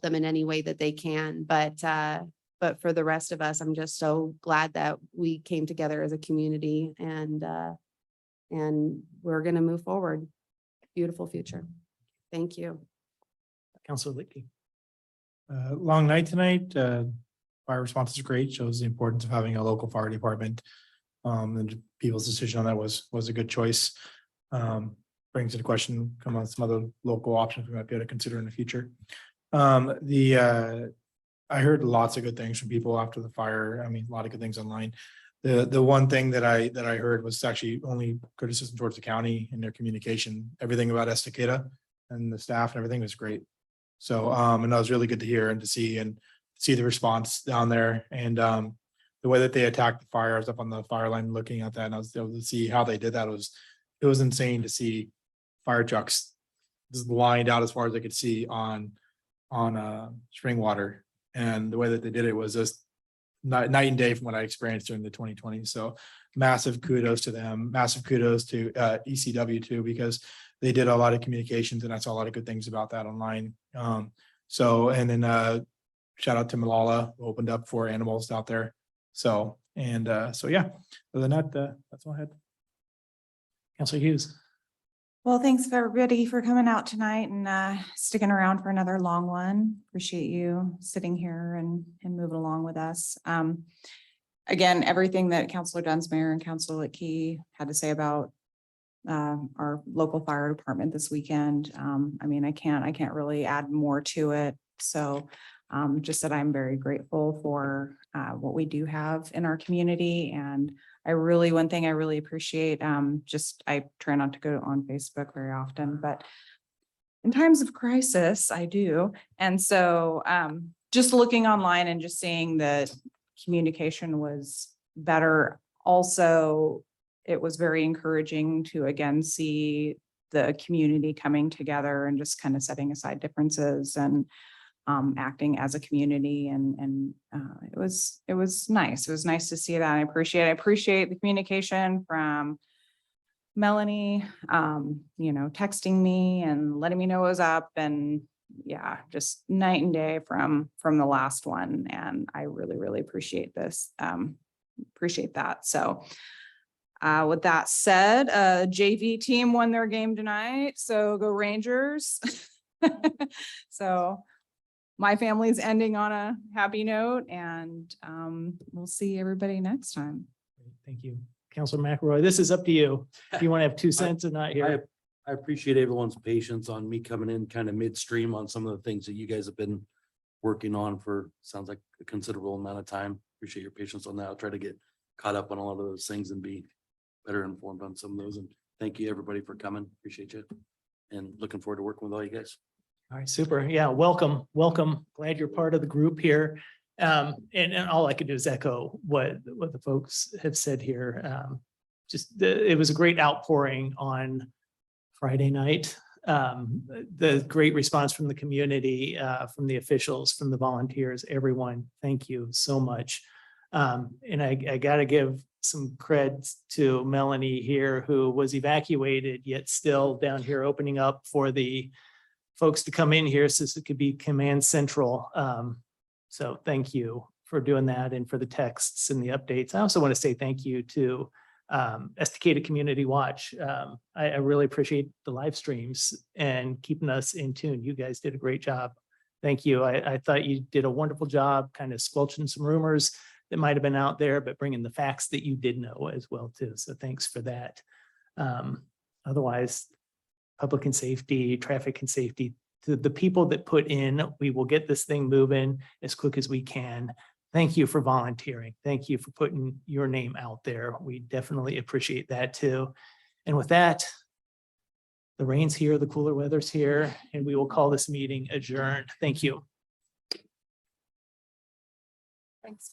F: them in any way that they can. But for the rest of us, I'm just so glad that we came together as a community and we're going to move forward. Beautiful future. Thank you.
A: Councilor Licky.
G: Long night tonight. Fire response is great. Shows the importance of having a local fire department. And people's decision on that was a good choice. Brings into question come on some other local options we might be able to consider in the future. I heard lots of good things from people after the fire. I mean, a lot of good things online. The one thing that I heard was actually only criticism towards the county and their communication. Everything about Estacada and the staff and everything was great. So and that was really good to hear and to see the response down there. And the way that they attacked the fire, I was up on the fire line looking at that and I was able to see how they did that. It was insane to see fire trucks just lined out as far as I could see on Springwater. And the way that they did it was just night and day from what I experienced during the 2020. So massive kudos to them. Massive kudos to ECW too, because they did a lot of communications and I saw a lot of good things about that online. And then shout out to Lawler, who opened up for animals out there. So And so, yeah, other than that, that's all I had.
A: Counselor Hughes.
C: Well, thanks for everybody for coming out tonight and sticking around for another long one. Appreciate you sitting here and moving along with us. Again, everything that Counselor Dunsmere and Counselor Key had to say about our local fire department this weekend. I mean, I can't really add more to it. So just that I'm very grateful for what we do have in our community. And one thing I really appreciate, I try not to go on Facebook very often, but in times of crisis, I do. And so just looking online and just seeing that communication was better. Also, it was very encouraging to again see the community coming together and just kind of setting aside differences and acting as a community. And it was nice. It was nice to see that. I appreciate the communication from Melanie, texting me and letting me know what was up, and yeah, just night and day from the last one. And I really appreciate this. Appreciate that. So with that said, JV team won their game tonight. So go Rangers. So my family's ending on a happy note, and we'll see everybody next time.
A: Thank you. Counselor McElroy, this is up to you. If you want to have 2 cents and not here.
L: I appreciate everyone's patience on me coming in kind of midstream on some of the things that you guys have been working on for, sounds like a considerable amount of time. Appreciate your patience on that. I'll try to get caught up on a lot of those things and be better informed on some of those. And thank you, everybody, for coming. Appreciate you. And looking forward to working with all you guys.
A: All right, super. Yeah, welcome. Glad you're part of the group here. And all I could do is echo what the folks have said here. It was a great outpouring on Friday night. The great response from the community, from the officials, from the volunteers, everyone. Thank you so much. And I gotta give some credit to Melanie here, who was evacuated, yet still down here opening up for the folks to come in here so it could be command central. So thank you for doing that and for the texts and the updates. I also want to say thank you to Esticated Community Watch. I really appreciate the live streams and keeping us in tune. You guys did a great job. Thank you. I thought you did a wonderful job kind of squelching some rumors that might have been out there, but bringing the facts that you did know as well too. So thanks for that. Otherwise, public and safety, traffic and safety, to the people that put in, we will get this thing moving as quick as we can. Thank you for volunteering. Thank you for putting your name out there. We definitely appreciate that too. And with that, the rain's here, the cooler weather's here, and we will call this meeting adjourned. Thank you.
B: Thanks.